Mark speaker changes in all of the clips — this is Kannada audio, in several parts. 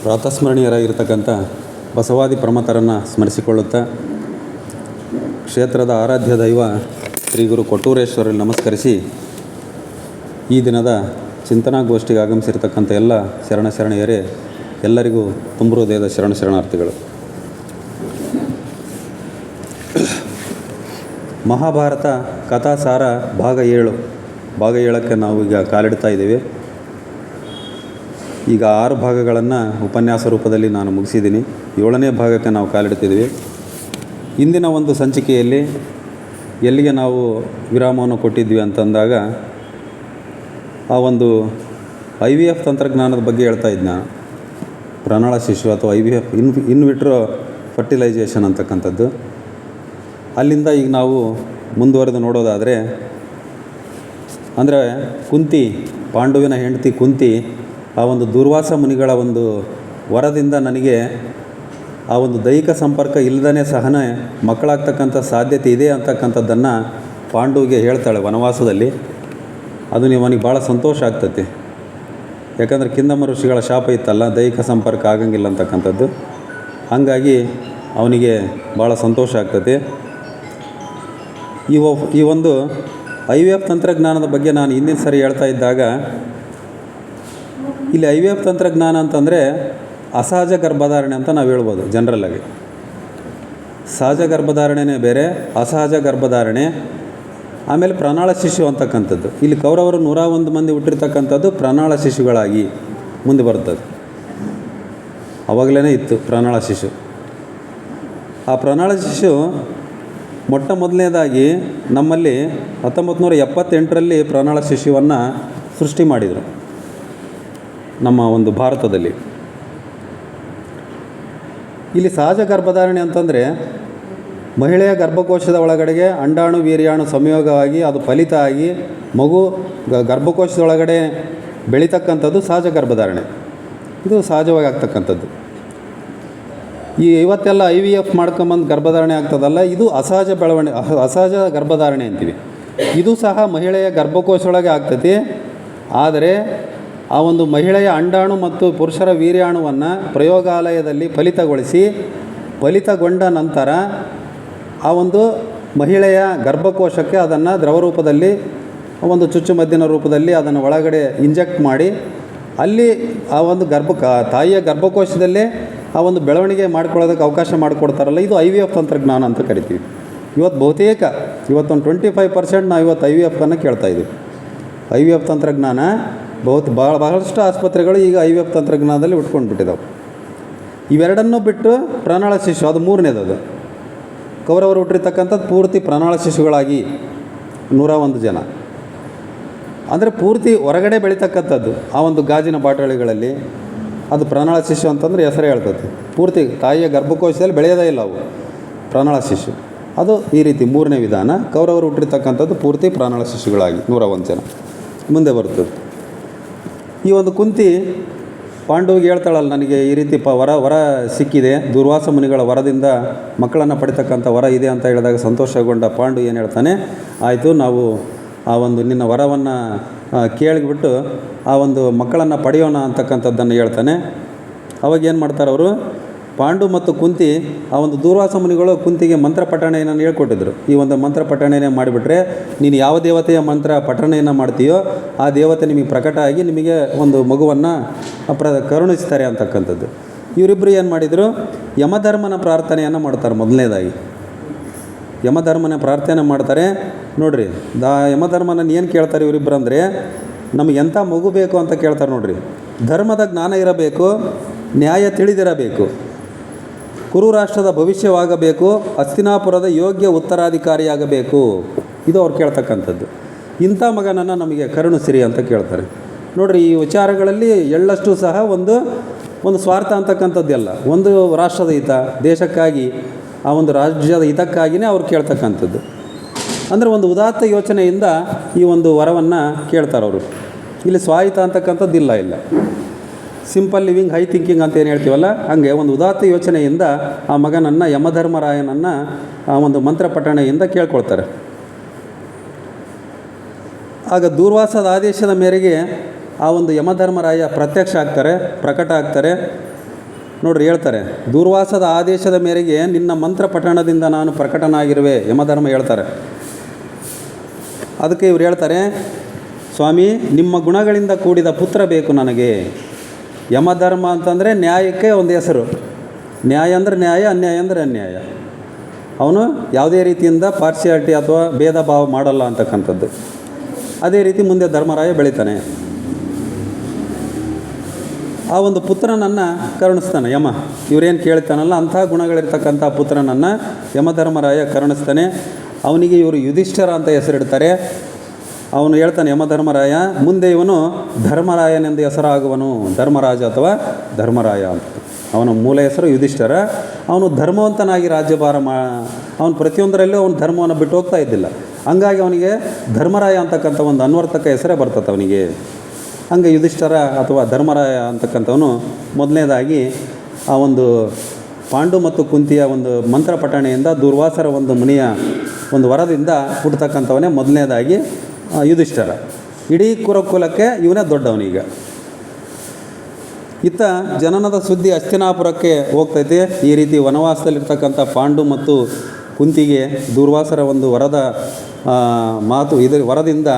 Speaker 1: ಪ್ರಾತಸ್ಮರಣೀಯರಾಗಿರ್ತಕ್ಕಂಥ ಬಸವಾದಿ ಪ್ರಮಥರನ್ನು ಸ್ಮರಿಸಿಕೊಳ್ಳುತ್ತಾ ಕ್ಷೇತ್ರದ ಆರಾಧ್ಯ ದೈವ ಶ್ರೀ ಗುರು ಕೊಟ್ಟೂರೇಶ್ವರಲ್ಲಿ ನಮಸ್ಕರಿಸಿ ಈ ದಿನದ ಚಿಂತನಾಗೋಷ್ಠಿಗೆ ಆಗಮಿಸಿರ್ತಕ್ಕಂಥ ಎಲ್ಲ ಶರಣೆಯರೇ ಎಲ್ಲರಿಗೂ ತುಂಬ ಹೃದಯದ ಶರಣಾರ್ಥಿಗಳು. ಮಹಾಭಾರತ ಕಥಾಸಾರ ಭಾಗ 7ಕ್ಕೆ ನಾವು ಈಗ ಕಾಲಿಡ್ತಾ ಇದ್ದೀವಿ. ಈಗ 6 ಭಾಗಗಳನ್ನು ಉಪನ್ಯಾಸ ರೂಪದಲ್ಲಿ ನಾನು ಮುಗಿಸಿದ್ದೀನಿ. 7ನೇ ಭಾಗಕ್ಕೆ ನಾವು ಕಾಲಿಡ್ತಿದ್ದೀವಿ. ಇಂದಿನ ಒಂದು ಸಂಚಿಕೆಯಲ್ಲಿ ಎಲ್ಲಿಗೆ ನಾವು ವಿರಾಮವನ್ನು ಕೊಟ್ಟಿದ್ವಿ ಅಂತಂದಾಗ ಆ ಒಂದು IVF ತಂತ್ರಜ್ಞಾನದ ಬಗ್ಗೆ ಹೇಳ್ತಾ ಇದ್ದೆ ನಾನು. ಪ್ರಣಾಳ ಶಿಶು ಅಥವಾ IVF ಇನ್ ವಿಟ್ರೋ ಫರ್ಟಿಲೈಜೇಷನ್ ಅಂತಕ್ಕಂಥದ್ದು. ಅಲ್ಲಿಂದ ಈಗ ನಾವು ಮುಂದುವರೆದು ನೋಡೋದಾದರೆ ಅಂದರೆ ಕುಂತಿ, ಪಾಂಡುವಿನ ಹೆಂಡತಿ ಕುಂತಿ ಆ ಒಂದು ದುರ್ವಾಸ ಮುನಿಗಳ ಒಂದು ವರದಿಂದ ನನಗೆ ಆ ಒಂದು ದೈಹಿಕ ಸಂಪರ್ಕ ಇಲ್ಲದೇ ಸಹನೆ ಮಕ್ಕಳಾಗ್ತಕ್ಕಂಥ ಸಾಧ್ಯತೆ ಇದೆ ಅಂತಕ್ಕಂಥದ್ದನ್ನು ಪಾಂಡುವಿಗೆ ಹೇಳ್ತಾಳೆ ವನವಾಸದಲ್ಲಿ. ಅದು ಅವನಿಗೆ ಭಾಳ ಸಂತೋಷ ಆಗ್ತೈತಿ. ಯಾಕಂದರೆ ಕಿಂದಮ ಋಷಿಗಳ ಶಾಪ ಇತ್ತಲ್ಲ, ದೈಹಿಕ ಸಂಪರ್ಕ ಆಗಂಗಿಲ್ಲ ಅಂತಕ್ಕಂಥದ್ದು. ಹಾಗಾಗಿ ಅವನಿಗೆ ಭಾಳ ಸಂತೋಷ ಆಗ್ತೈತಿ. ಈ ಒಂದು IVF ತಂತ್ರಜ್ಞಾನದ ಬಗ್ಗೆ ನಾನು ಹಿಂದಿನ ಸರಿ ಹೇಳ್ತಾ ಇದ್ದಾಗ ಇಲ್ಲಿ IVF ತಂತ್ರಜ್ಞಾನ ಅಂತಂದರೆ ಅಸಹಜ ಗರ್ಭಧಾರಣೆ ಅಂತ ನಾವು ಹೇಳ್ಬೋದು. ಜನರಲ್ಲಾಗಿ ಸಹಜ ಗರ್ಭಧಾರಣೆನೇ ಬೇರೆ, ಅಸಹಜ ಗರ್ಭಧಾರಣೆ, ಆಮೇಲೆ ಪ್ರಣಾಳ ಶಿಶು ಅಂತಕ್ಕಂಥದ್ದು. ಇಲ್ಲಿ ಕೌರವರು 101 ಮಂದಿ ಹುಟ್ಟಿರ್ತಕ್ಕಂಥದ್ದು ಪ್ರಣಾಳ ಶಿಶುಗಳಾಗಿ ಮುಂದೆ ಬರ್ತದೆ. ಆವಾಗಲೇ ಇತ್ತು ಪ್ರಣಾಳ ಶಿಶು. ಆ ಪ್ರಣಾಳ ಶಿಶು ಮೊಟ್ಟ ಮೊದಲನೇದಾಗಿ ನಮ್ಮಲ್ಲಿ 1978ರಲ್ಲಿ ಪ್ರಣಾಳ ಶಿಶುವನ್ನು ಸೃಷ್ಟಿ ಮಾಡಿದರು ನಮ್ಮ ಒಂದು ಭಾರತದಲ್ಲಿ. ಇಲ್ಲಿ ಸಹಜ ಗರ್ಭಧಾರಣೆ ಅಂತಂದರೆ ಮಹಿಳೆಯ ಗರ್ಭಕೋಶದ ಒಳಗಡೆಗೆ ಅಂಡಾಣು ವೀರ್ಯಾಣು ಸಂಯೋಗವಾಗಿ ಅದು ಫಲಿತ ಆಗಿ ಮಗು ಗರ್ಭಕೋಶದೊಳಗಡೆ ಬೆಳೀತಕ್ಕಂಥದ್ದು ಸಹಜ ಗರ್ಭಧಾರಣೆ. ಇದು ಸಹಜವಾಗಿ ಆಗ್ತಕ್ಕಂಥದ್ದು. ಈ ಇವತ್ತೆಲ್ಲ IVF ಮಾಡ್ಕೊಂಬಂದು ಗರ್ಭಧಾರಣೆ ಆಗ್ತದಲ್ಲ, ಇದು ಅಸಹಜ ಗರ್ಭಧಾರಣೆ ಅಂತೀವಿ. ಇದು ಸಹ ಮಹಿಳೆಯ ಗರ್ಭಕೋಶದೊಳಗೆ ಆಗ್ತೈತಿ. ಆದರೆ ಆ ಒಂದು ಮಹಿಳೆಯ ಅಂಡಾಣು ಮತ್ತು ಪುರುಷರ ವೀರ್ಯಾಣುವನ್ನು ಪ್ರಯೋಗಾಲಯದಲ್ಲಿ ಫಲಿತಗೊಂಡ ನಂತರ ಆ ಒಂದು ಮಹಿಳೆಯ ಗರ್ಭಕೋಶಕ್ಕೆ ಅದನ್ನು ದ್ರವ ರೂಪದಲ್ಲಿ ಒಂದು ಚುಚ್ಚುಮದ್ದಿನ ರೂಪದಲ್ಲಿ ಅದನ್ನು ಒಳಗಡೆ ಇಂಜೆಕ್ಟ್ ಮಾಡಿ ಅಲ್ಲಿ ಆ ಒಂದು ತಾಯಿಯ ಗರ್ಭಕೋಶದಲ್ಲೇ ಆ ಒಂದು ಬೆಳವಣಿಗೆ ಮಾಡ್ಕೊಳ್ಳೋದಕ್ಕೆ ಅವಕಾಶ ಮಾಡಿಕೊಡ್ತಾರಲ್ಲ, ಇದು IVF ತಂತ್ರಜ್ಞಾನ ಅಂತ ಕರಿತೀವಿ. ಇವತ್ತೊಂದು 25% ನಾವು ಇವತ್ತು IVFನ್ನು ಕೇಳ್ತಾಯಿದ್ದೀವಿ. IVF ತಂತ್ರಜ್ಞಾನ ಬಹಳಷ್ಟು ಆಸ್ಪತ್ರೆಗಳು ಈಗ IVF ತಂತ್ರಜ್ಞಾನದಲ್ಲಿ ಉಟ್ಕೊಂಡ್ಬಿಟ್ಟಿದ್ದಾವೆ. ಇವೆರಡನ್ನೂ ಬಿಟ್ಟು ಪ್ರಣಾಳ ಶಿಶು ಅದು 3ನೇದು. ಅದು ಕೌರವರು ಹುಟ್ಟಿರ್ತಕ್ಕಂಥದ್ದು ಪೂರ್ತಿ ಪ್ರಣಾಳ ಶಿಶುಗಳಾಗಿ 101 ಜನ. ಅಂದರೆ ಪೂರ್ತಿ ಹೊರಗಡೆ ಬೆಳೀತಕ್ಕಂಥದ್ದು ಆ ಒಂದು ಗಾಜಿನ ಬಾಟಲಿಗಳಲ್ಲಿ. ಅದು ಪ್ರಣಾಳ ಶಿಶು ಅಂತಂದರೆ ಹೆಸರೇ ಹೇಳ್ತೈತಿ. ಪೂರ್ತಿ ತಾಯಿಯ ಗರ್ಭಕೋಶದಲ್ಲಿ ಬೆಳೆಯೋದೇ ಇಲ್ಲ ಅವು ಪ್ರಣಾಳ ಶಿಶು. ಅದು ಈ ರೀತಿ 3ನೇ ವಿಧಾನ. ಕೌರವರು ಹುಟ್ಟಿರ್ತಕ್ಕಂಥದ್ದು ಪೂರ್ತಿ ಪ್ರಣಾಳ ಶಿಶುಗಳಾಗಿ 101 ಜನ ಮುಂದೆ ಬರ್ತದೆ. ಈ ಒಂದು ಕುಂತಿ ಪಾಂಡುವಿಗೆ ಹೇಳ್ತಾಳಲ್ಲ, ನನಗೆ ಈ ರೀತಿ ವರ ಸಿಕ್ಕಿದೆ, ದುರ್ವಾಸ ಮುನಿಗಳ ವರದಿಂದ ಮಕ್ಕಳನ್ನು ಪಡಿತಕ್ಕಂಥ ವರ ಇದೆ ಅಂತ ಹೇಳಿದಾಗ ಸಂತೋಷಗೊಂಡ ಪಾಂಡು ಏನು ಹೇಳ್ತಾನೆ, ಆಯಿತು ನಾವು ಆ ಒಂದು ನಿನ್ನ ವರವನ್ನು ಕೇಳಿಬಿಟ್ಟು ಆ ಒಂದು ಮಕ್ಕಳನ್ನು ಪಡೆಯೋಣ ಅಂತಕ್ಕಂಥದ್ದನ್ನು ಹೇಳ್ತಾನೆ. ಅವಾಗ ಏನು ಮಾಡ್ತಾರೆ ಅವರು, ಪಾಂಡು ಮತ್ತು ಕುಂತಿ ಆ ಒಂದು ದುರ್ವಾಸ ಮುನಿಗಳು ಕುಂತಿಗೆ ಮಂತ್ರ ಪಠಣೆಯನ್ನು ಹೇಳ್ಕೊಟ್ಟಿದ್ರು. ಈ ಒಂದು ಮಂತ್ರ ಪಠಣೆಯೇ ಮಾಡಿಬಿಟ್ರೆ ನೀನು ಯಾವ ದೇವತೆಯ ಮಂತ್ರ ಪಠಣೆಯನ್ನು ಮಾಡ್ತೀಯೋ ಆ ದೇವತೆ ನಿಮಗೆ ಪ್ರಕಟ ಆಗಿ ನಿಮಗೆ ಒಂದು ಮಗುವನ್ನು ಕರುಣಿಸ್ತಾರೆ ಅಂತಕ್ಕಂಥದ್ದು. ಇವರಿಬ್ಬರು ಏನು ಮಾಡಿದರು, ಯಮಧರ್ಮನ ಪ್ರಾರ್ಥನೆಯನ್ನು ಮಾಡ್ತಾರೆ. ಮೊದಲನೇದಾಗಿ ಯಮಧರ್ಮನ ಪ್ರಾರ್ಥನೆ ಮಾಡ್ತಾರೆ. ನೋಡಿರಿ, ಯಮಧರ್ಮನ ಏನು ಕೇಳ್ತಾರೆ ಇವರಿಬ್ಬರು ಅಂದರೆ, ನಮಗೆ ಎಂಥ ಮಗು ಬೇಕು ಅಂತ ಕೇಳ್ತಾರೆ. ನೋಡಿರಿ, ಧರ್ಮದ ಜ್ಞಾನ ಇರಬೇಕು, ನ್ಯಾಯ ತಿಳಿದಿರಬೇಕು, ಕುರು ರಾಷ್ಟ್ರದ ಭವಿಷ್ಯವಾಗಬೇಕು, ಹಸ್ತಿನಾಪುರದ ಯೋಗ್ಯ ಉತ್ತರಾಧಿಕಾರಿಯಾಗಬೇಕು. ಇದು ಅವ್ರು ಕೇಳ್ತಕ್ಕಂಥದ್ದು. ಇಂಥ ಮಗನನ್ನು ನಮಗೆ ಕರುಣಿಸಿರಿ ಅಂತ ಕೇಳ್ತಾರೆ. ನೋಡಿರಿ, ಈ ವಿಚಾರಗಳಲ್ಲಿ ಎಳ್ಳಷ್ಟು ಸಹ ಒಂದು ಸ್ವಾರ್ಥ ಅಂತಕ್ಕಂಥದ್ದೆಲ್ಲ, ಒಂದು ರಾಷ್ಟ್ರದ ಹಿತ, ದೇಶಕ್ಕಾಗಿ ಆ ಒಂದು ರಾಜ್ಯದ ಹಿತಕ್ಕಾಗಿಯೇ ಅವ್ರು ಕೇಳ್ತಕ್ಕಂಥದ್ದು. ಅಂದರೆ ಒಂದು ಉದಾತ್ತ ಯೋಚನೆಯಿಂದ ಈ ಒಂದು ವರವನ್ನು ಕೇಳ್ತಾರೆ ಅವರು. ಇಲ್ಲಿ ಸ್ವಾಹಿತ ಅಂತಕ್ಕಂಥದ್ದು ಇಲ್ಲ. ಸಿಂಪಲ್ ಲಿವಿಂಗ್, ಹೈ ಥಿಂಕಿಂಗ್ ಅಂತ ಏನು ಹೇಳ್ತೀವಲ್ಲ, ಹಾಗೆ ಒಂದು ಉದಾತ್ತ ಯೋಚನೆಯಿಂದ ಆ ಮಗನನ್ನು ಯಮಧರ್ಮರಾಯನನ್ನು ಆ ಒಂದು ಮಂತ್ರ ಪಠಣೆಯಿಂದ ಕೇಳ್ಕೊಳ್ತಾರೆ. ಆಗ ದೂರ್ವಾಸದ ಆದೇಶದ ಮೇರೆಗೆ ಆ ಒಂದು ಯಮಧರ್ಮರಾಯ ಪ್ರತ್ಯಕ್ಷ ಆಗ್ತಾರೆ, ಪ್ರಕಟ ಆಗ್ತಾರೆ. ನೋಡ್ರಿ ಹೇಳ್ತಾರೆ, ದೂರ್ವಾಸದ ಆದೇಶದ ಮೇರೆಗೆ ನಿನ್ನ ಮಂತ್ರ ಪಠಣದಿಂದ ನಾನು ಪ್ರಕಟನಾಗಿರುವೆ ಯಮಧರ್ಮ ಹೇಳ್ತಾರೆ. ಅದಕ್ಕೆ ಇವ್ರು ಹೇಳ್ತಾರೆ, ಸ್ವಾಮಿ ನಿಮ್ಮ ಗುಣಗಳಿಂದ ಕೂಡಿದ ಪುತ್ರ ಬೇಕು ನನಗೆ. ಯಮಧರ್ಮ ಅಂತಂದರೆ ನ್ಯಾಯಕ್ಕೆ ಒಂದು ಹೆಸರು. ನ್ಯಾಯ ಅಂದರೆ ನ್ಯಾಯ, ಅನ್ಯಾಯ ಅಂದರೆ ಅನ್ಯಾಯ. ಅವನು ಯಾವುದೇ ರೀತಿಯಿಂದ ಪಾರ್ಶಿಯಾಲಿಟಿ ಅಥವಾ ಭೇದ ಭಾವ ಮಾಡಲ್ಲ ಅಂತಕ್ಕಂಥದ್ದು. ಅದೇ ರೀತಿ ಮುಂದೆ ಧರ್ಮರಾಯ ಬೆಳೀತಾನೆ. ಆ ಒಂದು ಪುತ್ರನನ್ನು ಕರುಣಿಸ್ತಾನೆ ಯಮ. ಇವರೇನು ಕೇಳ್ತಾನಲ್ಲ ಅಂಥ ಗುಣಗಳಿರ್ತಕ್ಕಂಥ ಪುತ್ರನನ್ನು ಯಮಧರ್ಮರಾಯ ಕರುಣಿಸ್ತಾನೆ. ಅವನಿಗೆ ಇವರು ಯುಧಿಷ್ಠಿರ ಅಂತ ಹೆಸರಿಡ್ತಾರೆ. ಅವನು ಹೇಳ್ತಾನೆ ಯಮಧರ್ಮರಾಯ, ಮುಂದೆ ಇವನು ಧರ್ಮರಾಯನೆಂದು ಹೆಸರಾಗುವನು, ಧರ್ಮರಾಜ ಅಥವಾ ಧರ್ಮರಾಯ ಅಂತ. ಅವನ ಮೂಲ ಹೆಸರು ಯುಧಿಷ್ಠಿರ. ಅವನು ಧರ್ಮವಂತನಾಗಿ ರಾಜ್ಯಭಾರ ಅವನು ಪ್ರತಿಯೊಂದರಲ್ಲೂ ಅವನು ಧರ್ಮವನ್ನು ಬಿಟ್ಟು ಹೋಗ್ತಾ ಇದ್ದಿಲ್ಲ. ಹಂಗಾಗಿ ಅವನಿಗೆ ಧರ್ಮರಾಯ ಅಂತಕ್ಕಂಥ ಒಂದು ಅನ್ವರ್ಥಕ ಹೆಸರೇ ಬರ್ತದೆ ಅವನಿಗೆ. ಹಂಗೆ ಯುಧಿಷ್ಠಿರ ಅಥವಾ ಧರ್ಮರಾಯ ಅಂತಕ್ಕಂಥವನು ಮೊದಲನೇದಾಗಿ ಆ ಒಂದು ಪಾಂಡು ಮತ್ತು ಕುಂತಿಯ ಒಂದು ಮಂತ್ರ ಪಠಣೆಯಿಂದ ದುರ್ವಾಸರ ಒಂದು ಮುನಿಯ ಒಂದು ವರದಿಂದ ಹುಟ್ಟತಕ್ಕಂಥವನೇ ಮೊದಲನೇದಾಗಿ ಯುಧಿಷ್ಠಿರ. ಇಡೀ ಕುರುಕುಲಕ್ಕೆ ಇವನೇ ದೊಡ್ಡವನೀಗ. ಇತ್ತ ಜನನದ ಸುದ್ದಿ ಹಸ್ತಿನಾಪುರಕ್ಕೆ ಹೋಗ್ತೈತೆ. ಈ ರೀತಿ ವನವಾಸದಲ್ಲಿರ್ತಕ್ಕಂಥ ಪಾಂಡು ಮತ್ತು ಕುಂತಿಗೆ ದುರ್ವಾಸರ ಒಂದು ವರದ ಮಾತು, ಇದರ ವರದಿಂದ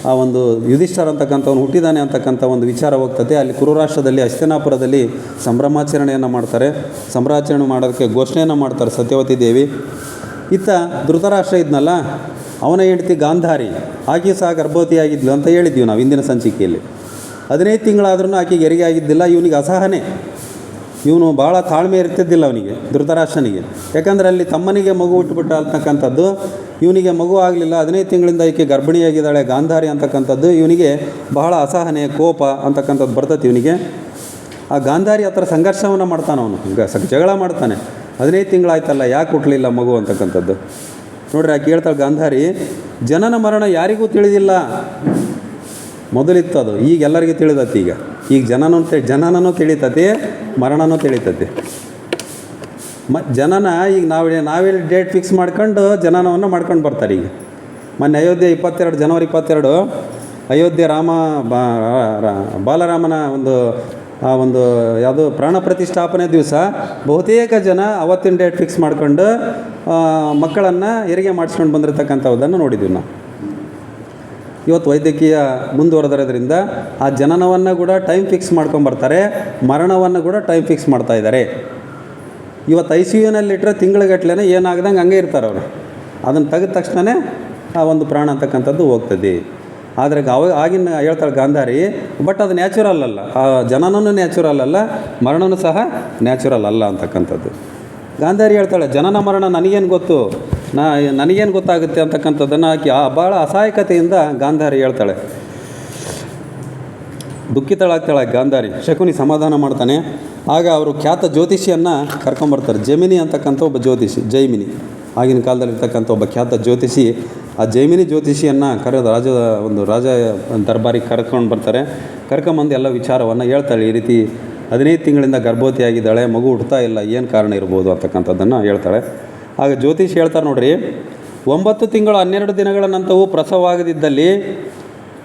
Speaker 1: ಆ ಒಂದು ಯುಧಿಷ್ಠಿರ ಅಂತಕ್ಕಂಥವನು ಹುಟ್ಟಿದಾನೆ ಅಂತಕ್ಕಂಥ ಒಂದು ವಿಚಾರ ಹೋಗ್ತದೆ. ಅಲ್ಲಿ ಕುರುರಾಷ್ಟ್ರದಲ್ಲಿ ಹಸ್ತಿನಾಪುರದಲ್ಲಿ ಸಂಭ್ರಮಾಚರಣೆಯನ್ನು ಮಾಡ್ತಾರೆ. ಸಂಭ್ರಮಾಚರಣೆ ಮಾಡೋದಕ್ಕೆ ಘೋಷಣೆಯನ್ನು ಮಾಡ್ತಾರೆ ಸತ್ಯವತಿ ದೇವಿ. ಇತ್ತ ಧೃತರಾಷ್ಟ್ರ ಇದ್ನಲ್ಲ, ಅವನ ಹೆಂಡತಿ ಗಾಂಧಾರಿ, ಆಕೆ ಸಹ ಗರ್ಭವತಿಯಾಗಿದ್ಲು ಅಂತ ಹೇಳಿದ್ವಿ ನಾವು ಹಿಂದಿನ ಸಂಚಿಕೆಯಲ್ಲಿ. 15 ತಿಂಗಳಾದ್ರೂ ಆಕೆಗೆ ಹೆರಿಗೆ ಆಗಿದ್ದಿಲ್ಲ. ಇವನಿಗೆ ಅಸಹನೆ, ಇವನು ಭಾಳ ತಾಳ್ಮೆ ಇರ್ತಿದ್ದಿಲ್ಲ ಅವನಿಗೆ, ಧೃತರಾಷ್ಟ್ರನಿಗೆ. ಯಾಕಂದರೆ ಅಲ್ಲಿ ತಮ್ಮನಿಗೆ ಮಗು ಹುಟ್ಟುಬಿಟ್ಟ ಅಂತಕ್ಕಂಥದ್ದು, ಇವನಿಗೆ ಮಗು ಆಗಲಿಲ್ಲ. 15 ತಿಂಗಳಿಂದ ಈಕೆ ಗರ್ಭಿಣಿಯಾಗಿದ್ದಾಳೆ ಗಾಂಧಾರಿ ಅಂತಕ್ಕಂಥದ್ದು ಇವನಿಗೆ ಬಹಳ ಅಸಹನೆ, ಕೋಪ ಅಂತಕ್ಕಂಥದ್ದು ಬರ್ತೈತಿ ಇವನಿಗೆ. ಆ ಗಾಂಧಾರಿ ಹತ್ರ ಸಂಘರ್ಷವನ್ನು ಮಾಡ್ತಾನೆ ಅವನು, ಜಗಳ ಮಾಡ್ತಾನೆ. 15 ತಿಂಗಳಾಯ್ತಲ್ಲ, ಯಾಕೆ ಹುಟ್ಟಲಿಲ್ಲ ಮಗು ಅಂತಕ್ಕಂಥದ್ದು. ನೋಡ್ರಿ ಆಕೆ ಹೇಳ್ತಾಳೆ ಗಾಂಧಾರಿ, ಜನನ ಮರಣ ಯಾರಿಗೂ ತಿಳಿದಿಲ್ಲ. ಮೊದಲಿತ್ತು ಅದು, ಈಗ ಎಲ್ಲರಿಗೂ ತಿಳಿದತಿ. ಈಗ ಜನನೂ ತಿಳಿತತಿ, ಮರಣನೂ ತಿಳಿತತಿ. ಜನನ ಈಗ ನಾವೇ ಡೇಟ್ ಫಿಕ್ಸ್ ಮಾಡ್ಕೊಂಡು ಜನನವನ್ನು ಮಾಡ್ಕೊಂಡು ಬರ್ತಾರೆ. ಈಗ ಮೊನ್ನೆ ಅಯೋಧ್ಯೆ 22 ಜನವರಿ 22 ಅಯೋಧ್ಯೆ ಬಾಲರಾಮನ ಒಂದು ಯಾವುದು ಪ್ರಾಣ ಪ್ರತಿಷ್ಠಾಪನೆ ದಿವಸ ಬಹುತೇಕ ಜನ ಅವತ್ತಿನ ಡೇಟ್ ಫಿಕ್ಸ್ ಮಾಡ್ಕೊಂಡು ಮಕ್ಕಳನ್ನು ಹೆರಿಗೆ ಮಾಡಿಸ್ಕೊಂಡು ಬಂದಿರತಕ್ಕಂಥದ್ದನ್ನು ನೋಡಿದ್ವಿ ನಾವು. ಇವತ್ತು ವೈದ್ಯಕೀಯ ಮುಂದುವರೆದಿರೋದ್ರಿಂದ ಆ ಜನನವನ್ನು ಕೂಡ ಟೈಮ್ ಫಿಕ್ಸ್ ಮಾಡ್ಕೊಂಬರ್ತಾರೆ, ಮರಣವನ್ನು ಕೂಡ ಟೈಮ್ ಫಿಕ್ಸ್ ಮಾಡ್ತಾಯಿದ್ದಾರೆ. ಇವತ್ತು ICUನಲ್ಲಿಟ್ಟರೆ ತಿಂಗಳಿಗಟ್ಲೆ ಏನಾಗ್ದಂಗೆ ಹಂಗೆ ಇರ್ತಾರೆ ಅವರು. ಅದನ್ನು ತೆಗೆದ ತಕ್ಷಣವೇ ಆ ಒಂದು ಪ್ರಾಣ ಅಂತಕ್ಕಂಥದ್ದು ಹೋಗ್ತದೆ. ಆದರೆ ಆಗಿನ ಹೇಳ್ತಾಳೆ ಗಾಂಧಾರಿ, ಬಟ್ ಅದು ನ್ಯಾಚುರಲ್ ಅಲ್ಲ. ಆ ಜನನೂ ನ್ಯಾಚುರಲ್ ಅಲ್ಲ, ಮರಣನೂ ಸಹ ನ್ಯಾಚುರಲ್ ಅಲ್ಲ ಅಂತಕ್ಕಂಥದ್ದು. ಗಾಂಧಾರಿ ಹೇಳ್ತಾಳೆ, ಜನನ ಮರಣ ನನಗೇನು ಗೊತ್ತು, ನನಗೇನು ಗೊತ್ತಾಗುತ್ತೆ ಅಂತಕ್ಕಂಥದ್ದನ್ನು ಆಕೆ ಭಾಳ ಅಸಹಾಯಕತೆಯಿಂದ ಗಾಂಧಾರಿ ಹೇಳ್ತಾಳೆ. ದುಃಖಿತಳಾಗ್ತಾಳೆ ಗಾಂಧಾರಿ. ಶಕುನಿ ಸಮಾಧಾನ ಮಾಡ್ತಾನೆ. ಆಗ ಅವರು ಖ್ಯಾತ ಜ್ಯೋತಿಷಿಯನ್ನು ಕರ್ಕೊಂಬರ್ತಾರೆ. ಜೈಮಿನಿ ಅಂತಕ್ಕಂಥ ಒಬ್ಬ ಜ್ಯೋತಿಷಿ, ಜೈಮಿನಿ ಆಗಿನ ಕಾಲದಲ್ಲಿರ್ತಕ್ಕಂಥ ಒಬ್ಬ ಖ್ಯಾತ ಜ್ಯೋತಿಷಿ. ಆ ಜೈಮಿನಿ ಜ್ಯೋತಿಷಿಯನ್ನು ರಾಜ ದರ್ಬಾರಿಗೆ ಕರ್ಕೊಂಡು ಬರ್ತಾರೆ. ಕರ್ಕೊಂಬಂದು ಎಲ್ಲ ವಿಚಾರವನ್ನು ಹೇಳ್ತಾಳೆ. ಈ ರೀತಿ 15 ತಿಂಗಳಿಂದ ಗರ್ಭವತಿಯಾಗಿದ್ದಾಳೆ, ಮಗು ಹುಡ್ತಾ ಇಲ್ಲ, ಏನು ಕಾರಣ ಇರ್ಬೋದು ಅಂತಕ್ಕಂಥದ್ದನ್ನು ಹೇಳ್ತಾಳೆ. ಆಗ ಜ್ಯೋತಿಷಿ ಹೇಳ್ತಾರೆ, ನೋಡಿರಿ, 9 ತಿಂಗಳು 12 ದಿನಗಳ ನಂತರವೂ ಪ್ರಸವವಾಗದಿದ್ದಲ್ಲಿ,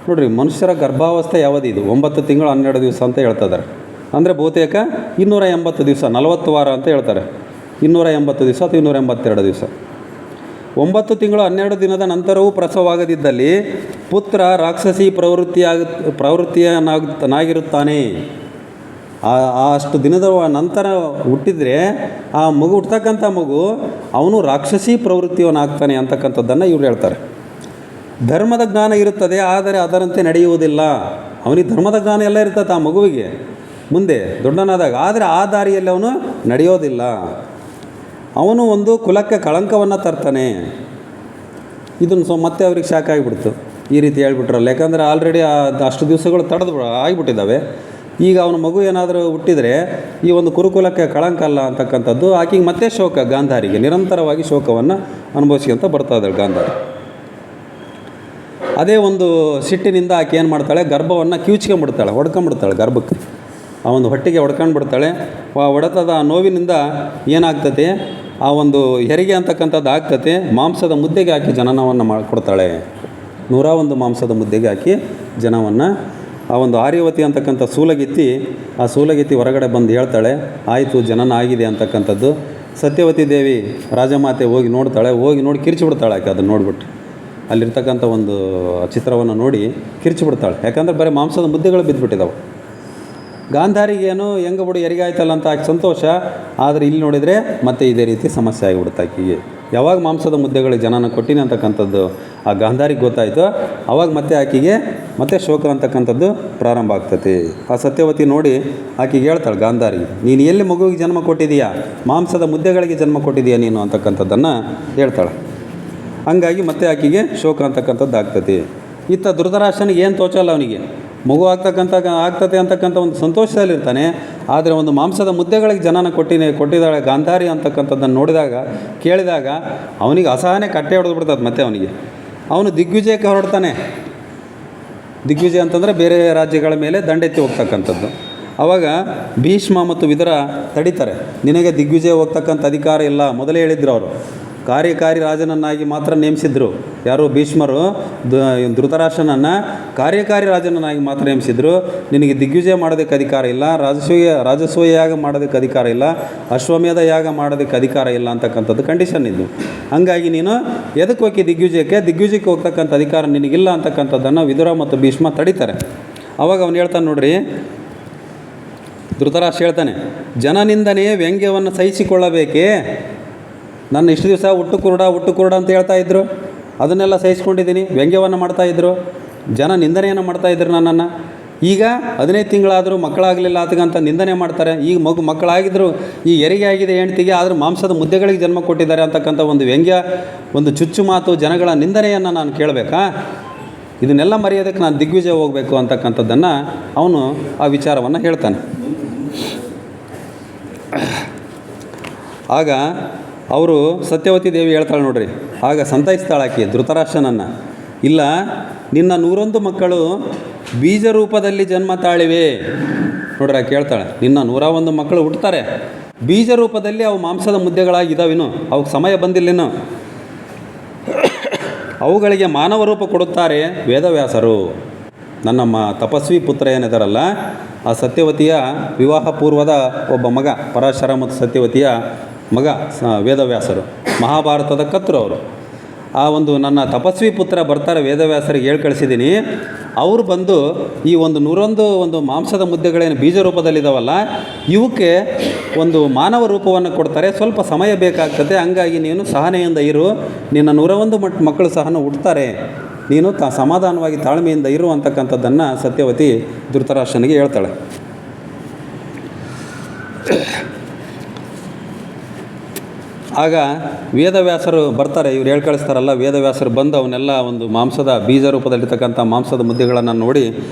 Speaker 1: ನೋಡಿರಿ ಮನುಷ್ಯರ ಗರ್ಭಾವಸ್ಥೆ ಯಾವದಿದು 9 ತಿಂಗಳು 12 ದಿವಸ ಅಂತ ಹೇಳ್ತಿದ್ದಾರೆ. ಅಂದರೆ ಬಹುತೇಕ 280 ದಿವಸ, 40 ವಾರ ಅಂತ ಹೇಳ್ತಾರೆ. 280 ದಿವಸ ಅಥವಾ 282 ದಿವಸ. 9 ತಿಂಗಳು 12 ದಿನದ ನಂತರವೂ ಪ್ರಸವವಾಗದಿದ್ದಲ್ಲಿ ಪುತ್ರ ರಾಕ್ಷಸಿ ಪ್ರವೃತ್ತಿಯನ್ನಾಗಿರುತ್ತಾನೆ. ಅಷ್ಟು ದಿನದ ನಂತರ ಹುಟ್ಟಿದರೆ ಆ ಮಗು ಹುಟ್ಟತಕ್ಕಂಥ ಮಗು ಅವನು ರಾಕ್ಷಸಿ ಪ್ರವೃತ್ತಿಯವನಾಗ್ತಾನೆ ಅಂತಕ್ಕಂಥದ್ದನ್ನು ಇವ್ರು ಹೇಳ್ತಾರೆ. ಧರ್ಮದ ಜ್ಞಾನ ಇರುತ್ತದೆ, ಆದರೆ ಅದರಂತೆ ನಡೆಯುವುದಿಲ್ಲ. ಅವನಿಗೆ ಧರ್ಮದ ಜ್ಞಾನ ಎಲ್ಲ ಇರ್ತದೆ ಆ ಮಗುವಿಗೆ ಮುಂದೆ ದೊಡ್ಡನಾದಾಗ, ಆದರೆ ಆ ದಾರಿಯಲ್ಲಿ ಅವನು ನಡೆಯೋದಿಲ್ಲ. ಅವನು ಒಂದು ಕುಲಕ್ಕೆ ಕಳಂಕವನ್ನು ತರ್ತಾನೆ. ಇದನ್ನು ಮತ್ತೆ ಅವ್ರಿಗೆ ಶಾಕ್ ಆಗಿಬಿಡ್ತು. ಈ ರೀತಿ ಹೇಳ್ಬಿಟ್ರಲ್ಲ, ಯಾಕಂದರೆ ಆಲ್ರೆಡಿ ಅಷ್ಟು ದಿವಸಗಳು ಆಗಿಬಿಟ್ಟಿದ್ದಾವೆ. ಈಗ ಅವನ ಮಗು ಏನಾದರೂ ಹುಟ್ಟಿದರೆ ಈ ಒಂದು ಕುರುಕುಲಕ್ಕೆ ಕಳಂಕ ಅಲ್ಲ ಅಂತಕ್ಕಂಥದ್ದು ಆಕೆಗೆ ಮತ್ತೆ ಶೋಕ. ಗಾಂಧಾರಿಗೆ ನಿರಂತರವಾಗಿ ಶೋಕವನ್ನು ಅನುಭವಿಸ್ಕೊಂತ ಬರ್ತಾ ಇದ್ದಾಳೆ ಗಾಂಧಾರಿ. ಅದೇ ಒಂದು ಸಿಟ್ಟಿನಿಂದ ಆಕೆ ಏನು ಮಾಡ್ತಾಳೆ, ಗರ್ಭವನ್ನು ಕಿವುಚ್ಕೊಂಡ್ಬಿಡ್ತಾಳೆ, ಹೊಡ್ಕೊಂಡ್ಬಿಡ್ತಾಳೆ ಗರ್ಭಕ್ಕೆ. ಆ ಒಂದು ಹೊಟ್ಟೆಗೆ ಹೊಡ್ಕೊಂಡ್ಬಿಡ್ತಾಳೆ. ಹೊಡೆತದ ನೋವಿನಿಂದ ಏನಾಗ್ತದೆ, ಆ ಒಂದು ಹೆರಿಗೆ ಅಂತಕ್ಕಂಥದ್ದು ಆಗ್ತದೆ. ಮಾಂಸದ ಮುದ್ದೆಗೆ ಹಾಕಿ ಜನನವನ್ನು ಮಾಡಿಕೊಡ್ತಾಳೆ. 101 ಮಾಂಸದ ಮುದ್ದೆಗೆ ಹಾಕಿ ಜನವನ್ನು ಆ ಒಂದು ಆರ್ಯವತಿ ಅಂತಕ್ಕಂಥ ಸೂಲಗಿತ್ತಿ, ಆ ಸೂಲಗಿತ್ತಿ ಹೊರಗಡೆ ಬಂದು ಹೇಳ್ತಾಳೆ, ಆಯಿತು ಜನನ ಆಗಿದೆ ಅಂತಕ್ಕಂಥದ್ದು. ಸತ್ಯವತಿ ದೇವಿ ರಾಜಮಾತೆ ಹೋಗಿ ನೋಡ್ತಾಳೆ, ಹೋಗಿ ನೋಡಿ ಕಿರ್ಚಿಬಿಡ್ತಾಳೆ ಆಕೆ. ಅದನ್ನು ನೋಡಿಬಿಟ್ಟು ಅಲ್ಲಿರ್ತಕ್ಕಂಥ ಒಂದು ಚಿತ್ರವನ್ನು ನೋಡಿ ಕಿರ್ಚಿಬಿಡ್ತಾಳೆ. ಯಾಕಂದರೆ ಬರೀ ಮಾಂಸದ ಮುದ್ದೆಗಳು ಬಿದ್ದುಬಿಟ್ಟಿದ್ದಾವೆ. ಗಾಂಧಾರಿಗೇನು ಹೆಂಗೆ ಬಿಡು ಹೆರಿಗೆ ಆಯ್ತಲ್ಲ ಅಂತ ಆಕೆ ಸಂತೋಷ. ಆದರೆ ಇಲ್ಲಿ ನೋಡಿದರೆ ಮತ್ತೆ ಇದೇ ರೀತಿ ಸಮಸ್ಯೆ ಆಗಿಬಿಡುತ್ತೆ ಆಕೆಗೆ. ಯಾವಾಗ ಮಾಂಸದ ಮುದ್ದೆಗಳಿಗೆ ಜನನ ಕೊಟ್ಟಿನಿ ಅಂತಕ್ಕಂಥದ್ದು ಆ ಗಾಂಧಾರಿಗೆ ಗೊತ್ತಾಯಿತು, ಆವಾಗ ಮತ್ತೆ ಆಕೆಗೆ ಮತ್ತೆ ಶೋಕ ಅಂತಕ್ಕಂಥದ್ದು ಪ್ರಾರಂಭ ಆಗ್ತದೆ. ಆ ಸತ್ಯವತಿ ನೋಡಿ ಆಕೆಗೆ ಹೇಳ್ತಾಳೆ ಗಾಂಧಾರಿಗೆ, ನೀನು ಎಲ್ಲಿ ಮಗುವಿಗೆ ಜನ್ಮ ಕೊಟ್ಟಿದೀಯಾ? ಮಾಂಸದ ಮುದ್ದೆಗಳಿಗೆ ಜನ್ಮ ಕೊಟ್ಟಿದೀಯಾ ನೀನು ಅಂತಕ್ಕಂಥದ್ದನ್ನು ಹೇಳ್ತಾಳೆ. ಹಂಗಾಗಿ ಮತ್ತೆ ಆಕೆಗೆ ಶೋಕ ಅಂತಕ್ಕಂಥದ್ದು ಆಗ್ತದೆ. ಇತ್ತ ಧೃತರಾಷ್ಟ್ರನಿಗೆ ಏನು ತೋಚಲ್ಲ, ಅವನಿಗೆ ಮಗು ಆಗ್ತದೆ ಅಂತಕ್ಕಂಥ ಒಂದು ಸಂತೋಷದಲ್ಲಿರ್ತಾನೆ. ಆದರೆ ಒಂದು ಮಾಂಸದ ಮುದ್ದೆಗಳಿಗೆ ಜನನ ಕೊಟ್ಟಿದ್ದಾಳೆ ಗಾಂಧಾರಿ ಅಂತಕ್ಕಂಥದ್ದನ್ನು ನೋಡಿದಾಗ ಕೇಳಿದಾಗ ಅವನಿಗೆ ಅಸಹನೆ ಕಟ್ಟೆ ಹೊಡೆದು ಬಿಡ್ತದೆ. ಮತ್ತೆ ಅವನು ದಿಗ್ವಿಜಯಕ್ಕೆ ಹೊರಡ್ತಾನೆ. ದಿಗ್ವಿಜಯ ಅಂತಂದರೆ ಬೇರೆ ರಾಜ್ಯಗಳ ಮೇಲೆ ದಂಡೆತ್ತಿ ಹೋಗ್ತಕ್ಕಂಥದ್ದು. ಆವಾಗ ಭೀಷ್ಮ ಮತ್ತು ವಿದುರ ತಡೀತಾರೆ, ನಿನಗೆ ದಿಗ್ವಿಜಯ ಹೋಗ್ತಕ್ಕಂಥ ಅಧಿಕಾರ ಇಲ್ಲ. ಮೊದಲೇ ಹೇಳಿದ್ರು ಅವರು, ಕಾರ್ಯಕಾರಿ ರಾಜನನ್ನಾಗಿ ಮಾತ್ರ ನೇಮಿಸಿದ್ರು. ಯಾರು? ಭೀಷ್ಮರು ಧೃತರಾಷ್ಟ್ರನನ್ನು ಕಾರ್ಯಕಾರಿ ರಾಜನನ್ನಾಗಿ ಮಾತ್ರ ನೇಮಿಸಿದ್ರು. ನಿನಗೆ ದಿಗ್ವಿಜಯ ಮಾಡೋದಕ್ಕೆ ಅಧಿಕಾರ ಇಲ್ಲ, ರಾಜಸೂಯ ಯಾಗ ಮಾಡೋದಕ್ಕೆ ಅಧಿಕಾರ ಇಲ್ಲ, ಅಶ್ವಮೇಧ ಯಾಗ ಮಾಡೋದಕ್ಕೆ ಅಧಿಕಾರ ಇಲ್ಲ ಅಂತಕ್ಕಂಥದ್ದು ಕಂಡೀಷನ್ ಇದ್ದು. ಹಾಗಾಗಿ ನೀನು ಎದಕ್ಕೆ ಹೋಗಿ ದಿಗ್ವಿಜಯಕ್ಕೆ ಹೋಗ್ತಕ್ಕಂಥ ಅಧಿಕಾರ ನಿನಗಿಲ್ಲ ಅಂತಕ್ಕಂಥದ್ದನ್ನು ವಿದುರ ಮತ್ತು ಭೀಷ್ಮ ತಡೀತಾರೆ. ಆವಾಗ ಅವನು ಹೇಳ್ತಾನೆ ನೋಡ್ರಿ, ಧೃತರಾಷ್ಟ್ರ ಹೇಳ್ತಾನೆ, ಜನನಿಂದನೇ ವ್ಯಂಗ್ಯವನ್ನು ಸಹಿಸಿಕೊಳ್ಳಬೇಕೇ? ನನ್ನ ಇಷ್ಟು ದಿವಸ ಹುಟ್ಟು ಕುರುಡ ಅಂತ ಹೇಳ್ತಾಯಿದ್ರು, ಅದನ್ನೆಲ್ಲ ಸಹಿಸ್ಕೊಂಡಿದ್ದೀನಿ. ವ್ಯಂಗ್ಯವನ್ನು ಮಾಡ್ತಾಯಿದ್ರು, ಜನ ನಿಂದನೆಯನ್ನು ಮಾಡ್ತಾಯಿದ್ರು ನನ್ನನ್ನು. ಈಗ 15 ತಿಂಗಳಾದರೂ ಮಕ್ಕಳಾಗಲಿಲ್ಲ ಆತಗಂತ ನಿಂದನೆ ಮಾಡ್ತಾರೆ. ಈಗ ಮಕ್ಕಳಾಗಿದ್ದರು, ಈ ಹೆರಿಗೆ ಆಗಿದೆ ಹೆಂಡ್ತಿಗೆ, ಆದರೂ ಮಾಂಸದ ಮುದ್ದೆಗಳಿಗೆ ಜನ್ಮ ಕೊಟ್ಟಿದ್ದಾರೆ ಅಂತಕ್ಕಂಥ ಒಂದು ವ್ಯಂಗ್ಯ, ಒಂದು ಚುಚ್ಚು ಮಾತು, ಜನಗಳ ನಿಂದನೆಯನ್ನು ನಾನು ಕೇಳಬೇಕಾ? ಇದನ್ನೆಲ್ಲ ಮರೆಯೋದಕ್ಕೆ ನಾನು ದಿಗ್ವಿಜಯ ಹೋಗಬೇಕು ಅಂತಕ್ಕಂಥದ್ದನ್ನು ಅವನು ಆ ವಿಚಾರವನ್ನು ಹೇಳ್ತಾನೆ. ಆಗ ಅವರು ಸತ್ಯವತಿ ದೇವಿ ಹೇಳ್ತಾಳೆ ನೋಡ್ರಿ, ಆಗ ಸಂತೈಸ್ತಾಳಾಕಿ ಧೃತರಾಷ್ಟ್ರನನ್ನು, ಇಲ್ಲ ನಿನ್ನ 101 ಮಕ್ಕಳು ಬೀಜ ರೂಪದಲ್ಲಿ ಜನ್ಮ ತಾಳಿವೆ. ನೋಡ್ರಿ ಆಕೆ ಹೇಳ್ತಾಳೆ, ನಿನ್ನ 101 ಮಕ್ಕಳು ಹುಟ್ಟುತ್ತಾರೆ, ಬೀಜ ರೂಪದಲ್ಲಿ ಅವು ಮಾಂಸದ ಮುದ್ದೆಗಳಾಗಿದ್ದಾವಿನ್ನು, ಅವಕ್ಕೆ ಸಮಯ ಬಂದಿಲ್ಲಿನ್ನು. ಅವುಗಳಿಗೆ ಮಾನವ ರೂಪ ಕೊಡುತ್ತಾರೆ ವೇದವ್ಯಾಸರು. ನನ್ನ ತಪಸ್ವಿ ಪುತ್ರ ಏನಿದಾರಲ್ಲ, ಆ ಸತ್ಯವತಿಯ ವಿವಾಹ ಪೂರ್ವದ ಒಬ್ಬ ಮಗ, ಪರಾಶರ ಮತ್ತು ಸತ್ಯವತಿಯ ಮಗ ವೇದವ್ಯಾಸರು, ಮಹಾಭಾರತದ ಕರ್ತರು ಅವರು. ಆ ಒಂದು ನನ್ನ ತಪಸ್ವಿ ಪುತ್ರ ಬರ್ತಾರೆ, ವೇದವ್ಯಾಸರಿಗೆ ಹೇಳಿ ಕಳಿಸಿದ್ದೀನಿ. ಅವರು ಬಂದು ಈ ಒಂದು 101 ಮಾಂಸದ ಮುದ್ದೆಗಳೇನು ಬೀಜ ರೂಪದಲ್ಲಿದ್ದಾವಲ್ಲ, ಇವಕ್ಕೆ ಒಂದು ಮಾನವ ರೂಪವನ್ನು ಕೊಡ್ತಾರೆ, ಸ್ವಲ್ಪ ಸಮಯ ಬೇಕಾಗ್ತದೆ. ಹಂಗಾಗಿ ನೀನು ಸಹನೆಯಿಂದ ಇರು, ನಿನ್ನ 101 ಮಕ್ಕಳು ಸಹ ಹುಡ್ತಾರೆ, ನೀನು ಸಮಾಧಾನವಾಗಿ ತಾಳ್ಮೆಯಿಂದ ಇರು ಅಂತಕ್ಕಂಥದ್ದನ್ನು ಸತ್ಯವತಿ ಧೃತರಾಷ್ಟ್ರನಿಗೆ ಹೇಳ್ತಾಳೆ. ಆಗ ವೇದವ್ಯಾಸರು ಬರ್ತಾರೆ, ಇವ್ರು ಹೇಳಿ ಕಳಿಸ್ತಾರಲ್ಲ, ವೇದವ್ಯಾಸರು ಬಂದು ಅವನ್ನೆಲ್ಲ ಒಂದು ಮಾಂಸದ ಬೀಜ ರೂಪದಲ್ಲಿರ್ತಕ್ಕಂಥ ಮಾಂಸದ ಮುದ್ದೆಗಳನ್ನು ನೋಡಿ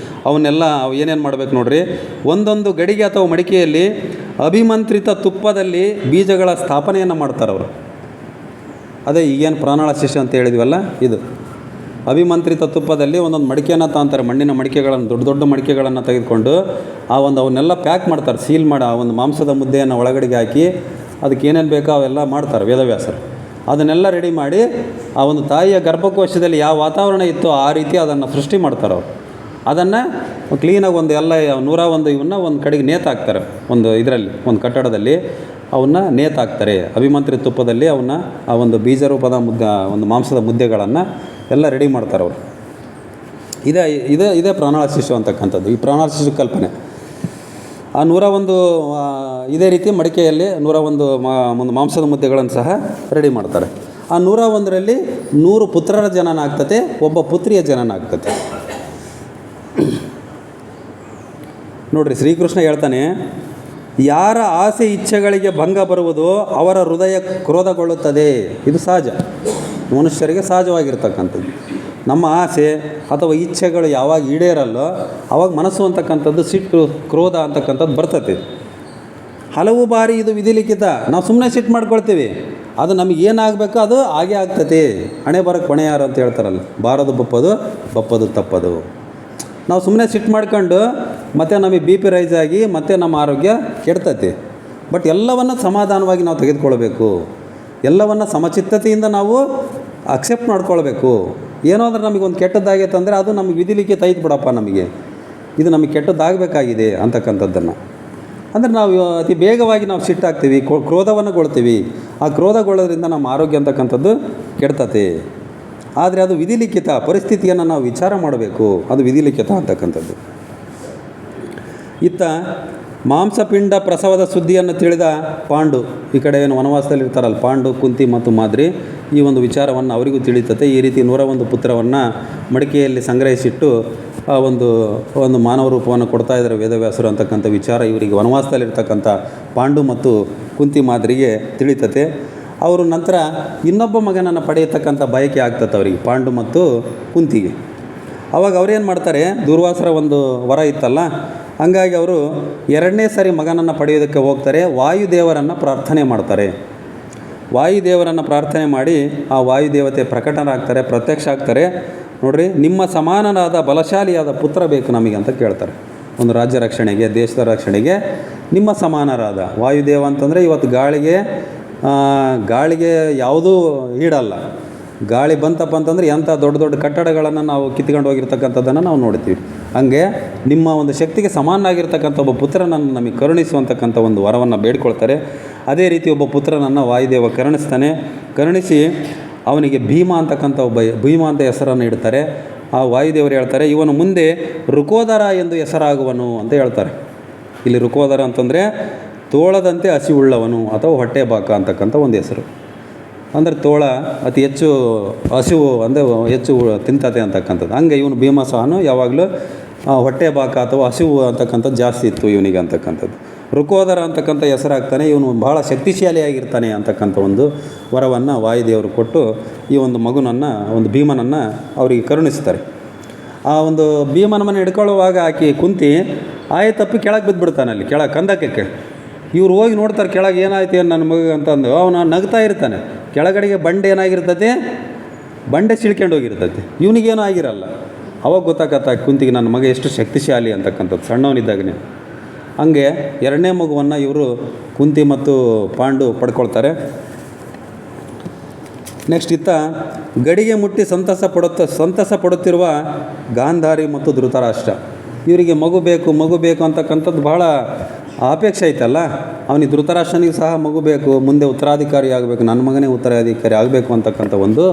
Speaker 1: ಅವನ್ನೆಲ್ಲ ಏನೇನು ಮಾಡಬೇಕು ನೋಡ್ರಿ, ಒಂದೊಂದು ಗಡಿಗೆ ಅಥವಾ ಮಡಿಕೆಯಲ್ಲಿ ಅಭಿಮಂತ್ರಿತ ತುಪ್ಪದಲ್ಲಿ ಬೀಜಗಳ ಸ್ಥಾಪನೆಯನ್ನು ಮಾಡ್ತಾರೆ ಅವರು. ಅದೇ ಈಗೇನು ಪ್ರಾಣಾಳ ಶಿಷ್ಯ ಅಂತ ಹೇಳಿದ್ವಲ್ಲ, ಇದು ಅಭಿಮಂತ್ರಿತ ತುಪ್ಪದಲ್ಲಿ ಒಂದೊಂದು ಮಡಿಕೆಯನ್ನು ತಾಂತಾರೆ, ಮಣ್ಣಿನ ಮಡಿಕೆಗಳನ್ನು, ದೊಡ್ಡ ದೊಡ್ಡ ಮಡಿಕೆಗಳನ್ನು ತೆಗೆದುಕೊಂಡು ಅವನ್ನೆಲ್ಲ ಪ್ಯಾಕ್ ಮಾಡ್ತಾರೆ, ಸೀಲ್ ಮಾಡಿ ಆ ಒಂದು ಮಾಂಸದ ಮುದ್ದೆಯನ್ನು ಒಳಗಡೆಗೆ ಹಾಕಿ ಅದಕ್ಕೆ ಏನೇನು ಬೇಕೋ ಅವೆಲ್ಲ ಮಾಡ್ತಾರೆ ವೇದವ್ಯಾಸರು. ಅದನ್ನೆಲ್ಲ ರೆಡಿ ಮಾಡಿ ಆ ಒಂದು ತಾಯಿಯ ಗರ್ಭಕೋಶದಲ್ಲಿ ಯಾವ ವಾತಾವರಣ ಇತ್ತೋ ಆ ರೀತಿ ಅದನ್ನು ಸೃಷ್ಟಿ ಮಾಡ್ತಾರೆ ಅವರು. ಅದನ್ನು ಕ್ಲೀನಾಗಿ ಒಂದು ಎಲ್ಲ 101 ಇವನ್ನ ಒಂದು ಕಡೆಗೆ ನೇತಾಕ್ತಾರೆ, ಒಂದು ಇದರಲ್ಲಿ ಒಂದು ಕಟ್ಟಡದಲ್ಲಿ ಅವನ್ನ ನೇತಾಕ್ತಾರೆ. ಅಭಿಮಂತ್ರಿತ ತುಪ್ಪದಲ್ಲಿ ಅವನ್ನ ಆ ಒಂದು ಬೀಜ ರೂಪದ ಒಂದು ಮಾಂಸದ ಮುದ್ದೆಗಳನ್ನು ಎಲ್ಲ ರೆಡಿ ಮಾಡ್ತಾರೆ ಅವರು. ಇದೇ ಪ್ರಾಣಾಳ ಶಿಶು ಅಂತಕ್ಕಂಥದ್ದು, ಈ ಪ್ರಾಣಾಳ ಶಿಶು ಕಲ್ಪನೆ. ಆ 101 ಇದೇ ರೀತಿ ಮಡಿಕೆಯಲ್ಲಿ 101 ಒಂದು ಮಾಂಸದ ಮುದ್ದೆಗಳನ್ನು ಸಹ ರೆಡಿ ಮಾಡ್ತಾರೆ. ಆ 101ರಲ್ಲಿ 100 ಪುತ್ರರ ಜನನ ಆಗ್ತದೆ, ಒಬ್ಬ ಪುತ್ರಿಯ ಜನನ ಆಗ್ತದೆ. ನೋಡ್ರಿ, ಶ್ರೀಕೃಷ್ಣ ಹೇಳ್ತಾನೆ, ಯಾರ ಆಸೆ ಇಚ್ಛೆಗಳಿಗೆ ಭಂಗ ಬರುವುದೋ ಅವರ ಹೃದಯ ಕ್ರೋಧಗೊಳ್ಳುತ್ತದೆ. ಇದು ಸಹಜ, ಮನುಷ್ಯರಿಗೆ ಸಹಜವಾಗಿರ್ತಕ್ಕಂಥದ್ದು. ನಮ್ಮ ಆಸೆ ಅಥವಾ ಇಚ್ಛೆಗಳು ಯಾವಾಗ ಈಡೇರಲ್ಲೋ ಆವಾಗ ಮನಸ್ಸು ಅಂತಕ್ಕಂಥದ್ದು, ಸಿಟ್ಟು, ಕ್ರೋಧ ಅಂತಕ್ಕಂಥದ್ದು ಬರ್ತದೆ. ಹಲವು ಬಾರಿ ಇದು ವಿಧಿಲಿಖಿತ. ನಾವು ಸುಮ್ಮನೆ ಸಿಟ್ಟು ಮಾಡ್ಕೊಳ್ತೀವಿ, ಅದು ನಮಗೇನಾಗಬೇಕು ಅದು ಹಾಗೇ ಆಗ್ತದೆ. ಹಣೆ ಬರೋಕ್ಕೆ ಹೊಣೆ ಯಾರು ಅಂತ ಹೇಳ್ತಾರಲ್ಲ, ಬಾರದು ಬಪ್ಪದು ತಪ್ಪದು. ನಾವು ಸುಮ್ಮನೆ ಸಿಟ್ಟು ಮಾಡ್ಕೊಂಡು ಮತ್ತೆ ನಮಗೆ BP ರೈಸ್ ಆಗಿ ಮತ್ತೆ ನಮ್ಮ ಆರೋಗ್ಯ ಕೆಡ್ತೈತಿ. ಬಟ್ ಎಲ್ಲವನ್ನು ಸಮಾಧಾನವಾಗಿ ನಾವು ತೆಗೆದುಕೊಳ್ಬೇಕು, ಎಲ್ಲವನ್ನು ಸಮಚಿತ್ತತೆಯಿಂದ ನಾವು ಅಕ್ಸೆಪ್ಟ್ ಮಾಡ್ಕೊಳ್ಬೇಕು. ಏನೋ ಅಂದ್ರೆ ನಮಗೊಂದು ಕೆಟ್ಟದ್ದಾಗೈತೆ ಅಂದರೆ ಅದು ನಮಗೆ ವಿಧಿಲಿಖಿತ ಐತೆ ಬಿಡಪ್ಪ, ನಮಗೆ ಇದು ನಮಗೆ ಕೆಟ್ಟದ್ದಾಗಬೇಕಾಗಿದೆ ಅಂತಕ್ಕಂಥದ್ದನ್ನು. ಅಂದರೆ ನಾವು ಅತಿ ಬೇಗವಾಗಿ ನಾವು ಸಿಟ್ಟಾಗ್ತೀವಿ, ಕ್ರೋಧವನ್ನು ಗೊಳ್ತೀವಿ. ಆ ಕ್ರೋಧಗೊಳ್ಳೋದ್ರಿಂದ ನಮ್ಮ ಆರೋಗ್ಯ ಅಂತಕ್ಕಂಥದ್ದು ಕೆಡ್ತತೆ. ಆದರೆ ಅದು ವಿಧಿಲಿಖಿತ ಪರಿಸ್ಥಿತಿಯನ್ನು ನಾವು ವಿಚಾರ ಮಾಡಬೇಕು, ಅದು ವಿಧಿಲಿಖಿತ ಅಂತಕ್ಕಂಥದ್ದು. ಇತ್ತ ಮಾಂಸಪಿಂಡ ಪ್ರಸವದ ಸುದ್ದಿಯನ್ನು ತಿಳಿದ ಪಾಂಡು, ಈ ಕಡೆ ಏನು ವನವಾಸದಲ್ಲಿ ಇರ್ತಾರಲ್ಲ ಪಾಂಡು, ಕುಂತಿ ಮತ್ತು ಮಾದ್ರಿ, ಈ ಒಂದು ವಿಚಾರವನ್ನು ಅವರಿಗೂ ತಿಳಿತತೆ. ಈ ರೀತಿ 101 ಪುತ್ರವನ್ನು ಮಡಿಕೆಯಲ್ಲಿ ಸಂಗ್ರಹಿಸಿಟ್ಟು ಆ ಒಂದು ಮಾನವ ರೂಪವನ್ನು ಕೊಡ್ತಾ ಇದ್ದಾರೆ ವೇದವ್ಯಾಸರು ಅಂತಕ್ಕಂಥ ವಿಚಾರ ಇವರಿಗೆ ವನವಾಸದಲ್ಲಿರ್ತಕ್ಕಂಥ ಪಾಂಡು ಮತ್ತು ಕುಂತಿ ಮಾದ್ರಿಗೆ ತಿಳಿತತೆ. ಅವರು ನಂತರ ಇನ್ನೊಬ್ಬ ಮಗನನ್ನು ಪಡೆಯತಕ್ಕಂಥ ಬಯಕೆ ಆಗ್ತದೆ ಅವರಿಗೆ, ಪಾಂಡು ಮತ್ತು ಕುಂತಿಗೆ. ಆವಾಗ ಅವರೇನು ಮಾಡ್ತಾರೆ, ದುರ್ವಾಸರ ಒಂದು ವರ ಇತ್ತಲ್ಲ, ಹಂಗಾಗಿ ಅವರು 2ನೇ ಸಾರಿ ಮಗನನ್ನು ಪಡೆಯೋದಕ್ಕೆ ಹೋಗ್ತಾರೆ. ವಾಯುದೇವರನ್ನು ಪ್ರಾರ್ಥನೆ ಮಾಡ್ತಾರೆ. ವಾಯುದೇವರನ್ನು ಪ್ರಾರ್ಥನೆ ಮಾಡಿ ಆ ವಾಯುದೇವತೆ ಪ್ರಕಟರಾಗ್ತಾರೆ, ಪ್ರತ್ಯಕ್ಷ ಆಗ್ತಾರೆ. ನೋಡ್ರಿ, ನಿಮ್ಮ ಸಮಾನನಾದ ಬಲಶಾಲಿಯಾದ ಪುತ್ರ ಬೇಕು ನಮಗೆ ಅಂತ ಕೇಳ್ತಾರೆ. ಒಂದು ರಾಜ್ಯ ರಕ್ಷಣೆಗೆ, ದೇಶದ ರಕ್ಷಣೆಗೆ ನಿಮ್ಮ ಸಮಾನರಾದ ವಾಯುದೇವ ಅಂತಂದರೆ ಇವತ್ತು ಗಾಳಿಗೆ ಯಾವುದೂ ಈಡಲ್ಲ. ಗಾಳಿ ಬಂತಪ್ಪ ಅಂತಂದರೆ ಎಂಥ ದೊಡ್ಡ ದೊಡ್ಡ ಕಟ್ಟಡಗಳನ್ನು ನಾವು ಕಿತ್ಕೊಂಡು ಹೋಗಿರ್ತಕ್ಕಂಥದ್ದನ್ನು ನಾವು ನೋಡ್ತೀವಿ. ಹಾಗೆ ನಿಮ್ಮ ಒಂದು ಶಕ್ತಿಗೆ ಸಮಾನವಾಗಿರ್ತಕ್ಕಂಥ ಒಬ್ಬ ಪುತ್ರನನ್ನು ನಮಗೆ ಕರುಣಿಸುವಂತಕ್ಕಂಥ ಒಂದು ವರವನ್ನು ಬೇಡ್ಕೊಳ್ತಾರೆ. ಅದೇ ರೀತಿ ಒಬ್ಬ ಪುತ್ರನನ್ನು ವಾಯುದೇವ ಕರುಣಿಸಿ ಅವನಿಗೆ ಭೀಮ ಅಂತಕ್ಕಂಥ ಭೀಮ ಅಂತ ಹೆಸರನ್ನು ಇಡ್ತಾರೆ. ಆ ವಾಯುದೇವರು ಹೇಳ್ತಾರೆ, ಇವನು ಮುಂದೆ ಋಕೋದರ ಎಂದು ಹೆಸರಾಗುವನು ಅಂತ ಹೇಳ್ತಾರೆ. ಇಲ್ಲಿ ಋಕೋದರ ಅಂತಂದರೆ ತೋಳದಂತೆ ಹಸಿವುಳ್ಳವನು ಅಥವಾ ಹೊಟ್ಟೆ ಬಾಕ ಅಂತಕ್ಕಂಥ ಒಂದು ಹೆಸರು. ಅಂದರೆ ತೋಳ ಅತಿ ಹೆಚ್ಚು ಹಸಿವು ಅಂದರೆ ಹೆಚ್ಚು ತಿಂತತೆ ಅಂತಕ್ಕಂಥದ್ದು. ಹಂಗೆ ಇವನು ಭೀಮಸಹನು ಯಾವಾಗಲೂ ಹೊಟ್ಟೆ ಬಾಕ ಅಥವಾ ಹಸಿವು ಅಂತಕ್ಕಂಥದ್ದು ಜಾಸ್ತಿ ಇತ್ತು ಇವನಿಗೆ ಅಂತಕ್ಕಂಥದ್ದು. ಋಕೋದರ ಅಂತಕ್ಕಂಥ ಹೆಸರಾಗ್ತಾನೆ, ಇವನು ಭಾಳ ಶಕ್ತಿಶಾಲಿಯಾಗಿರ್ತಾನೆ ಅಂತಕ್ಕಂಥ ಒಂದು ವರವನ್ನು ವಾಯುದೇವರು ಕೊಟ್ಟು ಈ ಒಂದು ಮಗುನನ್ನು, ಒಂದು ಭೀಮನನ್ನು ಅವರಿಗೆ ಕರುಣಿಸ್ತಾರೆ. ಆ ಒಂದು ಭೀಮನ ಹಿಡ್ಕೊಳ್ಳುವಾಗ ಆಕೆ ಕುಂತಿ ತಪ್ಪಿ ಕೆಳಗೆ ಬಿದ್ದುಬಿಡ್ತಾನೆ. ಅಲ್ಲಿ ಕೆಳಗೆ ಕಂದಕ್ಕೆ ಇವ್ರು ಹೋಗಿ ನೋಡ್ತಾರೆ ಕೆಳಗೆ ಏನಾಯ್ತು ಏನು ನನ್ನ ಮಗು ಅಂತಂದು. ಅವನು ನಗ್ತಾ ಇರ್ತಾನೆ. ಕೆಳಗಡೆಗೆ ಬಂಡೆ ಏನಾಗಿರ್ತೈತೆ, ಬಂಡೆ ಸಿಳ್ಕೊಂಡು ಹೋಗಿರ್ತೈತೆ, ಇವನಿಗೇನೂ ಆಗಿರಲ್ಲ. ಅವಾಗ ಗೊತ್ತಾಗತ್ತ ಕುಂತಿಗೆ ನನ್ನ ಮಗ ಎಷ್ಟು ಶಕ್ತಿಶಾಲಿ ಅಂತಕ್ಕಂಥದ್ದು ಸಣ್ಣವನಿದ್ದಾಗನೇ. ಹಂಗೆ 2ನೇ ಮಗುವನ್ನು ಇವರು ಕುಂತಿ ಮತ್ತು ಪಾಂಡು ಪಡ್ಕೊಳ್ತಾರೆ. ನೆಕ್ಸ್ಟ್ ಇತ್ತ ಗಡಿಗೆ ಮುಟ್ಟಿ ಸಂತಸ ಪಡುತ್ತಿರುವ ಗಾಂಧಾರಿ ಮತ್ತು ಧೃತರಾಷ್ಟ್ರ, ಇವರಿಗೆ ಮಗು ಬೇಕು ಅಂತಕ್ಕಂಥದ್ದು ಭಾಳ ಅಪೇಕ್ಷೆ ಐತಲ್ಲ. ಅವನಿಗೆ ಧೃತರಾಷ್ಟ್ರನಿಗೆ ಸಹ ಮಗು ಬೇಕು, ಮುಂದೆ ಉತ್ತರಾಧಿಕಾರಿ ಆಗಬೇಕು, ನನ್ನ ಮಗನೇ ಉತ್ತರಾಧಿಕಾರಿ ಆಗಬೇಕು ಅಂತಕ್ಕಂಥ ಒಂದು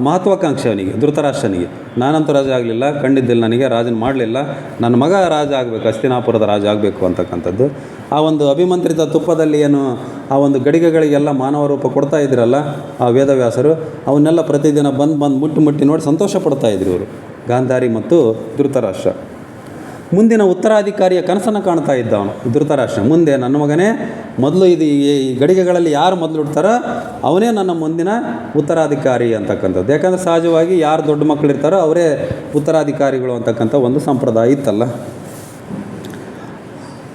Speaker 1: ಮಹತ್ವಾಕಾಂಕ್ಷೆ ಅವನಿಗೆ, ಧೃತರಾಷ್ಟ್ರನಿಗೆ. ನಾನಂತೂ ರಾಜ ಆಗಲಿಲ್ಲ, ಕಂಡಿದ್ದಿಲ್ಲ, ನನಗೆ ರಾಜನ ಮಾಡಲಿಲ್ಲ, ನನ್ನ ಮಗ ರಾಜ ಆಗಬೇಕು, ಹಸ್ತಿನಾಪುರದ ರಾಜ ಆಗಬೇಕು ಅಂತಕ್ಕಂಥದ್ದು. ಆ ಒಂದು ಅಭಿಮಂತ್ರಿತ ತುಪ್ಪದಲ್ಲಿ ಏನು ಆ ಒಂದು ಗಡಿಗೆಗಳಿಗೆಲ್ಲ ಮಾನವ ರೂಪ ಕೊಡ್ತಾ ಇದ್ರಲ್ಲ ಆ ವೇದವ್ಯಾಸರು, ಅವನ್ನೆಲ್ಲ ಪ್ರತಿದಿನ ಬಂದು ಮುಟ್ಟಿ ನೋಡಿ ಸಂತೋಷ ಪಡ್ತಾಯಿದ್ರು ಇವರು, ಗಾಂಧಾರಿ ಮತ್ತು ಧೃತರಾಷ್ಟ್ರ. ಮುಂದಿನ ಉತ್ತರಾಧಿಕಾರಿಯ ಕನಸನ್ನು ಕಾಣ್ತಾ ಇದ್ದ ಅವನು ಧೃತರಾಷ್ಟ್ರ. ಮುಂದೆ ನನ್ನ ಮಗನೇ ಮೊದಲು ಈ ಗಡಿಗೆಗಳಲ್ಲಿ ಯಾರು ಮೊದಲು ಇಡ್ತಾರೋ ಅವನೇ ನನ್ನ ಮುಂದಿನ ಉತ್ತರಾಧಿಕಾರಿ ಅಂತಕ್ಕಂಥದ್ದು. ಯಾಕಂದರೆ ಸಹಜವಾಗಿ ಯಾರು ದೊಡ್ಡ ಮಕ್ಕಳು ಇರ್ತಾರೋ ಅವರೇ ಉತ್ತರಾಧಿಕಾರಿಗಳು ಅಂತಕ್ಕಂಥ ಒಂದು ಸಂಪ್ರದಾಯ ಇತ್ತಲ್ಲ.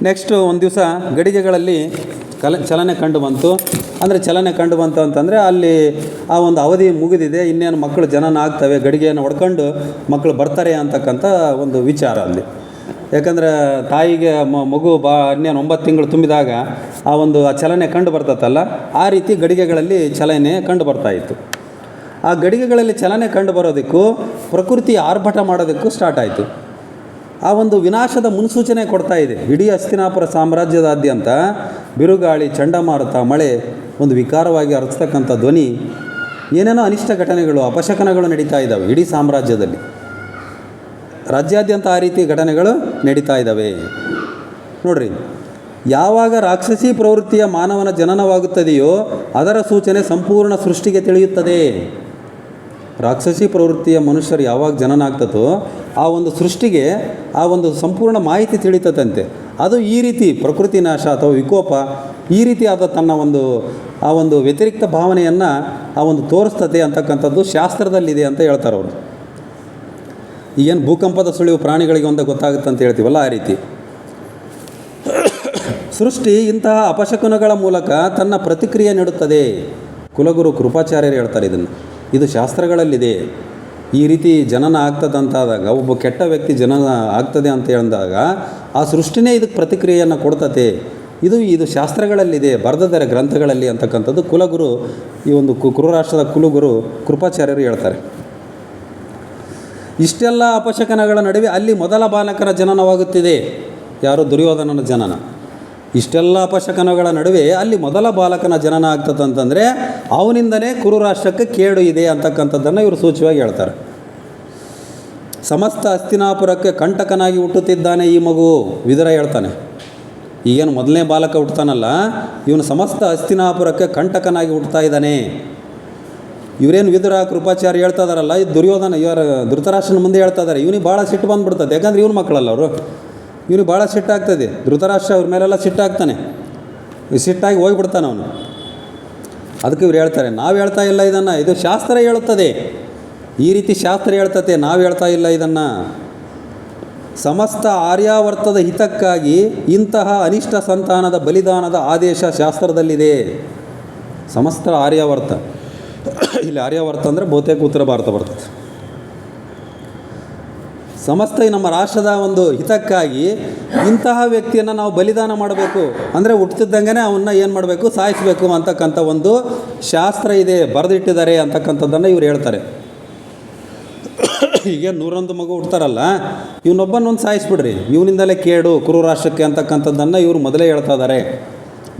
Speaker 1: ನೆಕ್ಸ್ಟು ಒಂದು ದಿವಸ ಗಡಿಗೆಗಳಲ್ಲಿ ಚಲನೆ ಕಂಡು ಬಂತು. ಅಂದರೆ ಚಲನೆ ಕಂಡು ಬಂತು ಅಂತಂದರೆ ಅಲ್ಲಿ ಆ ಒಂದು ಅವಧಿ ಮುಗಿದಿದೆ, ಇನ್ನೇನು ಮಕ್ಕಳು ಜನನ ಆಗ್ತವೆ, ಗಡಿಗೆಯನ್ನು ಹೊಡ್ಕೊಂಡು ಮಕ್ಕಳು ಬರ್ತಾರೆ ಅಂತಕ್ಕಂಥ ಒಂದು ವಿಚಾರ ಅಲ್ಲಿ. ಯಾಕಂದರೆ ತಾಯಿಗೆ ಮಗು ಇನ್ನೇನು 9 ತಿಂಗಳು ತುಂಬಿದಾಗ ಆ ಚಲನೆ ಕಂಡು ಬರ್ತತ್ತಲ್ಲ, ಆ ರೀತಿ ಗಡಿಗೆಗಳಲ್ಲಿ ಚಲನೆ ಕಂಡು ಬರ್ತಾಯಿತ್ತು. ಆ ಗಡಿಗೆಗಳಲ್ಲಿ ಚಲನೆ ಕಂಡು ಬರೋದಕ್ಕೂ ಪ್ರಕೃತಿ ಆರ್ಭಟ ಮಾಡೋದಕ್ಕೂ ಸ್ಟಾರ್ಟ್ ಆಯಿತು. ಆ ಒಂದು ವಿನಾಶದ ಮುನ್ಸೂಚನೆ ಕೊಡ್ತಾ ಇದೆ. ಇಡೀ ಹಸ್ತಿನಾಪುರ ಸಾಮ್ರಾಜ್ಯದಾದ್ಯಂತ ಬಿರುಗಾಳಿ, ಚಂಡಮಾರುತ, ಮಳೆ, ಒಂದು ವಿಕಾರವಾಗಿ ಅರಸ್ತಕ್ಕಂಥ ಧ್ವನಿ, ಏನೇನೋ ಅನಿಷ್ಟ ಘಟನೆಗಳು, ಅಪಶಕನಗಳು ನಡೀತಾ ಇದ್ದಾವೆ ಇಡೀ ಸಾಮ್ರಾಜ್ಯದಲ್ಲಿ. ರಾಜ್ಯಾದ್ಯಂತ ಆ ರೀತಿ ಘಟನೆಗಳು ನಡೀತಾ ಇದ್ದಾವೆ. ನೋಡ್ರಿ, ಯಾವಾಗ ರಾಕ್ಷಸಿ ಪ್ರವೃತ್ತಿಯ ಮಾನವನ ಜನನವಾಗುತ್ತದೆಯೋ ಅದರ ಸೂಚನೆ ಸಂಪೂರ್ಣ ಸೃಷ್ಟಿಗೆ ತಿಳಿಯುತ್ತದೆ. ರಾಕ್ಷಸಿ ಪ್ರವೃತ್ತಿಯ ಮನುಷ್ಯರು ಯಾವಾಗ ಜನನ ಆಗ್ತದೋ ಆ ಒಂದು ಸೃಷ್ಟಿಗೆ ಆ ಒಂದು ಸಂಪೂರ್ಣ ಮಾಹಿತಿ ತಿಳಿತದಂತೆ. ಅದು ಈ ರೀತಿ ಪ್ರಕೃತಿ ನಾಶ ಅಥವಾ ವಿಕೋಪ ಈ ರೀತಿಯಾದ ತನ್ನ ಆ ಒಂದು ವ್ಯತಿರಿಕ್ತ ಭಾವನೆಯನ್ನು ಆ ಒಂದು ತೋರಿಸ್ತದೆ ಅಂತಕ್ಕಂಥದ್ದು ಶಾಸ್ತ್ರದಲ್ಲಿದೆ ಅಂತ ಹೇಳ್ತಾರೆ ಅವರು. ಏನು ಭೂಕಂಪದ ಸುಳಿವು ಪ್ರಾಣಿಗಳಿಗೆ ಒಂದು ಗೊತ್ತಾಗುತ್ತೆ ಅಂತ ಹೇಳ್ತೀವಲ್ಲ, ಆ ರೀತಿ ಸೃಷ್ಟಿ ಇಂತಹ ಅಪಶಕುನಗಳ ಮೂಲಕ ತನ್ನ ಪ್ರತಿಕ್ರಿಯೆ ನೀಡುತ್ತದೆ. ಕುಲಗುರು ಕೃಪಾಚಾರ್ಯರು ಹೇಳ್ತಾರೆ ಇದು ಶಾಸ್ತ್ರಗಳಲ್ಲಿದೆ. ಈ ರೀತಿ ಜನನ ಆಗ್ತದಂತಾದಾಗ, ಒಬ್ಬ ಕೆಟ್ಟ ವ್ಯಕ್ತಿ ಜನನ ಆಗ್ತದೆ ಅಂತ ಹೇಳಿದಾಗ ಆ ಸೃಷ್ಟಿನೇ ಇದಕ್ಕೆ ಪ್ರತಿಕ್ರಿಯೆಯನ್ನು ಕೊಡ್ತತೆ. ಇದು ಶಾಸ್ತ್ರಗಳಲ್ಲಿದೆ, ಬರೆದಿದ್ದಾರೆ ಗ್ರಂಥಗಳಲ್ಲಿ ಅಂತಕ್ಕಂಥದ್ದು ಕುಲಗುರು, ಈ ಒಂದು ಕುರುರಾಷ್ಟ್ರದ ಕುಲಗುರು ಕೃಪಾಚಾರ್ಯರು ಹೇಳ್ತಾರೆ. ಇಷ್ಟೆಲ್ಲ ಅಪಶಕನಗಳ ನಡುವೆ ಅಲ್ಲಿ ಮೊದಲ ಬಾಲಕರ ಜನನವಾಗುತ್ತಿದೆ. ಯಾರು? ದುರ್ಯೋಧನನ ಜನನ. ಇಷ್ಟೆಲ್ಲ ಅಪಶಕನಗಳ ನಡುವೆ ಅಲ್ಲಿ ಮೊದಲ ಬಾಲಕನ ಜನನ ಆಗ್ತದಂತಂದರೆ ಅವನಿಂದನೇ ಕುರುರಾಷ್ಟ್ರಕ್ಕೆ ಕೇಡು ಇದೆ ಅಂತಕ್ಕಂಥದ್ದನ್ನು ಇವರು ಸೂಚ್ಯವಾಗಿ ಹೇಳ್ತಾರೆ. ಸಮಸ್ತ ಹಸ್ತಿನಾಪುರಕ್ಕೆ ಕಂಟಕನಾಗಿ ಹುಟ್ಟುತ್ತಿದ್ದಾನೆ ಈ ಮಗು, ವಿದುರ ಹೇಳ್ತಾನೆ. ಈಗೇನು ಮೊದಲನೇ ಬಾಲಕ ಹುಟ್ಟುತ್ತಾನಲ್ಲ, ಇವನು ಸಮಸ್ತ ಹಸ್ತಿನಾಪುರಕ್ಕೆ ಕಂಟಕನಾಗಿ ಹುಟ್ಟುತ್ತಾ ಇದ್ದಾನೆ. ಇವರೇನು ವಿದುರ ಕೃಪಾಚಾರ್ಯ ಹೇಳ್ತಾ ಇದಾರಲ್ಲ, ಇದು ದುರ್ಯೋಧನ ಇವರ ಧೃತರಾಷ್ಟ್ರನ ಮುಂದೆ ಹೇಳ್ತಾ ಇದ್ದಾರೆ. ಇವನಿಗೆ ಭಾಳ ಸಿಟ್ಟು ಬಂದುಬಿಡ್ತದೆ, ಯಾಕಂದ್ರೆ ಇವ್ನ ಮಕ್ಕಳಲ್ಲ ಅವರು. ಇವನಿಗೆ ಭಾಳ ಸಿಟ್ಟಾಗ್ತದೆ. ಧೃತರಾಷ್ಟ್ರ ಅವ್ರ ಮೇಲೆಲ್ಲ ಸಿಟ್ಟಾಗ್ತಾನೆ, ಸಿಟ್ಟಾಗಿ ಹೋಗಿಬಿಡ್ತಾನೆ ಅವನು. ಅದಕ್ಕೆ ಇವ್ರು ಹೇಳ್ತಾರೆ, ನಾವು ಹೇಳ್ತಾ ಇಲ್ಲ ಇದನ್ನು, ಇದು ಶಾಸ್ತ್ರ ಹೇಳುತ್ತದೆ, ಈ ರೀತಿ ಶಾಸ್ತ್ರ ಹೇಳ್ತತೆ, ನಾವು ಹೇಳ್ತಾ ಇಲ್ಲ ಇದನ್ನು. ಸಮಸ್ತ ಆರ್ಯಾವರ್ತದ ಹಿತಕ್ಕಾಗಿ ಇಂತಹ ಅನಿಷ್ಟ ಸಂತಾನದ ಬಲಿದಾನದ ಆದೇಶ ಶಾಸ್ತ್ರದಲ್ಲಿದೆ. ಸಮಸ್ತ ಆರ್ಯಾವರ್ತ, ಇಲ್ಲಿ ಆರ್ಯಾವರ್ತ ಅಂದರೆ ಬಹುತೇಕ ಉತ್ತರ ಭಾರತ ಬರ್ತದೆ. ಸಮಸ್ತ ನಮ್ಮ ರಾಷ್ಟ್ರದ ಒಂದು ಹಿತಕ್ಕಾಗಿ ಇಂತಹ ವ್ಯಕ್ತಿಯನ್ನು ನಾವು ಬಲಿದಾನ ಮಾಡಬೇಕು, ಅಂದರೆ ಹುಟ್ಟುತ್ತಿದ್ದಂಗೆ ಅವನ್ನ ಏನು ಮಾಡಬೇಕು? ಸಾಯಿಸಬೇಕು ಅಂತಕ್ಕಂಥ ಒಂದು ಶಾಸ್ತ್ರ ಇದೆ, ಬರೆದಿಟ್ಟಿದ್ದಾರೆ ಅಂತಕ್ಕಂಥದ್ದನ್ನು ಇವ್ರು ಹೇಳ್ತಾರೆ. ಈಗ 101 ಮಗು ಹುಡ್ತಾರಲ್ಲ, ಇವನೊಬ್ಬನೊಂದು ಸಾಯಿಸ್ಬಿಡ್ರಿ, ಇವನಿಂದಲೇ ಕೇಡು ಕುರುರಾಷ್ಟ್ರಕ್ಕೆ ಅಂತಕ್ಕಂಥದ್ದನ್ನು ಇವರು ಮೊದಲೇ ಹೇಳ್ತಾ ಇದ್ದಾರೆ.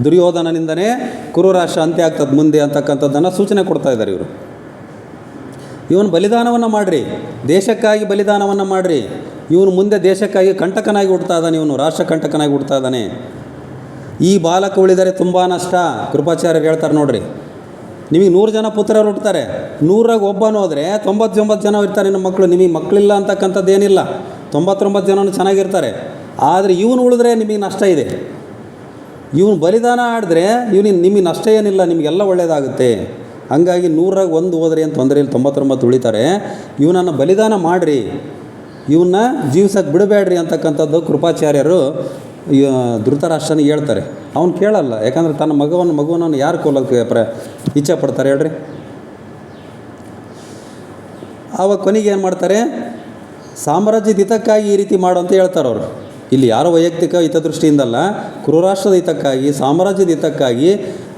Speaker 1: ದುರ್ಯೋಧನನಿಂದನೇ ಕುರುರಾಷ್ಟ್ರ ಅಂತ್ಯ ಆಗ್ತದೆ ಮುಂದೆ ಅಂತಕ್ಕಂಥದ್ದನ್ನು ಸೂಚನೆ ಕೊಡ್ತಾ ಇದ್ದಾರೆ ಇವರು. ಇವನು ಬಲಿದಾನವನ್ನು ಮಾಡಿರಿ, ದೇಶಕ್ಕಾಗಿ ಬಲಿದಾನವನ್ನು ಮಾಡಿರಿ. ಇವನು ಮುಂದೆ ದೇಶಕ್ಕಾಗಿ ಕಂಟಕನಾಗಿ ಹುಡ್ತಾ ಇದ್ದಾನೆ, ಇವನು ರಾಷ್ಟ್ರ ಕಂಟಕನಾಗಿ ಹುಡ್ತಾ ಇದ್ದಾನೆ. ಈ ಬಾಲಕ ಉಳಿದರೆ ತುಂಬ ನಷ್ಟ. ಕೃಪಾಚಾರ್ಯರು ಹೇಳ್ತಾರೆ ನೋಡ್ರಿ, ನಿಮಗೆ 100 ಜನ ಪುತ್ರರು ಹುಡ್ತಾರೆ, 100ರಾಗ ಒಬ್ಬನು ಹೋದರೆ 99 ಜನ ಇರ್ತಾರೆ ನಿಮ್ಮ ಮಕ್ಕಳು. ನಿಮಗೆ ಮಕ್ಕಳಿಲ್ಲ ಅಂತಕ್ಕಂಥದ್ದು ಏನಿಲ್ಲ, 99 ಜನನು ಚೆನ್ನಾಗಿರ್ತಾರೆ. ಆದರೆ ಇವನು ಉಳಿದ್ರೆ ನಿಮಗೆ ನಷ್ಟ ಇದೆ. ಇವನು ಬಲಿದಾನ ಆಡಿದ್ರೆ ನಿಮಗೆ ನಷ್ಟ ಏನಿಲ್ಲ, ನಿಮಗೆಲ್ಲ ಒಳ್ಳೆಯದಾಗುತ್ತೆ. ಹಂಗಾಗಿ 100ರಾಗ 1 ಹೋದ್ರೆ ಏನು ತೊಂದರೆ ಇಲ್ಲ, 99 ಉಳಿತಾರೆ. ಇವನನ್ನು ಬಲಿದಾನ ಮಾಡಿರಿ, ಇವನ್ನ ಜೀವಿಸಕ್ಕೆ ಬಿಡಬೇಡ್ರಿ ಅಂತಕ್ಕಂಥದ್ದು ಕೃಪಾಚಾರ್ಯರು ಧೃತರಾಷ್ಟ್ರನಿಗೆ ಹೇಳ್ತಾರೆ. ಅವನು ಕೇಳಲ್ಲ, ಯಾಕಂದರೆ ತನ್ನ ಮಗುವನ್ನು ಯಾರು ಕೊಲ್ಲೋಕ್ಕೆ ಇಚ್ಛೆ ಪಡ್ತಾರೆ ಹೇಳ್ರಿ. ಆವಾಗ ಕೊನೆಗೆ ಏನು ಮಾಡ್ತಾರೆ? ಸಾಮ್ರಾಜ್ಯದ ಹಿತಕ್ಕಾಗಿ ಈ ರೀತಿ ಮಾಡು ಅಂತ ಹೇಳ್ತಾರೆ ಅವರು. ಇಲ್ಲಿ ಯಾರೋ ವೈಯಕ್ತಿಕ ಹಿತದೃಷ್ಟಿಯಿಂದಲ್ಲ, ಕುರುರಾಷ್ಟ್ರದ ಹಿತಕ್ಕಾಗಿ, ಸಾಮ್ರಾಜ್ಯದ ಹಿತಕ್ಕಾಗಿ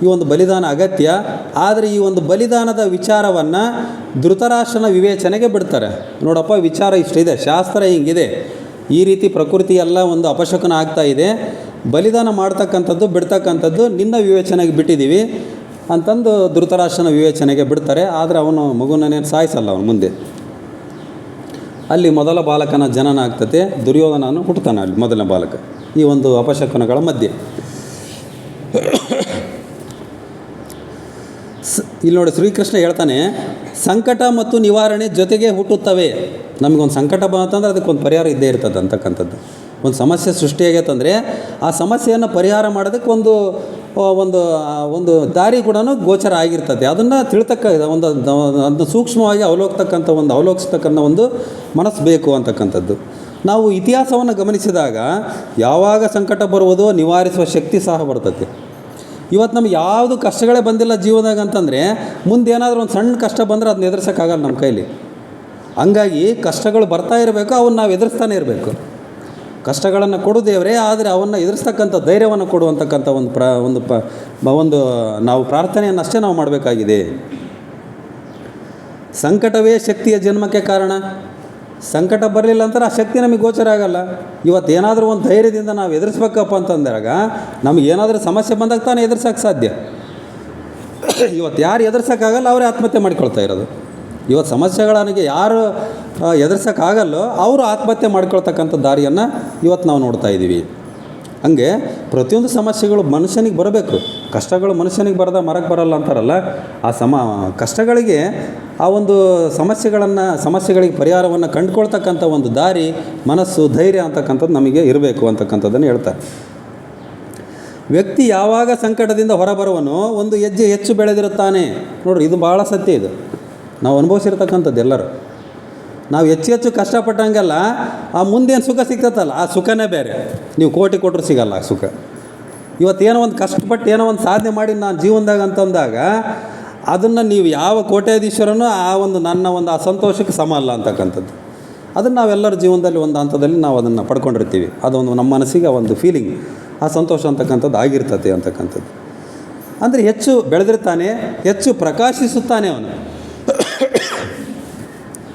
Speaker 1: ಈ ಒಂದು ಬಲಿದಾನ ಅಗತ್ಯ. ಆದರೆ ಈ ಒಂದು ಬಲಿದಾನದ ವಿಚಾರವನ್ನು ಧೃತರಾಷ್ಟ್ರನ ವಿವೇಚನೆಗೆ ಬಿಡ್ತಾರೆ. ನೋಡಪ್ಪ, ವಿಚಾರ ಇಷ್ಟಿದೆ, ಶಾಸ್ತ್ರ ಹಿಂಗಿದೆ, ಈ ರೀತಿ ಪ್ರಕೃತಿ ಎಲ್ಲ ಒಂದು ಅಪಶಕನ ಆಗ್ತಾ ಇದೆ, ಬಲಿದಾನ ಮಾಡ್ತಕ್ಕಂಥದ್ದು ಬಿಡ್ತಕ್ಕಂಥದ್ದು ನಿನ್ನ ವಿವೇಚನೆಗೆ ಬಿಟ್ಟಿದ್ದೀವಿ ಅಂತಂದು ಧೃತರಾಷ್ಟ್ರನ ವಿವೇಚನೆಗೆ ಬಿಡ್ತಾರೆ. ಆದರೆ ಅವನು ಮಗುವನ್ನೇನು ಸಾಯಿಸಲ್ಲ. ಅವನು ಮುಂದೆ ಅಲ್ಲಿ ಮೊದಲ ಬಾಲಕನ ಜನನ ಆಗ್ತದೆ, ದುರ್ಯೋಧನನು ಹುಟ್ಟುತ್ತಾನೆ ಅಲ್ಲಿ ಮೊದಲನೇ ಬಾಲಕ, ಈ ಒಂದು ಅಪಶಕನಗಳ ಮಧ್ಯೆ. ಇಲ್ಲಿ ನೋಡಿ, ಶ್ರೀಕೃಷ್ಣ ಹೇಳ್ತಾನೆ, ಸಂಕಟ ಮತ್ತು ನಿವಾರಣೆ ಜೊತೆಗೆ ಹುಟ್ಟುತ್ತವೆ. ನಮಗೊಂದು ಸಂಕಟ ಬಂತಂದ್ರೆ ಅದಕ್ಕೊಂದು ಪರಿಹಾರ ಇದ್ದೇ ಇರ್ತದೆ ಅಂತಕ್ಕಂಥದ್ದು. ಒಂದು ಸಮಸ್ಯೆ ಸೃಷ್ಟಿಯಾಗೈತಂದರೆ ಆ ಸಮಸ್ಯೆಯನ್ನು ಪರಿಹಾರ ಮಾಡೋದಕ್ಕೆ ಒಂದು ಒಂದು ಒಂದು ದಾರಿ ಕೂಡ ಗೋಚರ ಆಗಿರ್ತದೆ. ಅದನ್ನು ತಿಳ್ತಕ್ಕ ಅದನ್ನು ಸೂಕ್ಷ್ಮವಾಗಿ ಅವಲೋಕಿಸ್ತಕ್ಕಂಥ ಒಂದು ಮನಸ್ಸು ಬೇಕು ಅಂತಕ್ಕಂಥದ್ದು. ನಾವು ಇತಿಹಾಸವನ್ನು ಗಮನಿಸಿದಾಗ ಯಾವಾಗ ಸಂಕಟ ಬರುವುದೋ ನಿವಾರಿಸುವ ಶಕ್ತಿ ಸಹ ಬರ್ತದೆ. ಇವತ್ತು ನಮ್ಗೆ ಯಾವುದು ಕಷ್ಟಗಳೇ ಬಂದಿಲ್ಲ ಜೀವನದಾಗ ಅಂತಂದರೆ ಮುಂದೆ ಏನಾದರೂ ಒಂದು ಸಣ್ಣ ಕಷ್ಟ ಬಂದರೆ ಅದನ್ನ ಎದುರಿಸೋಕ್ಕಾಗಲ್ಲ ನಮ್ಮ ಕೈಲಿ. ಹಂಗಾಗಿ ಕಷ್ಟಗಳು ಬರ್ತಾ ಇರಬೇಕು, ಅವನ್ನ ನಾವು ಎದುರಿಸ್ತಾನೆ ಇರಬೇಕು. ಕಷ್ಟಗಳನ್ನು ಕೊಡು ದೇವರೇ, ಆದರೆ ಅವನ್ನು ಎದುರಿಸ್ತಕ್ಕಂಥ ಧೈರ್ಯವನ್ನು ಕೊಡುವಂತಕ್ಕಂಥ ಒಂದು ನಾವು ಪ್ರಾರ್ಥನೆಯನ್ನು ಅಷ್ಟೇ ನಾವು ಮಾಡಬೇಕಾಗಿದೆ. ಸಂಕಟವೇ ಶಕ್ತಿಯ ಜನ್ಮಕ್ಕೆ ಕಾರಣ. ಸಂಕಟ ಬರಲಿಲ್ಲ ಅಂತಾರೆ ಆ ಶಕ್ತಿ ನಮಗೆ ಗೋಚರ ಆಗಲ್ಲ. ಇವತ್ತು ಏನಾದರೂ ಒಂದು ಧೈರ್ಯದಿಂದ ನಾವು ಎದುರಿಸ್ಬೇಕಪ್ಪ ಅಂತಂದಾಗ ನಮಗೇನಾದರೂ ಸಮಸ್ಯೆ ಬಂದಾಗ ತಾನೇ ಎದುರ್ಸೋಕ್ಕೆ ಸಾಧ್ಯ. ಇವತ್ತು ಯಾರು ಎದುರ್ಸೋಕ್ಕಾಗಲ್ಲ ಅವರೇ ಆತ್ಮಹತ್ಯೆ ಮಾಡ್ಕೊಳ್ತಾ ಇರೋದು. ಇವತ್ತು ಸಮಸ್ಯೆಗಳಿಗೆ ಯಾರು ಎದುರ್ಸೋಕ್ಕಾಗಲ್ಲೋ ಅವರು ಆತ್ಮಹತ್ಯೆ ಮಾಡ್ಕೊಳ್ತಕ್ಕಂಥ ದಾರಿಯನ್ನು ಇವತ್ತು ನಾವು ನೋಡ್ತಾ ಇದ್ದೀವಿ. ಹಾಗೆ ಪ್ರತಿಯೊಂದು ಸಮಸ್ಯೆಗಳು ಮನುಷ್ಯನಿಗೆ ಬರಬೇಕು. ಕಷ್ಟಗಳು ಮನುಷ್ಯನಿಗೆ ಬರದ ಮರಕ್ಕೆ ಬರಲ್ಲ ಅಂತಾರಲ್ಲ, ಆ ಕಷ್ಟಗಳಿಗೆ ಆ ಒಂದು ಸಮಸ್ಯೆಗಳಿಗೆ ಪರಿಹಾರವನ್ನು ಕಂಡುಕೊಳ್ತಕ್ಕಂಥ ಒಂದು ದಾರಿ, ಮನಸ್ಸು, ಧೈರ್ಯ ಅಂತಕ್ಕಂಥದ್ದು ನಮಗೆ ಇರಬೇಕು ಅಂತಕ್ಕಂಥದ್ದನ್ನು ಹೇಳ್ತಾರೆ. ವ್ಯಕ್ತಿ ಯಾವಾಗ ಸಂಕಟದಿಂದ ಹೊರಬರುವನೋ ಒಂದು ಹೆಜ್ಜೆ ಹೆಚ್ಚು ಬೆಳೆದಿರುತ್ತಾನೆ. ನೋಡ್ರಿ, ಇದು ಭಾಳ ಸತ್ಯ. ಇದು ನಾವು ಅನುಭವಿಸಿರ್ತಕ್ಕಂಥದ್ದು ಎಲ್ಲರೂ. ನಾವು ಹೆಚ್ಚು ಕಷ್ಟಪಟ್ಟಂಗೆಲ್ಲ ಆ ಮುಂದೇನು ಸುಖ ಸಿಗ್ತತ್ತಲ್ಲ, ಆ ಸುಖನೇ ಬೇರೆ. ನೀವು ಕೋಟಿ ಕೊಟ್ಟರು ಸಿಗಲ್ಲ ಆ ಸುಖ. ಇವತ್ತೇನೋ ಒಂದು ಕಷ್ಟಪಟ್ಟು ಏನೋ ಒಂದು ಸಾಧನೆ ಮಾಡಿ ನಾನು ಜೀವನದಾಗ ಅಂತಂದಾಗ ಅದನ್ನು ನೀವು ಯಾವ ಕೋಟ್ಯಾಧೀಶ್ವರನೂ ನನ್ನ ಆ ಸಂತೋಷಕ್ಕೆ ಸಮ ಅಲ್ಲ ಅಂತಕ್ಕಂಥದ್ದು. ಅದನ್ನು ನಾವೆಲ್ಲರ ಜೀವನದಲ್ಲಿ ಒಂದು ಹಂತದಲ್ಲಿ ನಾವು ಅದನ್ನು ಪಡ್ಕೊಂಡಿರ್ತೀವಿ. ಅದೊಂದು ನಮ್ಮ ಮನಸ್ಸಿಗೆ ಒಂದು ಫೀಲಿಂಗ್, ಆ ಸಂತೋಷ ಅಂತಕ್ಕಂಥದ್ದು ಆಗಿರ್ತದೆ ಅಂತಕ್ಕಂಥದ್ದು. ಅಂದರೆ ಹೆಚ್ಚು ಬೆಳೆದಿರ್ತಾನೆ, ಹೆಚ್ಚು ಪ್ರಕಾಶಿಸುತ್ತಾನೆ ಅವನು.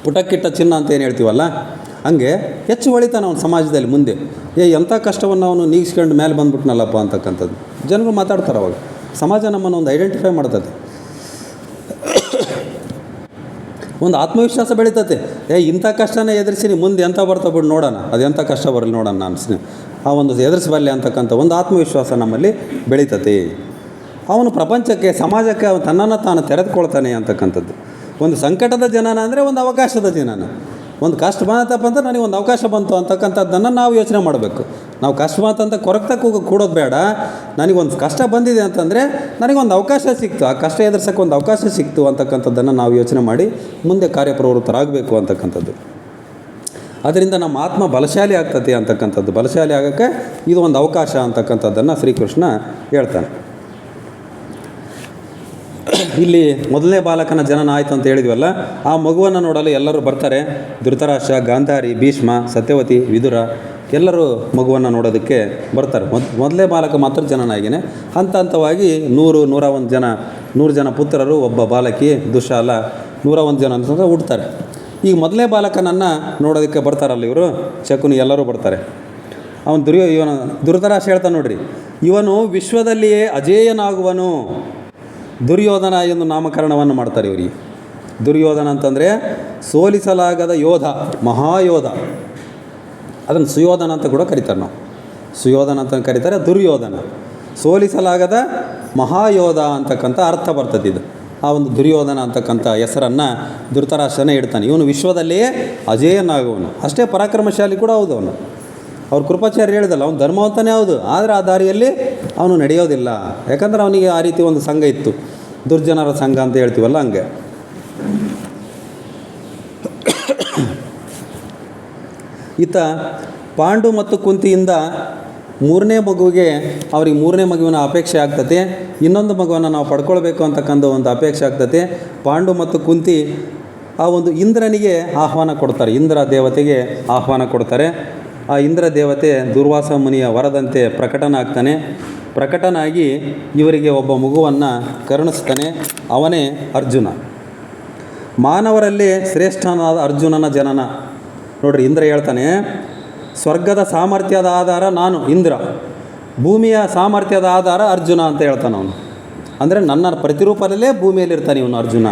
Speaker 1: ಪುಟಕ್ಕಿಟ್ಟ ಚಿನ್ನ ಅಂತ ಏನು ಹೇಳ್ತೀವಲ್ಲ, ಹಂಗೆ ಹೆಚ್ಚು ಹೊಳಿತಾನೆ ಅವನು ಸಮಾಜದಲ್ಲಿ ಮುಂದೆ. ಎಂಥ ಕಷ್ಟವನ್ನು ಅವನು ನೀಗಿಸ್ಕೊಂಡು ಮೇಲೆ ಬಂದ್ಬಿಟ್ನಲ್ಲಪ್ಪ ಅಂತಕ್ಕಂಥದ್ದು ಜನರು ಮಾತಾಡ್ತಾರೆ. ಅವಾಗ ಸಮಾಜ ನಮ್ಮನ್ನು ಒಂದು ಐಡೆಂಟಿಫೈ ಮಾಡ್ತದೆ, ಒಂದು ಆತ್ಮವಿಶ್ವಾಸ ಬೆಳೀತತೆ. ಇಂಥ ಕಷ್ಟನೇ ಎದುರಿಸಿ ಮುಂದೆ ಎಂಥ ಬರ್ತಾ ಬಿಡು ನೋಡೋಣ, ಅದು ಎಂಥ ಕಷ್ಟ ಬರಲಿ ನೋಡೋಣ ಅನಿಸ್ನಿ, ಆ ಒಂದು ಎದುರಿಸಬಲ್ಲೆ ಅಂತಕ್ಕಂಥ ಒಂದು ಆತ್ಮವಿಶ್ವಾಸ ನಮ್ಮಲ್ಲಿ ಬೆಳೀತತೆ. ಅವನು ಪ್ರಪಂಚಕ್ಕೆ, ಸಮಾಜಕ್ಕೆ ತನ್ನನ್ನು ತಾನು ತೆರೆದುಕೊಳ್ತಾನೆ ಅಂತಕ್ಕಂಥದ್ದು. ಒಂದು ಸಂಕಟದ ಜನನ ಅಂದರೆ ಒಂದು ಅವಕಾಶದ ಜನನ. ಒಂದು ಕಷ್ಟ ಬಂತಪ್ಪ ಅಂದ್ರೆ ನನಗೆ ಒಂದು ಅವಕಾಶ ಬಂತು ಅಂತಕ್ಕಂಥದ್ದನ್ನು ನಾವು ಯೋಚನೆ ಮಾಡಬೇಕು. ನಾವು ಕಷ್ಟ ಬಂತಂತ ಕೊರಗ್ತಾ ಕೂಡೋದು ಬೇಡ. ನನಗೊಂದು ಕಷ್ಟ ಬಂದಿದೆ ಅಂತಂದರೆ ನನಗೊಂದು ಅವಕಾಶ ಸಿಕ್ತು, ಆ ಕಷ್ಟ ಎದುರಿಸೋಕ್ಕೆ ಒಂದು ಅವಕಾಶ ಸಿಕ್ತು ಅಂತಕ್ಕಂಥದ್ದನ್ನು ನಾವು ಯೋಚನೆ ಮಾಡಿ ಮುಂದೆ ಕಾರ್ಯಪ್ರವೃತ್ತರಾಗಬೇಕು ಅಂತಕ್ಕಂಥದ್ದು. ಅದರಿಂದ ನಮ್ಮ ಆತ್ಮ ಬಲಶಾಲಿ ಆಗ್ತದೆ ಅಂತಕ್ಕಂಥದ್ದು. ಬಲಶಾಲಿ ಆಗೋಕ್ಕೆ ಇದು ಒಂದು ಅವಕಾಶ ಅಂತಕ್ಕಂಥದ್ದನ್ನು ಶ್ರೀಕೃಷ್ಣ ಹೇಳ್ತಾನೆ. ಇಲ್ಲಿ ಮೊದಲನೇ ಬಾಲಕನ ಜನನ ಆಯಿತು ಅಂತ ಹೇಳಿದ್ವಲ್ಲ, ಆ ಮಗುವನ್ನು ನೋಡಲು ಎಲ್ಲರೂ ಬರ್ತಾರೆ. ಧೃತರಾಷ್ಟ್ರ, ಗಾಂಧಾರಿ, ಭೀಷ್ಮ, ಸತ್ಯವತಿ, ವಿದುರ ಎಲ್ಲರೂ ಮಗುವನ್ನು ನೋಡೋದಕ್ಕೆ ಬರ್ತಾರೆ. ಮೊದಲೇ ಬಾಲಕ ಮಾತ್ರ ಜನನ ಆಗಿನೇ. ಹಂತ ಹಂತವಾಗಿ 100 ಜನ ಪುತ್ರರು, ಒಬ್ಬ ಬಾಲಕಿ ದುಶಾಲ, 101 ಜನ ಅಂತ ಹುಡ್ತಾರೆ. ಈಗ ಮೊದಲನೇ ಬಾಲಕನನ್ನು ನೋಡೋದಕ್ಕೆ ಬರ್ತಾರಲ್ಲ ಇವರು, ಶಕುನಿ ಎಲ್ಲರೂ ಬರ್ತಾರೆ. ಇವನು ಧೃತರಾಷ್ಟ್ರ ಹೇಳ್ತಾನೆ ನೋಡ್ರಿ, ಇವನು ವಿಶ್ವದಲ್ಲಿಯೇ ಅಜೇಯನಾಗುವನು. ದುರ್ಯೋಧನ ಎಂದು ನಾಮಕರಣವನ್ನು ಮಾಡ್ತಾರೆ ಇವರಿಗೆ. ದುರ್ಯೋಧನ ಅಂತಂದರೆ ಸೋಲಿಸಲಾಗದ ಯೋಧ, ಮಹಾಯೋಧ. ಅದನ್ನು ಸುಯೋಧನ ಅಂತ ಕೂಡ ಕರೀತಾರೆ. ನಾವು ಸುಯೋಧನ ಅಂತ ಕರೀತಾರೆ, ದುರ್ಯೋಧನ ಸೋಲಿಸಲಾಗದ ಮಹಾಯೋಧ ಅಂತಕ್ಕಂಥ ಅರ್ಥ ಬರ್ತದೆ ಇದು. ಆ ಒಂದು ದುರ್ಯೋಧನ ಅಂತಕ್ಕಂಥ ಹೆಸರನ್ನು ಧೃತರಾಷ್ಟ್ರನೇ ಇಡ್ತಾನೆ. ಇವನು ವಿಶ್ವದಲ್ಲಿಯೇ ಅಜೇಯನಾಗುವನು, ಅಷ್ಟೇ ಪರಾಕ್ರಮಶಾಲಿ ಕೂಡ ಹೌದು ಅವನು. ಅವ್ರು ಕೃಪಾಚಾರ್ಯ ಹೇಳಿದಲ್ಲ, ಅವನು ಧರ್ಮವಂತನೇ ಹೌದು, ಆದರೆ ಆ ದಾರಿಯಲ್ಲಿ ಅವನು ನಡೆಯೋದಿಲ್ಲ. ಯಾಕಂದ್ರೆ ಅವನಿಗೆ ಆ ರೀತಿ ಒಂದು ಸಂಘ ಇತ್ತು, ದುರ್ಜನರ ಸಂಘ ಅಂತ ಹೇಳ್ತೀವಲ್ಲ ಹಂಗೆ. ಈತ ಪಾಂಡು ಮತ್ತು ಕುಂತಿಯಿಂದ ಮೂರನೇ ಮಗುವಿಗೆ, ಅವ್ರಿಗೆ ಮೂರನೇ ಮಗುವಿನ ಅಪೇಕ್ಷೆ ಆಗ್ತದೆ. ಇನ್ನೊಂದು ಮಗುವನ್ನು ನಾವು ಪಡ್ಕೊಳ್ಬೇಕು ಅಂತಕ್ಕಂಥ ಒಂದು ಅಪೇಕ್ಷೆ ಆಗ್ತದೆ. ಪಾಂಡು ಮತ್ತು ಕುಂತಿ ಆ ಒಂದು ಇಂದ್ರನಿಗೆ ಆಹ್ವಾನ ಕೊಡ್ತಾರೆ, ಇಂದ್ರ ದೇವತೆಗೆ ಆಹ್ವಾನ ಕೊಡ್ತಾರೆ. ಆ ಇಂದ್ರ ದೇವತೆ ದುರ್ವಾಸ ಮುನಿಯ ವರದಂತೆ ಪ್ರಕಟನಾಗ್ತಾನೆ. ಪ್ರಕಟನಾಗಿ ಇವರಿಗೆ ಒಬ್ಬ ಮಗುವನ್ನು ಕರುಣಿಸ್ತಾನೆ. ಅವನೇ ಅರ್ಜುನ. ಮಾನವರಲ್ಲಿ ಶ್ರೇಷ್ಠನಾದ ಅರ್ಜುನನ ಜನನ ನೋಡ್ರಿ. ಇಂದ್ರ ಹೇಳ್ತಾನೆ, ಸ್ವರ್ಗದ ಸಾಮರ್ಥ್ಯದ ಆಧಾರ ನಾನು ಇಂದ್ರ, ಭೂಮಿಯ ಸಾಮರ್ಥ್ಯದ ಆಧಾರ ಅರ್ಜುನ ಅಂತ ಹೇಳ್ತಾನೆ ಅವನು. ಅಂದರೆ ನನ್ನ ಪ್ರತಿರೂಪದಲ್ಲೇ ಭೂಮಿಯಲ್ಲಿರ್ತಾನೆ ಇವನು ಅರ್ಜುನ.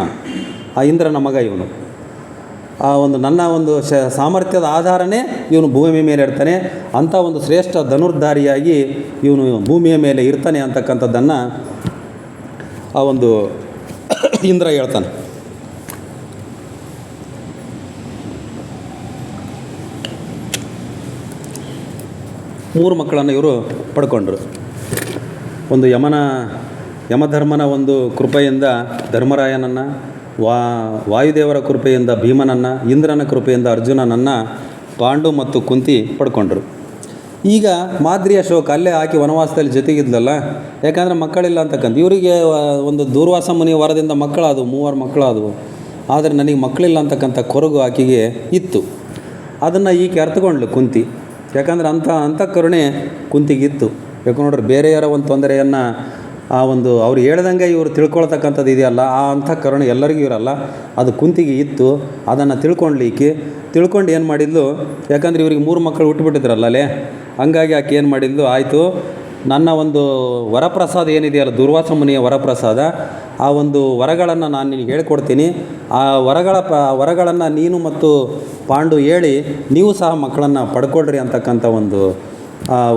Speaker 1: ಆ ಇಂದ್ರನ ಮಗ ಇವನು. ಆ ಒಂದು ನನ್ನ ಒಂದು ಸಾಮರ್ಥ್ಯದ ಆಧಾರನೇ ಇವನು ಭೂಮಿ ಮೇಲೆ ಇರ್ತಾನೆ. ಅಂಥ ಒಂದು ಶ್ರೇಷ್ಠ ಧನುರ್ಧಾರಿಯಾಗಿ ಇವನು ಭೂಮಿಯ ಮೇಲೆ ಇರ್ತಾನೆ ಅಂತಕ್ಕಂಥದ್ದನ್ನು ಆ ಒಂದು ಇಂದ್ರ ಹೇಳ್ತಾನೆ. ಮೂರು ಮಕ್ಕಳನ್ನು ಇವರು ಪಡ್ಕೊಂಡ್ರು. ಒಂದು ಯಮಧರ್ಮನ ಒಂದು ಕೃಪೆಯಿಂದ ಧರ್ಮರಾಯನನ್ನು, ವಾಯುದೇವರ ಕೃಪೆಯಿಂದ ಭೀಮನನ್ನು, ಇಂದ್ರನ ಕೃಪೆಯಿಂದ ಅರ್ಜುನನನ್ನು ಪಾಂಡು ಮತ್ತು ಕುಂತಿ ಪಡ್ಕೊಂಡ್ರು. ಈಗ ಮಾದ್ರಿಯ ಶೋಕ ಅಲ್ಲೇ ಹಾಕಿ ವನವಾಸದಲ್ಲಿ ಜೊತೆಗಿದ್ಲಲ್ಲ, ಯಾಕಂದರೆ ಮಕ್ಕಳಿಲ್ಲ ಅಂತಕ್ಕಂಥ. ಇವರಿಗೆ ಒಂದು ದೂರ್ವಾಸ ಮುನಿಯ ವರದಿಂದ ಮಕ್ಕಳಾದವು, 3 ಮಕ್ಕಳಾದವು. ಆದರೆ ನನಗೆ ಮಕ್ಕಳಿಲ್ಲ ಅಂತಕ್ಕಂಥ ಕೊರಗು ಆಕೆಗೆ ಇತ್ತು. ಅದನ್ನು ಈಕೆ ಅರ್ಥಕೊಂಡ್ಳು ಕುಂತಿ. ಯಾಕಂದರೆ ಅಂಥ ಕರುಣೆ ಕುಂತಿಗಿತ್ತು. ಯಾಕೆ ನೋಡ್ರಿ, ಬೇರೆಯವರ ಒಂದು ತೊಂದರೆಯನ್ನು ಆ ಒಂದು ಅವ್ರು ಹೇಳ್ದಂಗೆ ಇವರು ತಿಳ್ಕೊಳ್ತಕ್ಕಂಥದ್ದು ಇದೆಯಲ್ಲ, ಆ ಅಂಥ ಕರುಣೆ ಎಲ್ಲರಿಗೂ ಇರಲ್ಲ, ಅದು ಕುಂತಿಗೆ ಇತ್ತು. ಅದನ್ನು ತಿಳ್ಕೊಂಡ್ಲಿಕ್ಕೆ ತಿಳ್ಕೊಂಡು ಏನು ಮಾಡಿದ್ಲು, ಯಾಕಂದರೆ ಇವ್ರಿಗೆ 3 ಮಕ್ಕಳು ಹುಟ್ಟುಬಿಟ್ಟಿದ್ರಲ್ಲ ಅಲ್ಲೇ, ಹಂಗಾಗಿ ಆಕೆ ಏನು ಮಾಡಿದ್ಲು, ಆಯಿತು ನನ್ನ ಒಂದು ವರಪ್ರಸಾದ ಏನಿದೆಯಲ್ಲ, ದುರ್ವಾಸ ಮುನಿಯ ವರಪ್ರಸಾದ, ಆ ಒಂದು ವರಗಳನ್ನು ನಾನು ನಿನಗೆ ಹೇಳ್ಕೊಡ್ತೀನಿ. ಆ ವರಗಳನ್ನು ನೀನು ಮತ್ತು ಪಾಂಡು ಹೇಳಿ ನೀವು ಸಹ ಮಕ್ಕಳನ್ನು ಪಡ್ಕೊಳ್ರಿ ಅಂತಕ್ಕಂಥ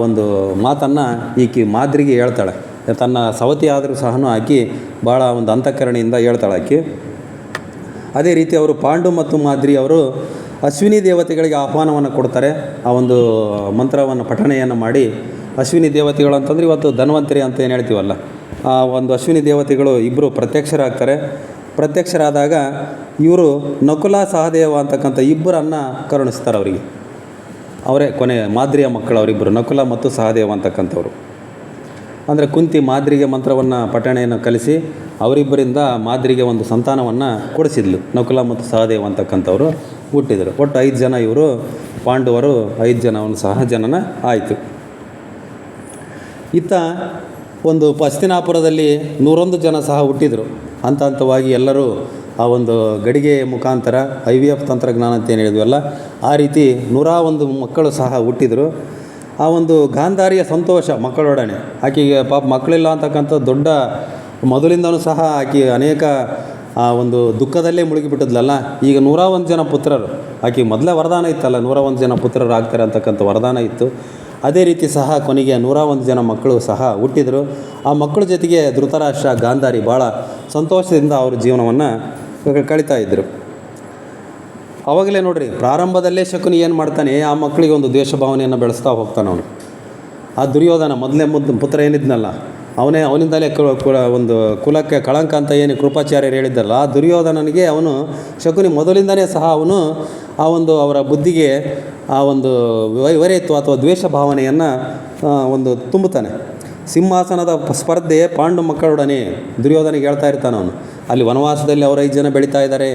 Speaker 1: ಒಂದು ಮಾತನ್ನು ಈಕೆ ಮಾದ್ರಿಗೆ ಹೇಳ್ತಾಳೆ. ತನ್ನ ಸವತಿ ಆದರೂ ಸಹ ಆಕಿ ಭಾಳ ಒಂದು ಅಂತಃಕರಣೆಯಿಂದ ಹೇಳ್ತಾಳೆ ಆಕೆ. ಅದೇ ರೀತಿ ಅವರು ಪಾಂಡು ಮತ್ತು ಮಾದ್ರಿ ಅವರು ಅಶ್ವಿನಿ ದೇವತೆಗಳಿಗೆ ಆಹ್ವಾನವನ್ನು ಕೊಡ್ತಾರೆ. ಆ ಒಂದು ಮಂತ್ರವನ್ನು ಪಠಣೆಯನ್ನು ಮಾಡಿ, ಅಶ್ವಿನಿ ದೇವತೆಗಳು ಅಂತಂದರೆ ಇವತ್ತು ಧನ್ವಂತರಿ ಅಂತ ಏನು ಹೇಳ್ತೀವಲ್ಲ, ಆ ಒಂದು ಅಶ್ವಿನಿ ದೇವತೆಗಳು ಇಬ್ಬರು ಪ್ರತ್ಯಕ್ಷರಾಗ್ತಾರೆ. ಪ್ರತ್ಯಕ್ಷರಾದಾಗ ಇವರು ನಕುಲ ಸಹದೇವ ಅಂತಕ್ಕಂಥ ಇಬ್ಬರನ್ನು ಕರುಣಿಸ್ತಾರೆ ಅವರಿಗೆ. ಅವರೇ ಕೊನೆ ಮಾದ್ರಿಯ ಮಕ್ಕಳು ಅವರಿಬ್ಬರು, ನಕುಲ ಮತ್ತು ಸಹದೇವ ಅಂತಕ್ಕಂಥವ್ರು. ಅಂದರೆ ಕುಂತಿ ಮಾದ್ರಿಗೆ ಮಂತ್ರವನ್ನು ಪಠಣೆಯನ್ನು ಕಲಿಸಿ ಅವರಿಬ್ಬರಿಂದ ಮಾದ್ರಿಗೆ ಒಂದು ಸಂತಾನವನ್ನು ಕೊಡಿಸಿದ್ಲು. ನಕುಲ ಮತ್ತು ಸಹದೇವ ಅಂತಕ್ಕಂಥವ್ರು ಹುಟ್ಟಿದರು. ಒಟ್ಟು 5 ಜನ ಇವರು ಪಾಂಡವರು, 5 ಜನ ಒಂದು ಸಹಜನನ ಆಯಿತು. ಇತ್ತ ಒಂದು ಹಸ್ತಿನಾಪುರದಲ್ಲಿ 101 ಜನ ಸಹ ಹುಟ್ಟಿದರು. ಹಂತ ಹಂತವಾಗಿ ಎಲ್ಲರೂ ಆ ಒಂದು ಗಡಿಗೆ ಮುಖಾಂತರ IVF ತಂತ್ರಜ್ಞಾನ ಅಂತ ಏನು ಹೇಳಿದ್ವಲ್ಲ, ಆ ರೀತಿ 101 ಮಕ್ಕಳು ಸಹ ಹುಟ್ಟಿದರು. ಆ ಒಂದು ಗಾಂಧಾರಿಯ ಸಂತೋಷ ಮಕ್ಕಳೊಡನೆ, ಆಕೆಗೆ ಪಾಪ ಮಕ್ಕಳಿಲ್ಲ ಅಂತಕ್ಕಂಥ ದೊಡ್ಡ ಮೊದಲಿಂದನೂ ಸಹ ಆಕೆ ಅನೇಕ ಆ ಒಂದು ದುಃಖದಲ್ಲೇ ಮುಳುಗಿಬಿಟ್ಟಿದ್ಲಲ್ಲ. ಈಗ 101 ಜನ ಪುತ್ರರು, ಆಕೆ ಮೊದಲೇ ವರದಾನ ಇತ್ತಲ್ಲ, 101 ಜನ ಪುತ್ರರು ಆಗ್ತಾರೆ ಅಂತಕ್ಕಂಥ ವರದಾನ ಇತ್ತು. ಅದೇ ರೀತಿ ಸಹ ಕೊನೆಗೆ 101 ಜನ ಮಕ್ಕಳು ಸಹ ಹುಟ್ಟಿದರು. ಆ ಮಕ್ಕಳ ಜೊತೆಗೆ ಧೃತರಾಷ್ಟ್ರ, ಗಾಂಧಾರಿ ಭಾಳ ಸಂತೋಷದಿಂದ ಅವ್ರ ಜೀವನವನ್ನು ಕಳೀತಾ ಇದ್ದರು. ಅವಾಗಲೇ ನೋಡ್ರಿ, ಪ್ರಾರಂಭದಲ್ಲೇ ಶಕುನಿ ಏನು ಮಾಡ್ತಾನೆ, ಆ ಮಕ್ಕಳಿಗೆ ಒಂದು ದ್ವೇಷ ಭಾವನೆಯನ್ನು ಬೆಳೆಸ್ತಾ ಹೋಗ್ತಾನೆ ಅವನು. ಆ ದುರ್ಯೋಧನ ಮೊದಲೇ ಪುತ್ರ ಏನಿದ್ನಲ್ಲ, ಅವನಿಂದಲೇ ಒಂದು ಕುಲಕ್ಕೆ ಕಳಂಕ ಅಂತ ಏನು ಕೃಪಾಚಾರ್ಯರು ಹೇಳಿದ್ದಾರಲ್ಲ, ಆ ದುರ್ಯೋಧನನಿಗೆ ಅವನು ಶಕುನಿ ಮೊದಲಿಂದನೇ ಸಹ ಅವನು ಆ ಒಂದು ಅವರ ಬುದ್ಧಿಗೆ ಆ ಒಂದು ವೈರತ್ವ ಅಥವಾ ದ್ವೇಷ ಭಾವನೆಯನ್ನು ಒಂದು ತುಂಬುತ್ತಾನೆ. ಸಿಂಹಾಸನದ ಸ್ಪರ್ಧೆ ಪಾಂಡು ಮಕ್ಕಳೊಡನೆ ದುರ್ಯೋಧನಿಗೆ ಹೇಳ್ತಾ ಇರ್ತಾನೆ ಅವನು. ಅಲ್ಲಿ ವನವಾಸದಲ್ಲಿ ಅವರು 5 ಜನ ಬೆಳೀತಾ ಇದ್ದಾರೆ,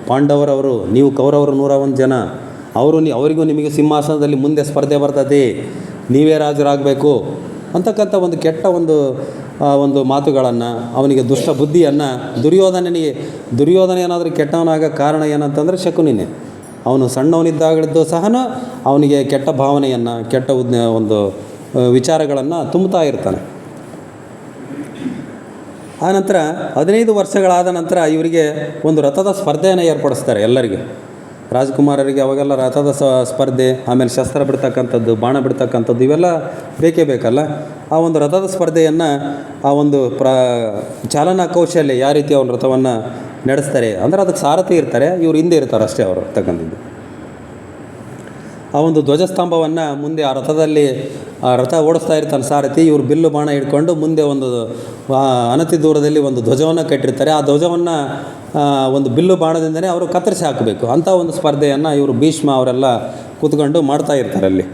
Speaker 1: ಪಾಂಡವರವರು, ನೀವು ಕೌರವರು 101 ಜನ, ಅವರಿಗೂ ನಿಮಗೆ ಸಿಂಹಾಸನದಲ್ಲಿ ಮುಂದೆ ಸ್ಪರ್ಧೆ ಬರ್ತದೆ, ನೀವೇ ರಾಜರಾಗಬೇಕು ಅಂತಕ್ಕಂಥ ಒಂದು ಕೆಟ್ಟ ಒಂದು ಮಾತುಗಳನ್ನು, ಅವನಿಗೆ ದುಷ್ಟ ಬುದ್ಧಿಯನ್ನು ದುರ್ಯೋಧನ ಏನಾದರೂ ಕೆಟ್ಟವನಾಗ ಕಾರಣ ಏನಂತಂದರೆ ಶಕುನಿನೇ. ಅವನು ಸಣ್ಣವನಿದ್ದಾಗಲಿದ್ದು ಸಹ ಅವನಿಗೆ ಕೆಟ್ಟ ಭಾವನೆಯನ್ನು, ಕೆಟ್ಟ ಒಂದು ವಿಚಾರಗಳನ್ನು ತುಂಬುತ್ತಾ ಇರ್ತಾನೆ. ಆನಂತರ 15 ವರ್ಷಗಳಾದ ನಂತರ ಇವರಿಗೆ ಒಂದು ರಥದ ಸ್ಪರ್ಧೆಯನ್ನು ಏರ್ಪಡಿಸ್ತಾರೆ ಎಲ್ಲರಿಗೆ. ರಾಜಕುಮಾರರಿಗೆ ಅವಾಗೆಲ್ಲ ರಥದ ಸ್ಪರ್ಧೆ, ಆಮೇಲೆ ಶಸ್ತ್ರ ಬಿಡ್ತಕ್ಕಂಥದ್ದು, ಬಾಣ ಬಿಡ್ತಕ್ಕಂಥದ್ದು ಇವೆಲ್ಲ ಬೇಕೇ ಬೇಕಲ್ಲ. ಆ ಒಂದು ರಥದ ಸ್ಪರ್ಧೆಯನ್ನು, ಆ ಒಂದು ಚಾಲನಾ ಕೌಶಲ್ಯ, ಯಾವ ರೀತಿ ಅವ್ರ ರಥವನ್ನು ನಡೆಸ್ತಾರೆ ಅಂದರೆ ಅದಕ್ಕೆ ಸಾರಥಿ ಇರ್ತಾರೆ, ಇವ್ರು ಹಿಂದೆ ಇರ್ತಾರೆ ಅಷ್ಟೇ ಅವರು ತಕ್ಕಂಥದ್ದು. ಆ ಒಂದು ಧ್ವಜಸ್ತಂಭವನ್ನು ಮುಂದೆ ಆ ರಥದಲ್ಲಿ ರಥ ಓಡಿಸ್ತಾ ಇರ್ತಾನೆ ಸಾರಥಿ, ಇವರು ಬಿಲ್ಲು ಬಾಣ ಹಿಡ್ಕೊಂಡು ಮುಂದೆ ಒಂದು ಅನತಿ ದೂರದಲ್ಲಿ ಒಂದು ಧ್ವಜವನ್ನು ಕಟ್ಟಿರ್ತಾರೆ. ಆ ಧ್ವಜವನ್ನು ಒಂದು ಬಿಲ್ಲು ಬಾಣದಿಂದನೇ ಅವರು ಕತ್ತರಿಸಿ ಹಾಕಬೇಕು ಅಂಥ ಒಂದು ಸ್ಪರ್ಧೆಯನ್ನು ಇವರು ಭೀಷ್ಮ ಅವರೆಲ್ಲ ಕೂತ್ಕೊಂಡು ಮಾಡ್ತಾ ಇರ್ತಾರೆ. ಅಲ್ಲಿ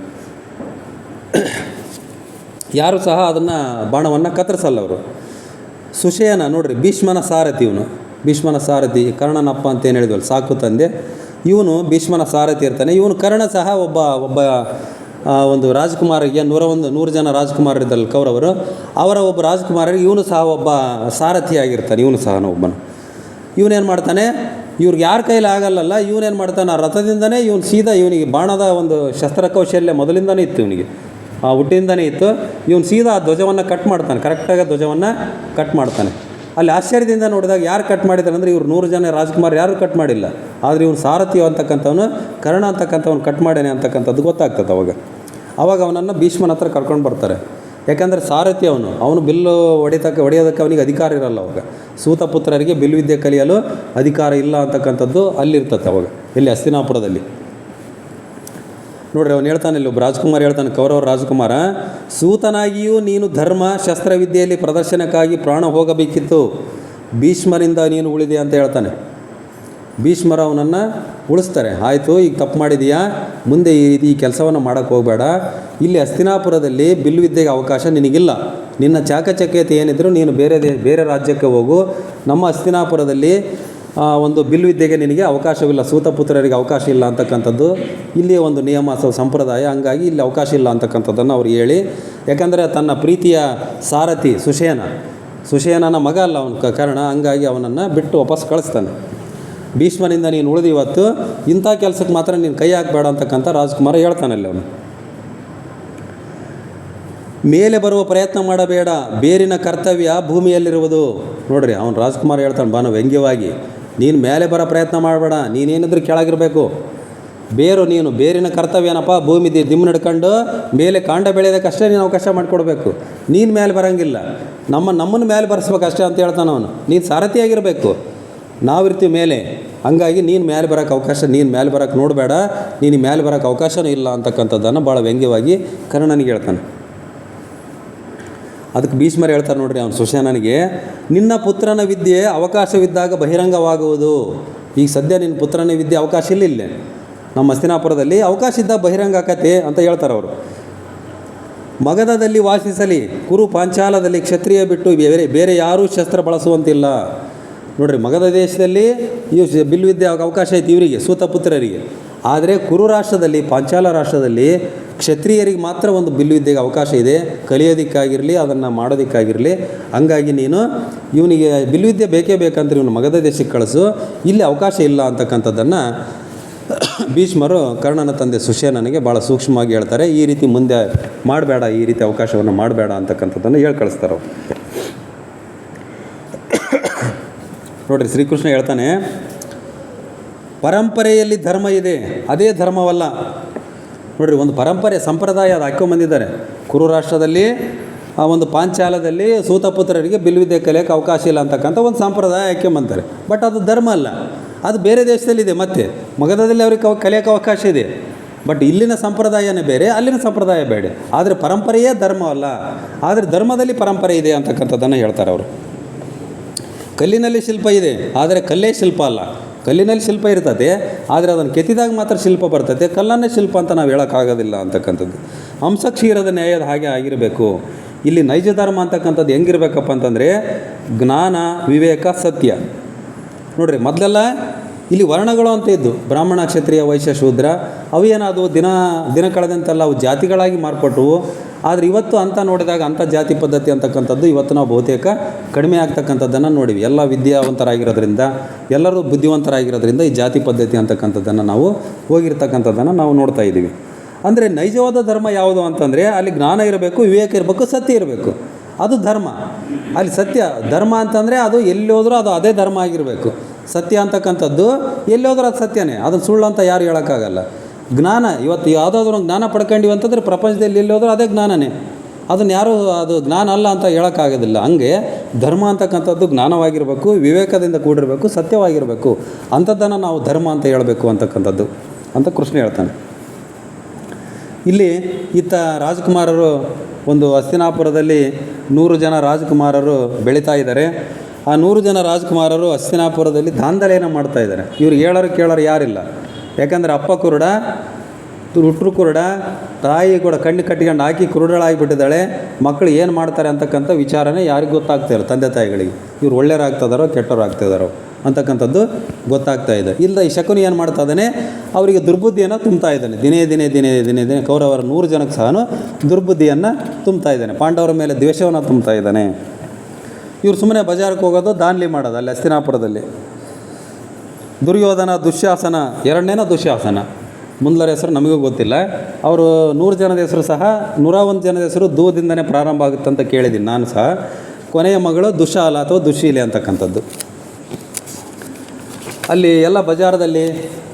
Speaker 1: ಯಾರು ಸಹ ಅದನ್ನು ಬಾಣವನ್ನು ಕತ್ತರಿಸಲ್ಲ ಅವರು. ಸುಷೇನ ನೋಡ್ರಿ, ಭೀಷ್ಮನ ಸಾರಥಿ ಕರ್ಣನಪ್ಪ ಅಂತ ಏನು ಹೇಳಿದ್ವಲ್ಲ, ಸಾಕು ತಂದೆ, ಇವನು ಭೀಷ್ಮನ ಸಾರಥಿ ಇರ್ತಾನೆ. ಇವನು ಕರ್ಣ ಸಹ ಒಬ್ಬ ಒಂದು ರಾಜಕುಮಾರಿಗೆ 100 ಜನ ರಾಜಕುಮಾರರಿದ್ದಲ್ಲಿ ಕೌರವರು, ಅವರ ಒಬ್ಬ ರಾಜಕುಮಾರರಿಗೆ ಇವನು ಸಹ ಒಬ್ಬ ಸಾರಥಿಯಾಗಿರ್ತಾನೆ. ಇವನು ಸಹ ಒಬ್ಬನು. ಇವನೇನು ಮಾಡ್ತಾನೆ, ಇವ್ರಿಗೆ ಯಾರ ಕೈಲಿ ಆಗಲ್ಲಲ್ಲ, ಇವನೇನು ಮಾಡ್ತಾನೆ, ಆ ರಥದಿಂದನೇ ಇವನಿಗೆ ಬಾಣದ ಒಂದು ಶಸ್ತ್ರಕೌಶಲ್ಯ ಮೊದಲಿಂದನೇ ಇತ್ತು, ಇವನಿಗೆ ಆ ಹುಟ್ಟಿಂದನೇ ಇತ್ತು. ಇವನು ಸೀದಾ ಆ ಧ್ವಜವನ್ನು ಕಟ್ ಮಾಡ್ತಾನೆ, ಕರೆಕ್ಟಾಗಿ ಧ್ವಜವನ್ನು ಕಟ್ ಮಾಡ್ತಾನೆ. ಅಲ್ಲಿ ಆಶ್ಚರ್ಯದಿಂದ ನೋಡಿದಾಗ ಯಾರು ಕಟ್ ಮಾಡಿದ್ದಾರೆ ಅಂದರೆ ಇವ್ರು 100 ಜನ ರಾಜಕುಮಾರ್ ಯಾರೂ ಕಟ್ ಮಾಡಿಲ್ಲ, ಆದರೆ ಇವನು ಸಾರಥಿ ಅಂತಕ್ಕಂಥವನು, ಕರ್ಣ ಅಂತಕ್ಕಂಥವ್ನು ಕಟ್ ಮಾಡ್ಯಾನೆ ಅಂತಕ್ಕಂಥದ್ದು ಗೊತ್ತಾಗ್ತದೆ. ಅವಾಗ ಅವನನ್ನು ಭೀಷ್ಮನ ಹತ್ರ ಕರ್ಕೊಂಡು ಬರ್ತಾರೆ. ಯಾಕಂದರೆ ಸಾರಥಿ ಅವನು ಬಿಲ್ಲು ಹೊಡೆಯೋದಕ್ಕೆ ಅವನಿಗೆ ಅಧಿಕಾರ ಇರಲ್ಲ. ಅವಾಗ ಸೂತಪುತ್ರರಿಗೆ ಬಿಲ್ಲು ವಿದ್ಯೆ ಕಲಿಯಲು ಅಧಿಕಾರ ಇಲ್ಲ ಅಂತಕ್ಕಂಥದ್ದು ಅಲ್ಲಿರ್ತದೆ. ಇಲ್ಲಿ ಹಸ್ತಿನಾಪುರದಲ್ಲಿ ನೋಡ್ರಿ, ಅವನು ಹೇಳ್ತಾನೆ, ಇಲ್ಲಿ ಒಬ್ಬ ರಾಜಕುಮಾರ ಹೇಳ್ತಾನೆ, ಕೌರವರ ರಾಜಕುಮಾರ, ಸೂತನಾಗಿಯೂ ನೀನು ಧರ್ಮ ಶಸ್ತ್ರವಿದ್ಯೆಯಲ್ಲಿ ಪ್ರದರ್ಶನಕ್ಕಾಗಿ ಪ್ರಾಣ ಹೋಗಬೇಕಿತ್ತು, ಭೀಷ್ಮರಿಂದ ನೀನು ಉಳಿದೆ ಅಂತ ಹೇಳ್ತಾನೆ. ಭೀಷ್ಮರ ಅವನನ್ನು ಉಳಿಸ್ತಾರೆ. ಆಯಿತು, ಈಗ ತಪ್ಪು ಮಾಡಿದೀಯಾ, ಮುಂದೆ ಈ ಕೆಲಸವನ್ನು ಮಾಡೋಕ್ಕೆ ಹೋಗಬೇಡ, ಇಲ್ಲಿ ಹಸ್ತಿನಾಪುರದಲ್ಲಿ ಬಿಲ್ವಿದ್ಯೆಗೆ ಅವಕಾಶ ನಿನಗಿಲ್ಲ, ನಿನ್ನ ಚಾಕಚಕ್ಯತೆ ಏನಿದ್ರು ನೀನು ಬೇರೆ ರಾಜ್ಯಕ್ಕೆ ಹೋಗು, ನಮ್ಮ ಹಸ್ತಿನಾಪುರದಲ್ಲಿ ಒಂದು ಬಿಲ್ವಿದ್ಯೆಗೆ ನಿನಗೆ ಅವಕಾಶವಿಲ್ಲ, ಸೂತಪುತ್ರರಿಗೆ ಅವಕಾಶ ಇಲ್ಲ ಅಂತಕ್ಕಂಥದ್ದು ಇಲ್ಲಿಯ ಒಂದು ನಿಯಮ ಸಂಪ್ರದಾಯ. ಹಂಗಾಗಿ ಇಲ್ಲಿ ಅವಕಾಶ ಇಲ್ಲ ಅಂತಕ್ಕಂಥದ್ದನ್ನು ಅವ್ರು ಹೇಳಿ, ಯಾಕಂದರೆ ತನ್ನ ಪ್ರೀತಿಯ ಸಾರಥಿ ಸುಷೇನನ ಮಗ ಅಲ್ಲ ಅವನು ಕರ್ಣ, ಹಂಗಾಗಿ ಅವನನ್ನು ಬಿಟ್ಟು ವಾಪಸ್ ಕಳಿಸ್ತಾನೆ. ಭೀಷ್ಮನಿಂದ ನೀನು ಉಳಿದು ಇವತ್ತು ಇಂಥ ಕೆಲಸಕ್ಕೆ ಮಾತ್ರ ನೀನು ಕೈ ಹಾಕಬೇಡ ಅಂತಕ್ಕಂಥ ರಾಜಕುಮಾರ ಹೇಳ್ತಾನಲ್ಲಿ. ಅವನು ಮೇಲೆ ಬರುವ ಪ್ರಯತ್ನ ಮಾಡಬೇಡ, ಬೇರಿನ ಕರ್ತವ್ಯ ಭೂಮಿಯಲ್ಲಿರುವುದು. ನೋಡ್ರಿ, ಅವನು ರಾಜಕುಮಾರ ಹೇಳ್ತಾನೆ ವ್ಯಂಗ್ಯವಾಗಿ, ನೀನು ಮೇಲೆ ಬರೋ ಪ್ರಯತ್ನ ಮಾಡಬೇಡ, ನೀನೇನಿದ್ರು ಕೆಳಗಿರಬೇಕು. ಬೇರಿನ ಕರ್ತವ್ಯ ಏನಪ್ಪ, ಭೂಮಿ ದಿಮ್ಮು ನಡ್ಕೊಂಡು ಮೇಲೆ ಕಾಂಡ ಬೆಳೆಯೋದಕ್ಕಷ್ಟೇ ನೀನು ಅವಕಾಶ ಮಾಡಿಕೊಡ್ಬೇಕು, ನೀನು ಮೇಲೆ ಬರೋಂಗಿಲ್ಲ, ನಮ್ಮನ್ನು ಮೇಲೆ ಬರೆಸ್ಬೇಕಷ್ಟೇ ಅಂತ ಹೇಳ್ತಾನೆ ಅವನು. ನೀನು ಸಾರಥಿಯಾಗಿರಬೇಕು, ನಾವಿರ್ತೀವಿ ಮೇಲೆ, ಹಂಗಾಗಿ ನೀನು ಮೇಲೆ ಬರೋಕ್ಕೆ ನೋಡಬೇಡ, ನೀನು ಮೇಲೆ ಬರೋಕ್ಕೆ ಅವಕಾಶವೂ ಇಲ್ಲ ಅಂತಕ್ಕಂಥದ್ದನ್ನು ಭಾಳ ವ್ಯಂಗ್ಯವಾಗಿ ಕರ್ಣನಿಗೆ ಹೇಳ್ತಾನೆ. ಅದಕ್ಕೆ ಭೀಷ್ಮರು ಹೇಳ್ತಾರೆ ನೋಡ್ರಿ, ಅವನು ಸುಷೇನನಿಗೆ, ನಿನ್ನ ಪುತ್ರನ ವಿದ್ಯೆ ಅವಕಾಶವಿದ್ದಾಗ ಬಹಿರಂಗವಾಗುವುದು. ಈಗ ಸದ್ಯ ನಿನ್ನ ಪುತ್ರನ ವಿದ್ಯೆ ಅವಕಾಶ ಇಲ್ಲ, ನಮ್ಮ ಹಸ್ತಿನಾಪುರದಲ್ಲಿ ಅವಕಾಶ ಇದ್ದಾಗ ಬಹಿರಂಗ ಆಕತೆ ಅಂತ ಹೇಳ್ತಾರೆ ಅವರು. ಮಗಧದಲ್ಲಿ ವಾಸಿಸಲಿ, ಕುರು ಪಾಂಚಾಲದಲ್ಲಿ ಕ್ಷತ್ರಿಯ ಬಿಟ್ಟು ಬೇರೆ ಯಾರೂ ಶಸ್ತ್ರ ಬಳಸುವಂತಿಲ್ಲ. ನೋಡ್ರಿ, ಮಗಧ ದೇಶದಲ್ಲಿ ಈ ಬಿಲ್ವಿದ್ಯೆ ಅವಕಾಶ ಐತಿ ಇವರಿಗೆ, ಸೂತಪುತ್ರರಿಗೆ. ಆದರೆ ಕುರು ರಾಷ್ಟ್ರದಲ್ಲಿ, ಪಾಂಚಾಲ ರಾಷ್ಟ್ರದಲ್ಲಿ ಕ್ಷತ್ರಿಯರಿಗೆ ಮಾತ್ರ ಒಂದು ಬಿಲ್ಲುವಿದ್ಯೆಗೆ ಅವಕಾಶ ಇದೆ, ಕಲಿಯೋದಕ್ಕಾಗಿರಲಿ ಅದನ್ನು ಮಾಡೋದಕ್ಕಾಗಿರಲಿ. ಹಂಗಾಗಿ ನೀನು ಇವನಿಗೆ ಬಿಲ್ಲುವಿದ್ಯೆ ಬೇಕೇ ಬೇಕಂದ್ರೆ ಇವನು ಮಗಧ ದೇಶಕ್ಕೆ ಕಳಿಸು, ಇಲ್ಲಿ ಅವಕಾಶ ಇಲ್ಲ ಅಂತಕ್ಕಂಥದ್ದನ್ನು ಭೀಷ್ಮರು ಕರ್ಣನ ತಂದೆ ಸುಷೇನನಿಗೆ ಭಾಳ ಸೂಕ್ಷ್ಮವಾಗಿ ಹೇಳ್ತಾರೆ. ಈ ರೀತಿ ಮುಂದೆ ಮಾಡಬೇಡ, ಈ ರೀತಿ ಅವಕಾಶವನ್ನು ಮಾಡಬೇಡ ಅಂತಕ್ಕಂಥದ್ದನ್ನು ಹೇಳಿ ಕಳಿಸ್ತಾರೆ. ನೋಡಿರಿ, ಶ್ರೀಕೃಷ್ಣ ಹೇಳ್ತಾನೆ, ಪರಂಪರೆಯಲ್ಲಿ ಧರ್ಮ ಇದೆ, ಅದೇ ಧರ್ಮವಲ್ಲ. ನೋಡಿರಿ, ಒಂದು ಪರಂಪರೆ ಸಂಪ್ರದಾಯ ಅದು ಹಾಕ್ಕೊಂಬಂದಿದ್ದಾರೆ. ಕುರು ರಾಷ್ಟ್ರದಲ್ಲಿ ಆ ಒಂದು ಪಾಂಚಾಲದಲ್ಲಿ ಸೂತಪುತ್ರರಿಗೆ ಬಿಲ್ವಿದ್ಯೆ ಕಲಿಯೋಕ್ಕೆ ಅವಕಾಶ ಇಲ್ಲ ಅಂತಕ್ಕಂಥ ಒಂದು ಸಂಪ್ರದಾಯ ಹಾಕ್ಕೊಂಬಂತಾರೆ. ಬಟ್ ಅದು ಧರ್ಮ ಅಲ್ಲ, ಅದು ಬೇರೆ ದೇಶದಲ್ಲಿದೆ. ಮತ್ತು ಮಗಧದಲ್ಲಿ ಅವ್ರಿಗೆ ಕಲಿಯೋಕ್ಕೆ ಅವಕಾಶ ಇದೆ. ಬಟ್ ಇಲ್ಲಿನ ಸಂಪ್ರದಾಯನೇ ಬೇರೆ, ಅಲ್ಲಿನ ಸಂಪ್ರದಾಯ ಬೇರೆ. ಆದರೆ ಪರಂಪರೆಯೇ ಧರ್ಮವಲ್ಲ, ಆದರೆ ಧರ್ಮದಲ್ಲಿ ಪರಂಪರೆ ಇದೆ ಅಂತಕ್ಕಂಥದ್ದನ್ನು ಹೇಳ್ತಾರೆ ಅವರು. ಕಲ್ಲಿನಲ್ಲಿ ಶಿಲ್ಪ ಇದೆ, ಆದರೆ ಕಲ್ಲೇ ಶಿಲ್ಪ ಅಲ್ಲ. ಕಲ್ಲಿನಲ್ಲಿ ಶಿಲ್ಪ ಇರ್ತದೆ, ಆದರೆ ಅದನ್ನು ಕೆತ್ತಿದಾಗ ಮಾತ್ರ ಶಿಲ್ಪ ಬರ್ತದೆ, ಕಲ್ಲನ್ನೇ ಶಿಲ್ಪ ಅಂತ ನಾವು ಹೇಳೋಕ್ಕಾಗೋದಿಲ್ಲ ಅಂತಕ್ಕಂಥದ್ದು. ಹಂಸ ಕ್ಷೀರದ ನ್ಯಾಯದ ಹಾಗೆ ಆಗಿರಬೇಕು. ಇಲ್ಲಿ ನೈಜ ಧರ್ಮ ಅಂತಕ್ಕಂಥದ್ದು ಹೆಂಗಿರ್ಬೇಕಪ್ಪ ಅಂತಂದರೆ ಜ್ಞಾನ, ವಿವೇಕ, ಸತ್ಯ. ನೋಡಿರಿ, ಮೊದಲೆಲ್ಲ ಇಲ್ಲಿ ವರ್ಣಗಳು ಅಂತ ಇದ್ದು, ಬ್ರಾಹ್ಮಣ, ಕ್ಷತ್ರಿಯ, ವೈಶ್ಯ, ಶೂದ್ರ. ಅವು ಏನಾದವು ದಿನ ಕಳೆದಂತೆಲ್ಲ ಅವು ಜಾತಿಗಳಾಗಿ ಮಾರ್ಪಟ್ಟವು. ಆದರೆ ಇವತ್ತು ಅಂತ ನೋಡಿದಾಗ ಅಂಥ ಜಾತಿ ಪದ್ಧತಿ ಅಂತಕ್ಕಂಥದ್ದು ಇವತ್ತು ನಾವು ಬಹುತೇಕ ಕಡಿಮೆ ಆಗ್ತಕ್ಕಂಥದ್ದನ್ನು ನೋಡಿವಿ. ಎಲ್ಲ ವಿದ್ಯಾವಂತರಾಗಿರೋದ್ರಿಂದ, ಎಲ್ಲರೂ ಬುದ್ಧಿವಂತರಾಗಿರೋದ್ರಿಂದ ಈ ಜಾತಿ ಪದ್ಧತಿ ಅಂತಕ್ಕಂಥದ್ದನ್ನು ನಾವು ಹೋಗಿರ್ತಕ್ಕಂಥದ್ದನ್ನು ನಾವು ನೋಡ್ತಾ ಇದ್ದೀವಿ. ಅಂದರೆ ನೈಜವಾದ ಧರ್ಮ ಯಾವುದು ಅಂತಂದರೆ ಅಲ್ಲಿ ಜ್ಞಾನ ಇರಬೇಕು, ವಿವೇಕ ಇರಬೇಕು, ಸತ್ಯ ಇರಬೇಕು. ಅದು ಧರ್ಮ. ಅಲ್ಲಿ ಸತ್ಯ ಧರ್ಮ ಅಂತಂದರೆ ಅದು ಎಲ್ಲಿ ಹೋದರೂ ಅದು ಅದೇ ಧರ್ಮ ಆಗಿರಬೇಕು. ಸತ್ಯ ಅಂತಕ್ಕಂಥದ್ದು ಎಲ್ಲಿ ಹೋದ್ರೂ ಅದು ಸತ್ಯನೇ, ಅದನ್ನು ಸುಳ್ಳು ಅಂತ ಯಾರು ಹೇಳೋಕ್ಕಾಗಲ್ಲ. ಜ್ಞಾನ, ಇವತ್ತು ಯಾವುದಾದ್ರೂ ಜ್ಞಾನ ಪಡ್ಕೊಂಡಿವಿ ಅಂತಂದರೆ ಪ್ರಪಂಚದಲ್ಲಿ ಎಲ್ಲಿ ಹೋದ್ರೂ ಅದೇ ಜ್ಞಾನನೇ. ಅದನ್ನು ಯಾರೂ ಅದು ಜ್ಞಾನ ಅಲ್ಲ ಅಂತ ಹೇಳೋಕ್ಕಾಗೋದಿಲ್ಲ. ಹಂಗೆ ಧರ್ಮ ಅಂತಕ್ಕಂಥದ್ದು ಜ್ಞಾನವಾಗಿರಬೇಕು, ವಿವೇಕದಿಂದ ಕೂಡಿರಬೇಕು, ಸತ್ಯವಾಗಿರಬೇಕು. ಅಂಥದ್ದನ್ನು ನಾವು ಧರ್ಮ ಅಂತ ಹೇಳಬೇಕು ಅಂತಕ್ಕಂಥದ್ದು ಅಂತ ಕೃಷ್ಣ ಹೇಳ್ತಾನೆ. ಇಲ್ಲಿ ಇತ್ತ ರಾಜಕುಮಾರರು ಒಂದು ಹಸ್ತಿನಾಪುರದಲ್ಲಿ 100 ಜನ ರಾಜಕುಮಾರರು ಬೆಳೀತಾ ಇದ್ದಾರೆ. ಆ 100 ಜನ ರಾಜಕುಮಾರರು ಹಸ್ತಿನಾಪುರದಲ್ಲಿ ದಾಂಧಲೆಯನ್ನು ಮಾಡ್ತಾಯಿದ್ದಾರೆ. ಇವ್ರು ಹೇಳೋರು ಕೇಳೋರು ಯಾರಿಲ್ಲ. ಯಾಕಂದರೆ ಅಪ್ಪ ಕುರುಡ, ಹುಟ್ಟರು ಕುರುಡ, ತಾಯಿ ಕೂಡ ಕಣ್ಣು ಕಟ್ಕೊಂಡು ಹಾಕಿ ಕುರುಡಳಾಗಿಬಿಟ್ಟಿದ್ದಾಳೆ. ಮಕ್ಕಳು ಏನು ಮಾಡ್ತಾರೆ ಅಂತಕ್ಕಂಥ ವಿಚಾರನೇ ಯಾರಿಗೂ ಗೊತ್ತಾಗ್ತಾಯಿಲ್ಲ, ತಂದೆ ತಾಯಿಗಳಿಗೆ. ಇವ್ರು ಒಳ್ಳೆಯರಾಗ್ತಿದಾರೋ ಕೆಟ್ಟವ್ರು ಆಗ್ತಿದಾರೋ ಅಂತಕ್ಕಂಥದ್ದು ಗೊತ್ತಾಗ್ತಾ ಇದೆ. ಇಲ್ಲ, ಈ ಶಕುನಿ ಏನು ಮಾಡ್ತಾ ಇದ್ದಾನೆ, ಅವರಿಗೆ ದುರ್ಬುದ್ಧಿಯನ್ನು ತುಂಬ್ತಾ ಇದ್ದಾನೆ. ದಿನೇ ಕೌರವರ 100 ಜನಕ್ಕೆ ಸಹ ದುರ್ಬುದ್ಧಿಯನ್ನು ತುಂಬ್ತಾ ಇದ್ದಾನೆ. ಪಾಂಡವರ ಮೇಲೆ ದ್ವೇಷವನ್ನು ತುಂಬ್ತಾ ಇದ್ದಾನೆ. ಇವ್ರು ಸುಮ್ಮನೆ ಬಜಾರಕ್ಕೆ ಹೋಗೋದು, ದಾನ್ಲಿ ಮಾಡೋದು ಅಲ್ಲಿ ಹಸ್ತಿನಾಪುರದಲ್ಲಿ. ದುರ್ಯೋಧನ, ದುಶ್ಯಾಸನ, ಎರಡನೇನ ದುಶ್ಯಾಸನ, ಮುಂದರ ಹೆಸರು ನಮಗೂ ಗೊತ್ತಿಲ್ಲ. ಅವರು 100 ಜನದ ಹೆಸರು ಸಹ 101 ಜನದ ಹೆಸರು ದೂದಿಂದನೇ ಪ್ರಾರಂಭ ಆಗುತ್ತೆ ಅಂತ ಕೇಳಿದ್ದೀನಿ ನಾನು ಸಹ. ಕೊನೆಯ ಮಗಳು ದುಶಾಲ ಅಥವಾ ದುಶೀಲೆ ಅಂತಕ್ಕಂಥದ್ದು. ಅಲ್ಲಿ ಎಲ್ಲ ಬಜಾರದಲ್ಲಿ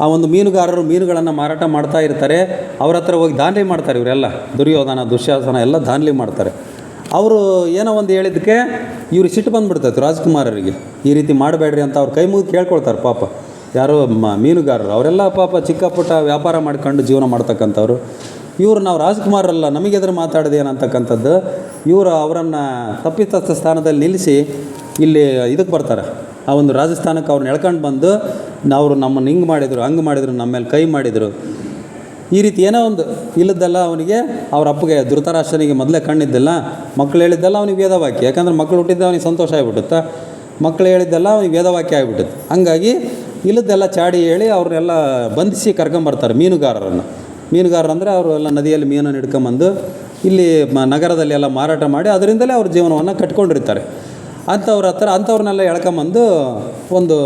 Speaker 1: ಆ ಒಂದು ಮೀನುಗಾರರು ಮೀನುಗಳನ್ನು ಮಾರಾಟ ಮಾಡ್ತಾ ಇರ್ತಾರೆ. ಅವ್ರ ಹತ್ರ ಹೋಗಿ ದಾನ್ಲಿ ಮಾಡ್ತಾರೆ. ಇವರೆಲ್ಲ ದುರ್ಯೋಧನ, ದುಶ್ಯಾಸನ ಎಲ್ಲ ದಾನ್ಲಿ ಮಾಡ್ತಾರೆ. ಅವರು ಏನೋ ಒಂದು ಹೇಳಿದ್ದಕ್ಕೆ ಇವ್ರು ಸಿಟ್ಟು ಬಂದುಬಿಡ್ತೈತೆ ರಾಜಕುಮಾರರಿಗೆ. ಈ ರೀತಿ ಮಾಡಬೇಡ್ರಿ ಅಂತ ಅವ್ರು ಕೈ ಮುಗಿದು ಕೇಳ್ಕೊಳ್ತಾರೆ. ಪಾಪ ಯಾರೋ ಮೀನುಗಾರರು ಅವರೆಲ್ಲ ಪಾಪ ಚಿಕ್ಕ ಪುಟ್ಟ ವ್ಯಾಪಾರ ಮಾಡ್ಕೊಂಡು ಜೀವನ ಮಾಡ್ತಕ್ಕಂಥವ್ರು. ಇವರು ನಾವು ರಾಜಕುಮಾರರಲ್ಲ, ನಮಗೆದುರು ಮಾತಾಡೋದು ಏನಂತಕ್ಕಂಥದ್ದು. ಇವರು ಅವರನ್ನು ತಪ್ಪಿತಸ್ಥ ಸ್ಥಾನದಲ್ಲಿ ನಿಲ್ಲಿಸಿ ಇಲ್ಲಿ ಇದಕ್ಕೆ ಬರ್ತಾರೆ. ಆ ಒಂದು ರಾಜಸ್ಥಾನಕ್ಕೆ ಅವ್ರನ್ನ ಎಳ್ಕೊಂಡು ಬಂದು ಅವರು ನಮ್ಮನ್ನು ಹಿಂಗೆ ಮಾಡಿದರು, ಹಂಗೆ ಮಾಡಿದರು, ನಮ್ಮ ಮೇಲೆ ಕೈ ಮಾಡಿದರು, ಈ ರೀತಿ ಏನೋ ಒಂದು ಇಲ್ಲದ್ದೆಲ್ಲ ಅವನಿಗೆ ಅವ್ರ ಅಪ್ಪಗೆ ಧೃತರಾಷ್ಟ್ರನಿಗೆ ಮೊದಲೇ ಕಣ್ಣಿದ್ದೆಲ್ಲ, ಮಕ್ಕಳು ಹೇಳಿದ್ದೆಲ್ಲ ಅವನಿಗೆ ವೇದವಾಕ್ಯ. ಯಾಕಂದ್ರೆ ಮಕ್ಕಳು ಹುಟ್ಟಿದ್ದ ಅವನಿಗೆ ಸಂತೋಷ ಆಗಿಬಿಡುತ್ತಾ, ಮಕ್ಕಳು ಹೇಳಿದ್ದೆಲ್ಲ ಅವನಿಗೆ ವೇದವಾಕ್ಯ ಆಗಿಬಿಡುತ್ತೆ. ಹಂಗಾಗಿ ಇಲ್ಲದ್ದೆಲ್ಲ ಚಾಡಿ ಹೇಳಿ ಅವ್ರನ್ನೆಲ್ಲ ಬಂಧಿಸಿ ಕರ್ಕೊಂಬರ್ತಾರೆ ಮೀನುಗಾರರಂದರೆ ಅವರು ಎಲ್ಲ ನದಿಯಲ್ಲಿ ಮೀನನ್ನು ಹಿಡ್ಕೊಂಬಂದು ಇಲ್ಲಿ ನಗರದಲ್ಲಿ ಎಲ್ಲ ಮಾರಾಟ ಮಾಡಿ ಅದರಿಂದಲೇ ಅವ್ರ ಜೀವನವನ್ನು ಕಟ್ಕೊಂಡಿರ್ತಾರೆ. ಅಂಥವ್ರನ್ನೆಲ್ಲ ಎಳ್ಕೊಂಬಂದು ಒಂದು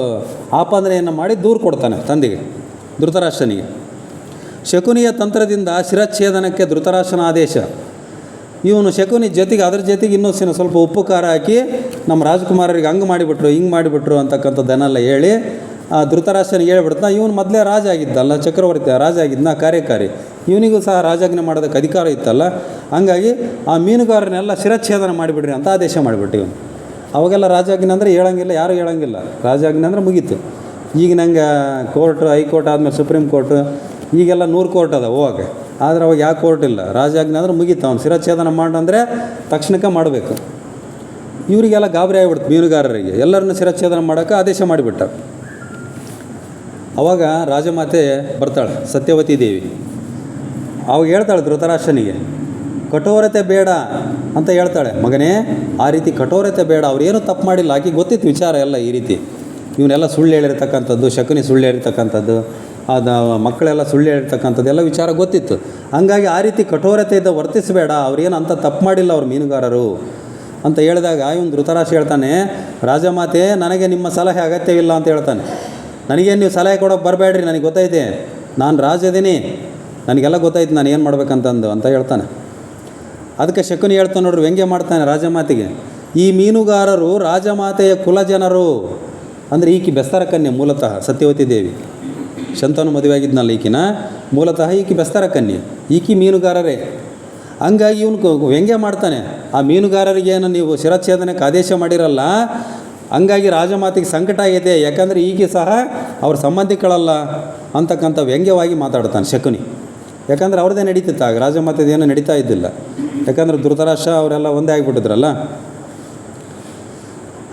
Speaker 1: ಆಪಾದನೆಯನ್ನು ಮಾಡಿ ದೂರು ಕೊಡ್ತಾನೆ ತಂದೆಗೆ, ಧೃತರಾಷ್ಟ್ರನಿಗೆ. ಶಕುನಿಯ ತಂತ್ರದಿಂದ ಶಿರಚ್ಛೇದನಕ್ಕೆ ಧೃತರಾಷ್ಟ್ರನ ಆದೇಶ. ಇವನು ಶಕುನಿ ಜೊತೆಗೆ ಅದ್ರ ಜೊತೆಗೆ ಇನ್ನೂ ಸ್ವಲ್ಪ ಉಪ್ಪು ಖಾರ ಹಾಕಿ ನಮ್ಮ ರಾಜಕುಮಾರರಿಗೆ ಹಂಗೆ ಮಾಡಿಬಿಟ್ರು, ಹಿಂಗೆ ಮಾಡಿಬಿಟ್ರು ಅಂತಕ್ಕಂಥದ್ದನ್ನೆಲ್ಲ ಹೇಳಿ ಆ ಧೃತರಾಷ್ಟ್ರನಿಗೆ ಹೇಳ್ಬಿಡ್ತಾನೆ. ಇವನು ಮೊದಲೇ ರಾಜ ಆಗಿದ್ದಲ್ಲ, ಚಕ್ರವರ್ತಿ ರಾಜ ಆಗಿದ್ದನ, ಕಾರ್ಯಕಾರಿ. ಇವನಿಗೂ ಸಹ ರಾಜಾಜ್ಞೆ ಮಾಡೋದಕ್ಕೆ ಅಧಿಕಾರ ಇತ್ತಲ್ಲ. ಹಂಗಾಗಿ ಆ ಮೀನುಗಾರನೆಲ್ಲ ಶಿರಚ್ಛೇದನ ಮಾಡಿಬಿಡ್ರಿ ಅಂತ ಆದೇಶ ಮಾಡಿಬಿಟ್ಟು ಇವನು. ಅವಾಗೆಲ್ಲ ರಾಜಾಜ್ಞೆ ಅಂದರೆ ಹೇಳೋಂಗಿಲ್ಲ, ಯಾರೂ ಹೇಳೋಂಗಿಲ್ಲ. ರಾಜಾಜ್ಞೆ ಅಂದರೆ ಮುಗೀತು. ಈಗ ನಂಗೆ ಕೋರ್ಟು, ಹೈಕೋರ್ಟ್ ಆದಮೇಲೆ ಸುಪ್ರೀಂ ಕೋರ್ಟು, ಈಗೆಲ್ಲ 100 ಕೋರ್ಟ್ ಅದ ಹೋಗಕ್ಕೆ. ಆದರೆ ಅವಾಗ ಯಾವ ಕೋರ್ಟ್ ಇಲ್ಲ. ರಾಜಾಜ್ಞೆ ಅಂದ್ರೆ ಮುಗೀತು. ಅವ್ನು ಶಿರಚ್ಛೇದನ ಮಾಡಂದರೆ ತಕ್ಷಣಕ್ಕೆ ಮಾಡಬೇಕು. ಇವರಿಗೆಲ್ಲ ಗಾಬರಿ ಆಗಿಬಿಡ್ತು ಮೀನುಗಾರರಿಗೆ. ಎಲ್ಲರನ್ನೂ ಶಿರಚ್ಛೇದನ ಮಾಡೋಕ್ಕೆ ಆದೇಶ ಮಾಡಿಬಿಟ್ಟ. ಅವಾಗ ರಾಜಮಾತೆ ಬರ್ತಾಳೆ, ಸತ್ಯವತಿ ದೇವಿ. ಅವಾಗ ಹೇಳ್ತಾಳೆ ಧೃತರಾಷ್ಟ್ರನಿಗೆ, ಕಠೋರತೆ ಬೇಡ ಅಂತ ಹೇಳ್ತಾಳೆ. ಮಗನೇ, ಆ ರೀತಿ ಕಠೋರತೆ ಬೇಡ, ಅವ್ರೇನು ತಪ್ಪು ಮಾಡಿಲ್ಲ. ಆಕೆ ಗೊತ್ತಿತ್ತು ವಿಚಾರ ಎಲ್ಲ ಈ ರೀತಿ. ಇವನ್ನೆಲ್ಲ ಸುಳ್ಳು ಹೇಳಿರ್ತಕ್ಕಂಥದ್ದು, ಶಕುನಿ ಸುಳ್ಳು ಹೇಳಿರ್ತಕ್ಕಂಥದ್ದು, ಅದು ಮಕ್ಕಳೆಲ್ಲ ಸುಳ್ಳು ಹೇಳ್ತಕ್ಕಂಥದ್ದೆಲ್ಲ ವಿಚಾರ ಗೊತ್ತಿತ್ತು. ಹಂಗಾಗಿ ಆ ರೀತಿ ಕಠೋರತೆಯಿಂದ ವರ್ತಿಸಬೇಡ, ಅವ್ರೇನು ಅಂಥ ತಪ್ಪು ಮಾಡಿಲ್ಲ ಅವ್ರು ಮೀನುಗಾರರು ಅಂತ ಹೇಳಿದಾಗ ಇವನು ಧೃತರಾಷ್ಟ್ರ ಹೇಳ್ತಾನೆ, ರಾಜಮಾತೆ ನನಗೆ ನಿಮ್ಮ ಸಲಹೆ ಅಗತ್ಯವಿಲ್ಲ ಅಂತ ಹೇಳ್ತಾನೆ. ನನಗೇನು ನೀವು ಸಲಹೆ ಕೊಡೋಕೆ ಬರಬೇಡ್ರಿ, ನನಗೆ ಗೊತ್ತೈತೆ, ನಾನು ರಾಜ ಇದೀನಿ, ನನಗೆಲ್ಲ ಗೊತ್ತಾಯ್ತು ನಾನು ಏನು ಮಾಡ್ಬೇಕಂತಂದು ಅಂತ ಹೇಳ್ತಾನೆ. ಅದಕ್ಕೆ ಶಕುನಿ ಹೇಳ್ತಾನೆ ನೋಡ್ರಿ, ವ್ಯಂಗ್ಯ ಮಾಡ್ತಾನೆ ರಾಜಮಾತೆಗೆ, ಈ ಮೀನುಗಾರರು ರಾಜಮಾತೆಯ ಕುಲ ಜನರು. ಅಂದರೆ ಈಕಿ ಬೆಸ್ತರ ಕನ್ಯೆ ಮೂಲತಃ ಸತ್ಯವತಿ ದೇವಿ, ಶಂತನು ಮದುವೆ ಆಗಿದ್ನಲ್ಲ ಈಕಿನ, ಮೂಲತಃ ಈಕಿ ಬೆಸ್ತರ ಕನ್ಯೆ, ಈಕಿ ಮೀನುಗಾರರೇ. ಹಂಗಾಗಿ ಇವನು ವ್ಯಂಗ್ಯ ಮಾಡ್ತಾನೆ, ಆ ಮೀನುಗಾರರಿಗೇನು ನೀವು ಶಿರಚ್ಛೇದನಕ್ಕೆ ಆದೇಶ ಮಾಡಿರಲ್ಲ, ಹಂಗಾಗಿ ರಾಜಮಾತೆಗೆ ಸಂಕಟ ಆಗಿದೆ, ಯಾಕಂದರೆ ಈಕೆ ಸಹ ಅವ್ರ ಸಂಬಂಧಿಗಳಲ್ಲ ಅಂತಕ್ಕಂಥ ವ್ಯಂಗ್ಯವಾಗಿ ಮಾತಾಡ್ತಾನೆ ಶಕುನಿ. ಯಾಕಂದರೆ ಅವ್ರದ್ದೇ ನಡೀತಿತ್ತು, ಆಗ ರಾಜಮಾತೆದೇನೂ ನಡೀತಾ ಇದ್ದಿಲ್ಲ, ಯಾಕಂದರೆ ಧೃತರಾಷ್ಟ್ರ ಅವರೆಲ್ಲ ಒಂದೇ ಆಗಿಬಿಟ್ಟಿದ್ರಲ್ಲ.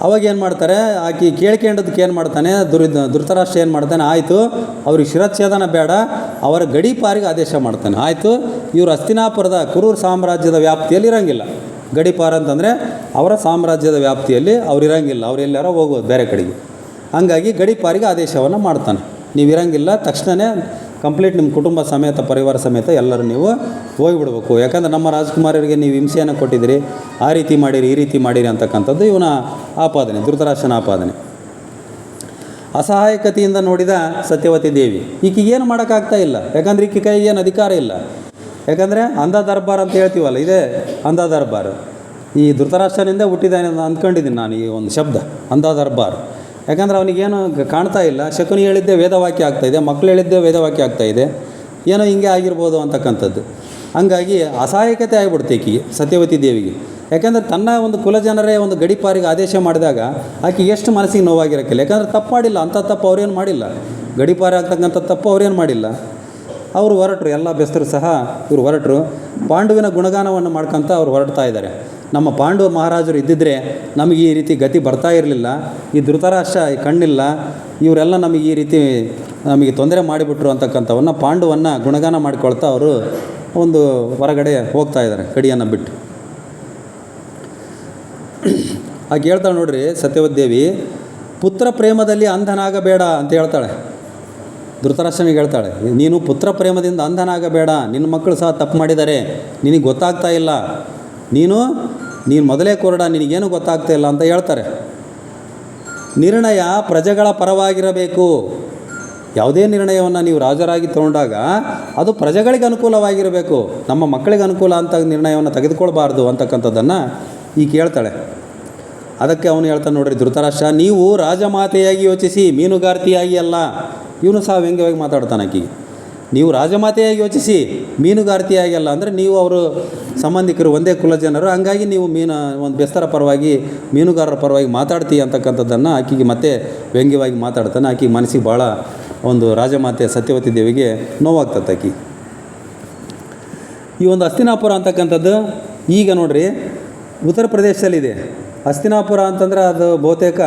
Speaker 1: ಅವಾಗ ಏನು ಮಾಡ್ತಾರೆ, ಆಕೆ ಕೇಳ್ಕೊಂಡದಕ್ಕೆ ಏನು ಮಾಡ್ತಾನೆ ಧೃತರಾಷ್ಟ್ರ ಏನು ಮಾಡ್ತಾನೆ, ಆಯಿತು ಅವ್ರಿಗೆ ಶಿರಚ್ಛೇದನ ಬೇಡ, ಅವರ ಗಡೀಪಾರಿಗೆ ಆದೇಶ ಮಾಡ್ತಾನೆ. ಆಯಿತು, ಇವರು ಹಸ್ತಿನಾಪುರದ ಕುರೂರ್ ಸಾಮ್ರಾಜ್ಯದ ವ್ಯಾಪ್ತಿಯಲ್ಲಿ ಇರೋಂಗಿಲ್ಲ. ಗಡೀಪಾರ ಅಂತಂದರೆ ಅವರ ಸಾಮ್ರಾಜ್ಯದ ವ್ಯಾಪ್ತಿಯಲ್ಲಿ ಅವ್ರು ಇರೋಂಗಿಲ್ಲ, ಅವ್ರು ಎಲ್ಲಾರ ಹೋಗೋದು ಬೇರೆ ಕಡೆಗೆ. ಹಂಗಾಗಿ ಗಡೀಪಾರಿಗೆ ಆದೇಶವನ್ನು ಮಾಡ್ತಾನೆ, ನೀವು ಇರೋಂಗಿಲ್ಲ, ತಕ್ಷಣವೇ ಕಂಪ್ಲೀಟ್ ನಿಮ್ಮ ಕುಟುಂಬ ಸಮೇತ ಪರಿವಾರ ಸಮೇತ ಎಲ್ಲರೂ ನೀವು ಹೋಗಿಬಿಡ್ಬೇಕು, ಯಾಕಂದರೆ ನಮ್ಮ ರಾಜಕುಮಾರರಿಗೆ ನೀವು ಹಿಂಸೆಯನ್ನು ಕೊಟ್ಟಿದ್ದೀರಿ, ಆ ರೀತಿ ಮಾಡಿರಿ ಈ ರೀತಿ ಮಾಡಿರಿ ಅಂತಕ್ಕಂಥದ್ದು ಇವನ ಆಪಾದನೆ, ಧೃತರಾಷ್ಟ್ರನ ಆಪಾದನೆ. ಅಸಹಾಯಕತೆಯಿಂದ ನೋಡಿದ ಸತ್ಯವತಿ ದೇವಿ ಈಕೆಗೇನು ಮಾಡೋಕ್ಕಾಗ್ತಾ ಇಲ್ಲ, ಯಾಕಂದರೆ ಈಕೆ ಕೈಗೆ ಏನು ಅಧಿಕಾರ ಇಲ್ಲ. ಯಾಕಂದರೆ ಅಂಧ ದರ್ಬಾರ್ ಅಂತ ಹೇಳ್ತೀವಲ್ಲ, ಇದೇ ಅಂಧ ದರ್ಬಾರ್, ಈ ಧೃತರಾಷ್ಟ್ರನಿಂದ ಹುಟ್ಟಿದ್ದಾನೆ ಅಂದ್ಕೊಂಡಿದ್ದೀನಿ ನಾನು ಈ ಒಂದು ಶಬ್ದ ಅಂಧ ದರ್ಬಾರ್. ಯಾಕಂದರೆ ಅವನಿಗೇನು ಕಾಣ್ತಾ ಇಲ್ಲ, ಶಕುನಿ ಹೇಳಿದ್ದೇ ವೇದವಾಕ್ಯ ಆಗ್ತಾಯಿದೆ, ಮಕ್ಕಳು ಹೇಳಿದ್ದೇ ವೇದವಾಕ್ಯ ಆಗ್ತಾಯಿದೆ, ಏನೋ ಹಿಂಗೆ ಆಗಿರ್ಬೋದು ಅಂತಕ್ಕಂಥದ್ದು. ಹಂಗಾಗಿ ಅಸಹಾಯಕತೆ ಆಗಿಬಿಡ್ತು ಈಕೆಗೆ, ಸತ್ಯವತಿ ದೇವಿಗೆ. ಯಾಕಂದರೆ ತನ್ನ ಒಂದು ಕುಲಜನರೇ ಒಂದು ಗಡೀಪಾರಿಗೆ ಆದೇಶ ಮಾಡಿದಾಗ ಆಕೆ ಎಷ್ಟು ಮನಸ್ಸಿಗೆ ನೋವಾಗಿರೋಕ್ಕಿಲ್ಲ, ಯಾಕಂದರೆ ತಪ್ಪು ಮಾಡಿಲ್ಲ, ಅಂಥ ತಪ್ಪು ಅವ್ರೇನು ಮಾಡಿಲ್ಲ, ಗಡೀಪಾರಿ ಆಗ್ತಕ್ಕಂಥ ತಪ್ಪು ಅವ್ರೇನು ಮಾಡಿಲ್ಲ. ಅವರು ಹೊರಟರು, ಎಲ್ಲ ಬೆಸ್ತರು ಸಹ ಇವರು ಹೊರಟರು, ಪಾಂಡುವಿನ ಗುಣಗಾನವನ್ನು ಮಾಡ್ಕೊತ ಅವ್ರು ಹೊರಡ್ತಾ ಇದ್ದಾರೆ. ನಮ್ಮ ಪಾಂಡು ಮಹಾರಾಜರು ಇದ್ದಿದ್ದರೆ ನಮಗೆ ಈ ರೀತಿ ಗತಿ ಬರ್ತಾ ಇರಲಿಲ್ಲ, ಈ ಧೃತರಾಷ್ಟ್ರ ಕಣ್ಣಿಲ್ಲ, ಇವರೆಲ್ಲ ನಮಗೆ ಈ ರೀತಿ ನಮಗೆ ತೊಂದರೆ ಮಾಡಿಬಿಟ್ರು ಅಂತಕ್ಕಂಥವನ್ನು ಪಾಂಡುವನ್ನು ಗುಣಗಾನ ಮಾಡಿಕೊಳ್ತಾ ಅವರು ಒಂದು ಹೊರಗಡೆ ಹೋಗ್ತಾ ಇದ್ದಾರೆ ಕಡಿಯನ್ನು ಬಿಟ್ಟು. ಹಾಗೆ ಹೇಳ್ತಾಳೆ ನೋಡ್ರಿ ಸತ್ಯವತಿ ದೇವಿ, ಪುತ್ರ ಪ್ರೇಮದಲ್ಲಿ ಅಂಧನಾಗಬೇಡ ಅಂತ ಹೇಳ್ತಾಳೆ. ಧೃತರಾಷ್ಟ್ರನಿಗೆ ಹೇಳ್ತಾಳೆ, ನೀನು ಪುತ್ರ ಪ್ರೇಮದಿಂದ ಅಂಧನಾಗಬೇಡ, ನಿನ್ನ ಮಕ್ಕಳು ಸಹ ತಪ್ಪು ಮಾಡಿದ್ದಾರೆ, ನಿನಗೆ ಗೊತ್ತಾಗ್ತಾ ಇಲ್ಲ, ನೀನು ಮೊದಲೇ ಕೊರಡ, ನಿನಗೇನು ಗೊತ್ತಾಗ್ತಾ ಇಲ್ಲ ಅಂತ ಹೇಳ್ತಾರೆ. ನಿರ್ಣಯ ಪ್ರಜೆಗಳ ಪರವಾಗಿರಬೇಕು. ಯಾವುದೇ ನಿರ್ಣಯವನ್ನು ನೀವು ರಾಜರಾಗಿ ತಗೊಂಡಾಗ ಅದು ಪ್ರಜೆಗಳಿಗೆ ಅನುಕೂಲವಾಗಿರಬೇಕು, ನಮ್ಮ ಮಕ್ಕಳಿಗೆ ಅನುಕೂಲ ಅಂತ ನಿರ್ಣಯವನ್ನು ತೆಗೆದುಕೊಳ್ಬಾರ್ದು ಅಂತಕ್ಕಂಥದ್ದನ್ನು ಈಗ ಹೇಳ್ತಾಳೆ. ಅದಕ್ಕೆ ಅವನು ಹೇಳ್ತಾನೆ ನೋಡ್ರಿ ಧೃತರಾಷ್ಟ್ರ, ನೀವು ರಾಜಮಾತೆಯಾಗಿ ಯೋಚಿಸಿ, ಮೀನುಗಾರ್ತಿಯಾಗಿ ಅಲ್ಲ. ಇವನು ಸಹ ವ್ಯಂಗ್ಯವಾಗಿ ಮಾತಾಡ್ತಾನೆ ಆಕೆಗೆ, ನೀವು ರಾಜಮಾತೆಯಾಗಿ ಯೋಚಿಸಿ, ಮೀನುಗಾರ್ತಿಯಾಗಿ ಅಲ್ಲ. ಅಂದರೆ ನೀವು ಅವರು ಸಂಬಂಧಿಕರು, ಒಂದೇ ಕುಲ ಜನರು, ಹಂಗಾಗಿ ನೀವು ಒಂದು ಬೆಸ್ತರ ಪರವಾಗಿ, ಮೀನುಗಾರರ ಪರವಾಗಿ ಮಾತಾಡ್ತೀವಿ ಅಂತಕ್ಕಂಥದ್ದನ್ನು ಆಕೆಗೆ ಮತ್ತೆ ವ್ಯಂಗ್ಯವಾಗಿ ಮಾತಾಡ್ತಾನೆ. ಆಕೆಗೆ ಮನಸ್ಸಿಗೆ ಭಾಳ ಒಂದು ರಾಜಮಾತೆ ಸತ್ಯವತಿ ದೇವಿಗೆ ನೋವಾಗ್ತದೆ. ಆಕೆ ಈ ಒಂದು ಹಸ್ತಿನಾಪುರ ಅಂತಕ್ಕಂಥದ್ದು ಈಗ ನೋಡ್ರಿ ಉತ್ತರ ಪ್ರದೇಶದಲ್ಲಿದೆ. ಹಸ್ತಿನಾಪುರ ಅಂತಂದರೆ ಅದು ಬಹುತೇಕ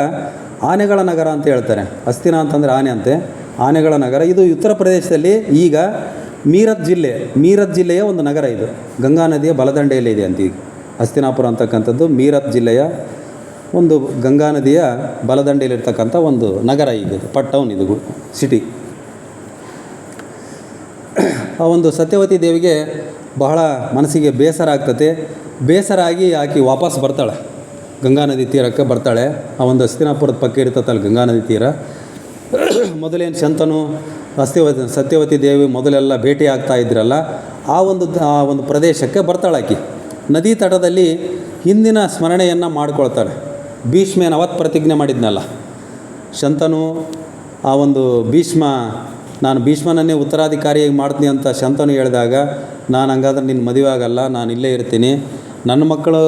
Speaker 1: ಆನೆಗಳ ನಗರ ಅಂತ ಹೇಳ್ತಾರೆ. ಹಸ್ತಿನ ಅಂತಂದರೆ ಆನೆ ಅಂತೆ, ಆನೆಗಳ ನಗರ. ಇದು ಉತ್ತರ ಪ್ರದೇಶದಲ್ಲಿ ಈಗ ಮೀರತ್ ಜಿಲ್ಲೆಯ ಒಂದು ನಗರ. ಇದು ಗಂಗಾ ನದಿಯ ಬಲದಂಡೆಯಲ್ಲಿ ಇದೆ ಅಂತ. ಈಗ ಹಸ್ತಿನಾಪುರ ಅಂತಕ್ಕಂಥದ್ದು ಮೀರತ್ ಜಿಲ್ಲೆಯ ಒಂದು ಗಂಗಾ ನದಿಯ ಬಲದಂಡೆಯಲ್ಲಿರ್ತಕ್ಕಂಥ ಒಂದು ನಗರ. ಈಗ ಇದು ಟೌನ್, ಇದು ಸಿಟಿ. ಆ ಒಂದು ಸತ್ಯವತಿ ದೇವಿಗೆ ಬಹಳ ಮನಸ್ಸಿಗೆ ಬೇಸರ ಆಗ್ತದೆ. ಬೇಸರ ಆಗಿ ಆಕೆ ವಾಪಸ್ ಬರ್ತಾಳೆ, ಗಂಗಾ ನದಿ ತೀರಕ್ಕೆ ಬರ್ತಾಳೆ. ಆ ಒಂದು ಹಸ್ತಿನಾಪುರದ ಪಕ್ಕ ಇರ್ತತ್ತಲ್ಲ ಗಂಗಾ ನದಿ ತೀರ. ಮೊದಲೇನು ಶಂತನು ಸತ್ಯವತಿ ದೇವಿ ಮೊದಲೆಲ್ಲ ಭೇಟಿ ಆಗ್ತಾ ಇದ್ರಲ್ಲ, ಆ ಒಂದು ಪ್ರದೇಶಕ್ಕೆ ಬರ್ತಾಳೆ ಆಕೆ. ನದಿ ತಟದಲ್ಲಿ ಹಿಂದಿನ ಸ್ಮರಣೆಯನ್ನು ಮಾಡ್ಕೊಳ್ತಾಳೆ. ಭೀಷ್ಮೇನ ಅವತ್ತು ಪ್ರತಿಜ್ಞೆ ಮಾಡಿದ್ನಲ್ಲ ಶಂತನು, ಆ ಒಂದು ನಾನು ಭೀಷ್ಮನನ್ನೇ ಉತ್ತರಾಧಿಕಾರಿಯಾಗಿ ಮಾಡ್ತೀನಿ ಅಂತ ಶಂತನು ಹೇಳಿದಾಗ, ನಾನು ಹಂಗಾದ್ರೆ ನಿನ್ನ ಮದುವೆ ಆಗಲ್ಲ, ನಾನು ಇಲ್ಲೇ ಇರ್ತೀನಿ, ನನ್ನ ಮಕ್ಕಳು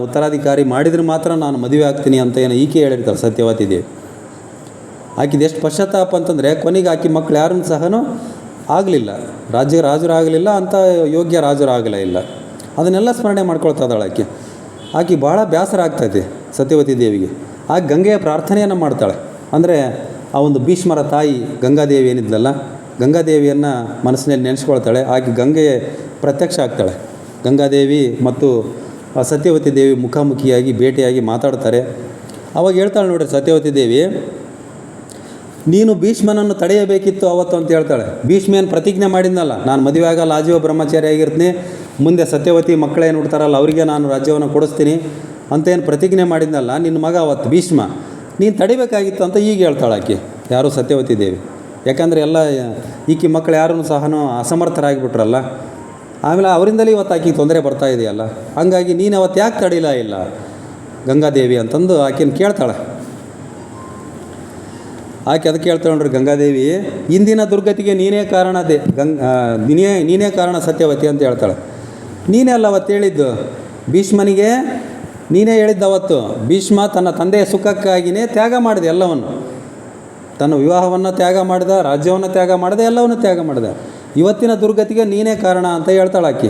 Speaker 1: ಉತ್ತರಾಧಿಕಾರಿ ಮಾಡಿದರೆ ಮಾತ್ರ ನಾನು ಮದುವೆ ಆಗ್ತೀನಿ ಅಂತ ಏನೋ ಈಕೆ ಹೇಳಿರ್ತಾರೆ ಸತ್ಯವತಿ ದೇವಿ. ಆಕಿದು ಎಷ್ಟು ಪಶ್ಚಾತ್ತಾಪ ಅಂತಂದರೆ ಕೊನೆಗೆ ಆಕೆ ಮಕ್ಕಳು ಯಾರನ್ನು ಸಹ ಆಗಲಿಲ್ಲ, ರಾಜರಾಗಲಿಲ್ಲ, ಅಂಥ ಯೋಗ್ಯ ರಾಜರಾಗಲೇ ಇಲ್ಲ. ಅದನ್ನೆಲ್ಲ ಸ್ಮರಣೆ ಮಾಡ್ಕೊಳ್ತಾ ಇದ್ದಾಳೆ ಆಕೆ. ಆಕೆ ಭಾಳ ಬೇಸರ ಆಗ್ತೈತೆ ಸತ್ಯವತಿ ದೇವಿಗೆ. ಆಕೆ ಗಂಗೆಯ ಪ್ರಾರ್ಥನೆಯನ್ನು ಮಾಡ್ತಾಳೆ. ಅಂದರೆ ಆ ಒಂದು ಭೀಷ್ಮರ ತಾಯಿ ಗಂಗಾದೇವಿ ಏನಿದ್ಲಲ್ಲ, ಗಂಗಾದೇವಿಯನ್ನು ಮನಸ್ಸಿನಲ್ಲಿ ನೆನೆಸ್ಕೊಳ್ತಾಳೆ. ಆಕೆ ಗಂಗೆ ಪ್ರತ್ಯಕ್ಷ ಆಗ್ತಾಳೆ. ಗಂಗಾದೇವಿ ಮತ್ತು ಸತ್ಯವತಿ ದೇವಿ ಮುಖಾಮುಖಿಯಾಗಿ ಭೇಟಿಯಾಗಿ ಮಾತಾಡ್ತಾರೆ. ಅವಾಗ ಹೇಳ್ತಾಳೆ ನೋಡ್ರಿ ಸತ್ಯವತಿ ದೇವಿ, ನೀನು ಭೀಷ್ಮನನ್ನು ತಡೆಯಬೇಕಿತ್ತು ಅವತ್ತು ಅಂತ ಹೇಳ್ತಾಳೆ. ಭೀಷ್ಮೇನು ಪ್ರತಿಜ್ಞೆ ಮಾಡಿದ್ನಲ್ಲ, ನಾನು ಮದುವೆ ಆಗಲ್ಲ, ಆಜೀವ ಬ್ರಹ್ಮಚಾರಿ ಆಗಿರ್ತೀನಿ, ಮುಂದೆ ಸತ್ಯವತಿ ಮಕ್ಕಳೇನು ಹುಡ್ತಾರಲ್ಲ ಅವರಿಗೆ ನಾನು ರಾಜ್ಯವನ್ನು ಕೊಡಿಸ್ತೀನಿ ಅಂತೇನು ಪ್ರತಿಜ್ಞೆ ಮಾಡಿದ್ನಲ್ಲ ನಿನ್ನ ಮಗ ಅವತ್ತು ಭೀಷ್ಮ, ನೀನು ತಡಿಬೇಕಾಗಿತ್ತು ಅಂತ ಈಗ ಹೇಳ್ತಾಳೆ ಆಕೆ, ಯಾರು ಸತ್ಯವತಿ ದೇವಿ. ಯಾಕಂದರೆ ಎಲ್ಲ ಈಕಿ ಮಕ್ಕಳು ಯಾರೂ ಸಹ ಅಸಮರ್ಥರಾಗಿಬಿಟ್ರಲ್ಲ, ಆಮೇಲೆ ಅವರಿಂದಲೇ ಇವತ್ತು ಆಕೆಗೆ ತೊಂದರೆ ಬರ್ತಾ ಇದೆಯಲ್ಲ, ಹಂಗಾಗಿ ನೀನು ಅವತ್ತು ಯಾಕೆ ತಡಿಲ ಇಲ್ಲ ಗಂಗಾದೇವಿ ಅಂತಂದು ಆಕೆನ ಕೇಳ್ತಾಳೆ. ಆಕೆ ಅದಕ್ಕೆ ಹೇಳ್ತಾಳೆ ನೋಡ್ರಿ ಗಂಗಾದೇವಿ, ಇಂದಿನ ದುರ್ಗತಿಗೆ ನೀನೇ ಕಾರಣ ನೀನೇ ಕಾರಣ ಸತ್ಯವತಿ ಅಂತ ಹೇಳ್ತಾಳೆ. ನೀನೇ ಅಲ್ಲ ಅವತ್ತು ಹೇಳಿದ್ದು ಭೀಷ್ಮನಿಗೆ, ನೀನೇ ಹೇಳಿದ್ದು ಅವತ್ತು. ಭೀಷ್ಮ ತನ್ನ ತಂದೆಯ ಸುಖಕ್ಕಾಗಿಯೇ ತ್ಯಾಗ ಮಾಡಿದೆ ಎಲ್ಲವನ್ನು, ತನ್ನ ವಿವಾಹವನ್ನು ತ್ಯಾಗ ಮಾಡಿದ, ರಾಜ್ಯವನ್ನು ತ್ಯಾಗ ಮಾಡಿದೆ, ಎಲ್ಲವನ್ನು ತ್ಯಾಗ ಮಾಡಿದೆ. ಇವತ್ತಿನ ದುರ್ಗತಿಗೆ ನೀನೇ ಕಾರಣ ಅಂತ ಹೇಳ್ತಾಳೆ ಆಕೆ.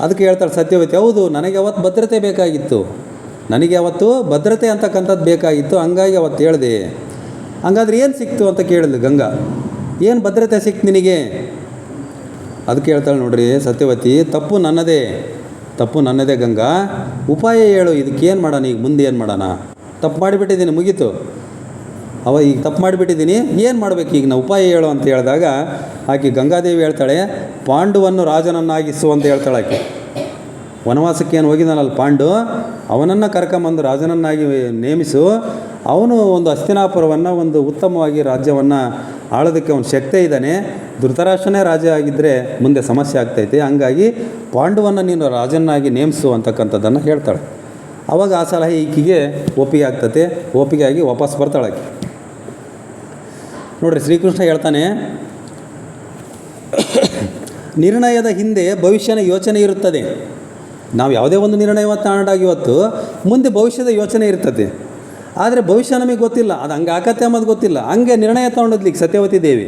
Speaker 1: ಅದಕ್ಕೆ ಹೇಳ್ತಾಳೆ ಸತ್ಯವತಿ, ಹೌದು ನನಗೆ ಅವತ್ತು ಭದ್ರತೆ ಬೇಕಾಗಿತ್ತು, ನನಗೆ ಅವತ್ತು ಭದ್ರತೆ ಅಂತಕ್ಕಂಥದ್ದು ಬೇಕಾಗಿತ್ತು, ಹಂಗಾಗಿ ಅವತ್ತು ಹೇಳಿದೆ. ಹಂಗಾದ್ರೆ ಏನು ಸಿಕ್ತು ಅಂತ ಕೇಳಿದ್ಲು ಗಂಗಾ, ಏನು ಭದ್ರತೆ ಸಿಕ್ತು ನಿನಗೆ? ಅದಕ್ಕೆ ಹೇಳ್ತಾಳೆ ನೋಡ್ರಿ ಸತ್ಯವತಿ, ತಪ್ಪು ನನ್ನದೇ ಗಂಗಾ, ಉಪಾಯ ಹೇಳು, ಇದಕ್ಕೇನು ಮಾಡೋಣ, ಈಗ ಮುಂದೆ ಏನು ಮಾಡೋಣ? ತಪ್ಪು ಮಾಡಿಬಿಟ್ಟಿದ್ದೀನಿ, ಮುಗೀತು, ಈಗ ತಪ್ಪು ಮಾಡಿಬಿಟ್ಟಿದ್ದೀನಿ, ಏನು ಮಾಡಬೇಕು ಈಗ ನಾವು, ಉಪಾಯ ಹೇಳು ಅಂತ ಹೇಳಿದಾಗ ಆಕೆ ಗಂಗಾದೇವಿ ಹೇಳ್ತಾಳೆ, ಪಾಂಡುವನ್ನು ರಾಜನನ್ನಾಗಿಸು ಅಂತ ಹೇಳ್ತಾಳೆ ಆಕೆ. ವನವಾಸಕ್ಕೆ ಏನು ಹೋಗಿದ್ದಾನಲ್ಲ ಪಾಂಡು, ಅವನನ್ನು ಕರ್ಕೊಂಬಂದು ರಾಜನನ್ನಾಗಿ ನೇಮಿಸು, ಅವನು ಒಂದು ಹಸ್ತಿನಾಪುರವನ್ನು ಒಂದು ಉತ್ತಮವಾಗಿ ರಾಜ್ಯವನ್ನು ಆಳೋದಕ್ಕೆ ಅವನು ಶಕ್ತಿ ಇದ್ದಾನೆ. ಧೃತರಾಷ್ಟ್ರನೇ ರಾಜ ಆಗಿದ್ದರೆ ಮುಂದೆ ಸಮಸ್ಯೆ ಆಗ್ತೈತೆ, ಹಂಗಾಗಿ ಪಾಂಡುವನ್ನು ನೀನು ರಾಜನಾಗಿ ನೇಮಿಸು ಅಂತಕ್ಕಂಥದ್ದನ್ನು ಹೇಳ್ತಾಳೆ. ಆವಾಗ ಆ ಸಲಹೆ ಈಕೆಗೆ ಒಪ್ಪಿಗೆ ಆಗ್ತತೆ, ಒಪ್ಪಿಗೆ ಆಗಿ ವಾಪಸ್ ಬರ್ತಾಳೆ ಆಕೆ. ನೋಡ್ರಿ ಶ್ರೀಕೃಷ್ಣ ಹೇಳ್ತಾನೆ, ನಿರ್ಣಯದ ಹಿಂದೆ ಭವಿಷ್ಯನ ಯೋಚನೆ ಇರುತ್ತದೆ. ನಾವು ಯಾವುದೇ ಒಂದು ನಿರ್ಣಯವನ್ನು ತಗೊಂಡಾಗ ಇವತ್ತು ಮುಂದೆ ಭವಿಷ್ಯದ ಯೋಚನೆ ಇರ್ತದೆ, ಆದರೆ ಭವಿಷ್ಯ ನಮಗೆ ಗೊತ್ತಿಲ್ಲ, ಅದು ಹಂಗೆ ಆಕತ್ತೆ ಅನ್ನೋದು ಗೊತ್ತಿಲ್ಲ. ಹಂಗೆ ನಿರ್ಣಯ ತೊಗೊಂಡಿದ್ಲಿಕ್ಕೆ ಸತ್ಯವತಿ ದೇವಿ,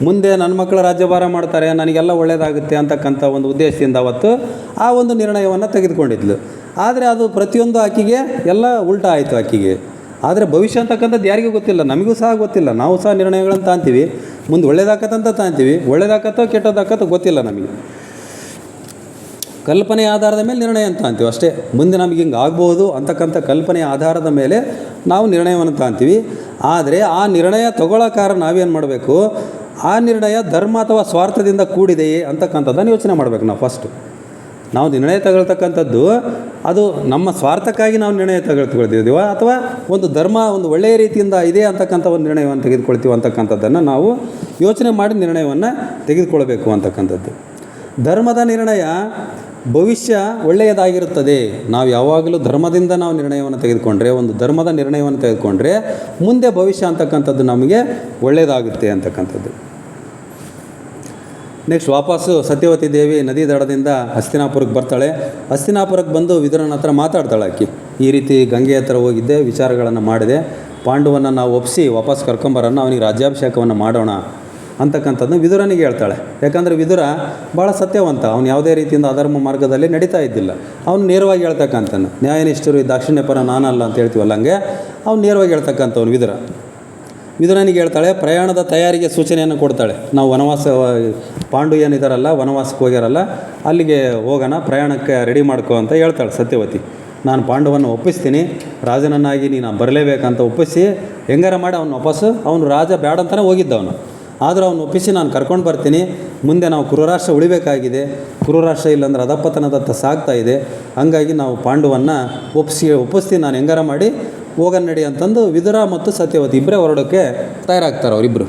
Speaker 1: ಮುಂದೆ ನನ್ನ ಮಕ್ಕಳು ರಾಜ್ಯಭಾರ ಮಾಡ್ತಾರೆ, ನನಗೆಲ್ಲ ಒಳ್ಳೆಯದಾಗುತ್ತೆ ಅಂತಕ್ಕಂಥ ಒಂದು ಉದ್ದೇಶದಿಂದ ಅವತ್ತು ಆ ಒಂದು ನಿರ್ಣಯವನ್ನು ತೆಗೆದುಕೊಂಡಿದ್ಲು. ಆದರೆ ಅದು ಪ್ರತಿಯೊಂದು ಆಕೆಗೆ ಎಲ್ಲ ಉಲ್ಟಾ ಆಯಿತು ಆಕೆಗೆ. ಆದರೆ ಭವಿಷ್ಯ ಅಂತಕ್ಕಂಥದ್ದು ಯಾರಿಗೂ ಗೊತ್ತಿಲ್ಲ, ನಮಗೂ ಸಹ ಗೊತ್ತಿಲ್ಲ. ನಾವು ಸಹ ನಿರ್ಣಯಗಳನ್ನು ತಾಂತೀವಿ, ಮುಂದೆ ಒಳ್ಳೇದಾಕತ್ತಂತ ತಾಂತೀವಿ, ಒಳ್ಳೇದಾಕತ್ತೋ ಕೆಟ್ಟದಾಕತ್ತೋ ಗೊತ್ತಿಲ್ಲ ನಮಗೆ. ಕಲ್ಪನೆಯ ಆಧಾರದ ಮೇಲೆ ನಿರ್ಣಯ ಅಂತ ಅಂತೀವಿ ಅಷ್ಟೇ. ಮುಂದೆ ನಮಗೆ ಹಿಂಗೆ ಆಗ್ಬೋದು ಅಂತಕ್ಕಂಥ ಕಲ್ಪನೆಯ ಆಧಾರದ ಮೇಲೆ ನಾವು ನಿರ್ಣಯವನ್ನು ತಾಂತೀವಿ. ಆದರೆ ಆ ನಿರ್ಣಯ ತಗೊಳ್ಳೋ ಕಾರಣ ನಾವೇನು ಮಾಡಬೇಕು, ಆ ನಿರ್ಣಯ ಧರ್ಮ ಅಥವಾ ಸ್ವಾರ್ಥದಿಂದ ಕೂಡಿದೆಯೇ ಅಂತಕ್ಕಂಥದ್ದನ್ನು ಯೋಚನೆ ಮಾಡಬೇಕು ನಾವು ಫಸ್ಟು. ನಾವು ನಿರ್ಣಯ ತಗೊಳ್ತಕ್ಕಂಥದ್ದು ಅದು ನಮ್ಮ ಸ್ವಾರ್ಥಕ್ಕಾಗಿ ನಾವು ನಿರ್ಣಯ ತಗೊಳ್ತೀವ, ಅಥವಾ ಒಂದು ಧರ್ಮ ಒಂದು ಒಳ್ಳೆಯ ರೀತಿಯಿಂದ ಇದೆ ಅಂತಕ್ಕಂಥ ಒಂದು ನಿರ್ಣಯವನ್ನು ತೆಗೆದುಕೊಳ್ತೀವಿ ಅಂತಕ್ಕಂಥದ್ದನ್ನು ನಾವು ಯೋಚನೆ ಮಾಡಿ ನಿರ್ಣಯವನ್ನು ತೆಗೆದುಕೊಳ್ಬೇಕು ಅಂತಕ್ಕಂಥದ್ದು. ಧರ್ಮದ ನಿರ್ಣಯ ಭವಿಷ್ಯ ಒಳ್ಳೆಯದಾಗಿರುತ್ತದೆ. ನಾವು ಯಾವಾಗಲೂ ಧರ್ಮದಿಂದ ನಾವು ನಿರ್ಣಯವನ್ನು ತೆಗೆದುಕೊಂಡ್ರೆ, ಒಂದು ಧರ್ಮದ ನಿರ್ಣಯವನ್ನು ತೆಗೆದುಕೊಂಡ್ರೆ ಮುಂದೆ ಭವಿಷ್ಯ ಅಂತಕ್ಕಂಥದ್ದು ನಮಗೆ ಒಳ್ಳೆಯದಾಗುತ್ತೆ ಅಂತಕ್ಕಂಥದ್ದು. ನೆಕ್ಸ್ಟ್ ವಾಪಸ್ಸು ಸತ್ಯವತಿ ದೇವಿ ನದಿ ದಡದಿಂದ ಹಸ್ತಿನಾಪುರಕ್ಕೆ ಬರ್ತಾಳೆ. ಹಸ್ತಿನಾಪುರಕ್ಕೆ ಬಂದು ವಿದುರನ ಹತ್ರ ಮಾತಾಡ್ತಾಳೆ ಆಕೆ, ಈ ರೀತಿ ಗಂಗೆ ಹತ್ರ ಹೋಗಿದ್ದೆ, ವಿಚಾರಗಳನ್ನು ಮಾಡಿದೆ, ಪಾಂಡುವನ್ನು ನಾವು ಒಪ್ಪಿಸಿ ವಾಪಸ್ ಕರ್ಕೊಂಬರೋಣ, ಅವನಿಗೆ ರಾಜ್ಯಾಭಿಷೇಕವನ್ನು ಮಾಡೋಣ ಅಂತಕ್ಕಂಥದ್ದನ್ನು ವಿದುರನಿಗೆ ಹೇಳ್ತಾಳೆ. ಯಾಕಂದರೆ ವಿದುರ ಭಾಳ ಸತ್ಯವಂತ, ಅವನು ಯಾವುದೇ ರೀತಿಯಿಂದ ಅಧರ್ಮ ಮಾರ್ಗದಲ್ಲಿ ನಡೀತಾ ಇದ್ದಿಲ್ಲ. ಅವನು ನೇರವಾಗಿ ಹೇಳ್ತಕ್ಕಂಥನು, ನ್ಯಾಯನಿಷ್ಠರು ದಾಕ್ಷಿಣ್ಯ ಪರ ನಾನಲ್ಲ ಅಂತ ಹೇಳ್ತೀವಲ್ಲ, ಹಂಗೆ ಅವ್ನು ನೇರವಾಗಿ ಹೇಳ್ತಕ್ಕಂಥವ್ನು ವಿದುರನಿಗೆ ಹೇಳ್ತಾಳೆ. ಪ್ರಯಾಣದ ತಯಾರಿಗೆ ಸೂಚನೆಯನ್ನು ಕೊಡ್ತಾಳೆ. ನಾವು ವನವಾಸ, ಪಾಂಡು ಏನಿದಾರಲ್ಲ ವನವಾಸಕ್ಕೆ ಹೋಗ್ಯಾರಲ್ಲ ಅಲ್ಲಿಗೆ ಹೋಗೋಣ, ಪ್ರಯಾಣಕ್ಕೆ ರೆಡಿ ಮಾಡ್ಕೋ ಅಂತ ಹೇಳ್ತಾಳೆ ಸತ್ಯವತಿ. ನಾನು ಪಾಂಡವನ್ನು ಒಪ್ಪಿಸ್ತೀನಿ, ರಾಜನನ್ನಾಗಿ ನೀನು ಬರಲೇಬೇಕಂತ ಒಪ್ಪಿಸಿ ಹೆಂಗಾರ ಮಾಡಿ ಅವನು ವಾಪಸ್ಸು, ಅವನು ರಾಜ ಬೇಡ ಅಂತಲೇ ಹೋಗಿದ್ದವನು, ಆದರೂ ಅವನು ಒಪ್ಪಿಸಿ ನಾನು ಕರ್ಕೊಂಡು ಬರ್ತೀನಿ. ಮುಂದೆ ನಾವು ಕುರುರಾಷ್ಟ್ರ ಉಳಿಬೇಕಾಗಿದೆ, ಕುರುರಾಷ್ಟ್ರ ಇಲ್ಲಾಂದ್ರೆ ಅಧಪತನದತ್ತ ಸಾಗ್ತಾ ಇದೆ, ಹಂಗಾಗಿ ನಾವು ಪಾಂಡುವನ್ನು ಒಪ್ಪಿಸ್ತೀನಿ, ನಾನು ಹೆಂಗಾರ ಮಾಡಿ ಹೋಗನ್ ನಡಿ ಅಂತಂದು ವಿದುರ ಮತ್ತು ಸತ್ಯವತಿ ಇಬ್ಬರೇ ಹೊರಡೋಕ್ಕೆ ತಯಾರಾಗ್ತಾರೆ ಅವರಿಬ್ಬರು.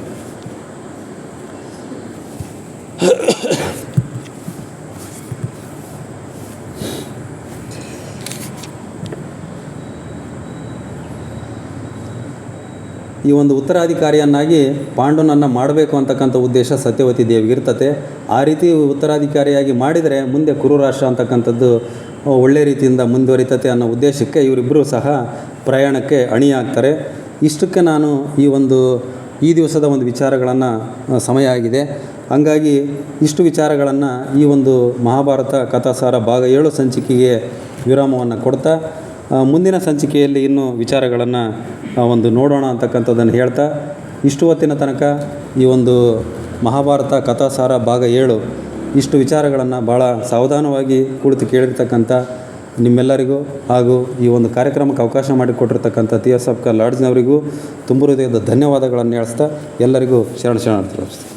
Speaker 1: ಈ ಒಂದು ಉತ್ತರಾಧಿಕಾರಿಯನ್ನಾಗಿ ಪಾಂಡುನನ್ನು ಮಾಡಬೇಕು ಅಂತಕ್ಕಂಥ ಉದ್ದೇಶ ಸತ್ಯವತಿ ದೇವಿಗಿರ್ತತೆ. ಆ ರೀತಿ ಉತ್ತರಾಧಿಕಾರಿಯಾಗಿ ಮಾಡಿದರೆ ಮುಂದೆ ಕುರುರಾಷ್ಟ್ರ ಅಂತಕ್ಕಂಥದ್ದು ಒಳ್ಳೆಯ ರೀತಿಯಿಂದ ಮುಂದುವರಿತತೆ ಅನ್ನೋ ಉದ್ದೇಶಕ್ಕೆ ಇವರಿಬ್ಬರೂ ಸಹ ಪ್ರಯಾಣಕ್ಕೆ ಅಣಿಯಾಗ್ತಾರೆ. ಇಷ್ಟಕ್ಕೆ ನಾನು ಈ ದಿವಸದ ಒಂದು ವಿಚಾರಗಳನ್ನು ಸಮಯ ಆಗಿದೆ, ಹಂಗಾಗಿ ಇಷ್ಟು ವಿಚಾರಗಳನ್ನು ಈ ಒಂದು ಮಹಾಭಾರತ ಕಥಾಸಾರ ಭಾಗ 7 ಸಂಚಿಕೆಗೆ ವಿರಾಮವನ್ನು ಕೊಡ್ತಾ ಮುಂದಿನ ಸಂಚಿಕೆಯಲ್ಲಿ ಇನ್ನೂ ವಿಚಾರಗಳನ್ನು ನೋಡೋಣ ಅಂತಕ್ಕಂಥದ್ದನ್ನು ಹೇಳ್ತಾ, ಇಷ್ಟು ಹೊತ್ತಿನ ತನಕ ಈ ಒಂದು ಮಹಾಭಾರತ ಕಥಾಸಾರ ಭಾಗ 7 ಇಷ್ಟು ವಿಚಾರಗಳನ್ನು ಭಾಳ ಸಾವಧಾನವಾಗಿ ಕುಳಿತು ಕೇಳಿರ್ತಕ್ಕಂಥ ನಿಮ್ಮೆಲ್ಲರಿಗೂ ಹಾಗೂ ಈ ಒಂದು ಕಾರ್ಯಕ್ರಮಕ್ಕೆ ಅವಕಾಶ ಮಾಡಿಕೊಟ್ಟಿರ್ತಕ್ಕಂಥ TSF ಲಾಡ್ಜ್ನವರಿಗೂ ತುಂಬ ಹೃದಯದ ಧನ್ಯವಾದಗಳನ್ನು ಹೇಳ್ತಾ ಎಲ್ಲರಿಗೂ ಶರಣಾರ್ಥಿ.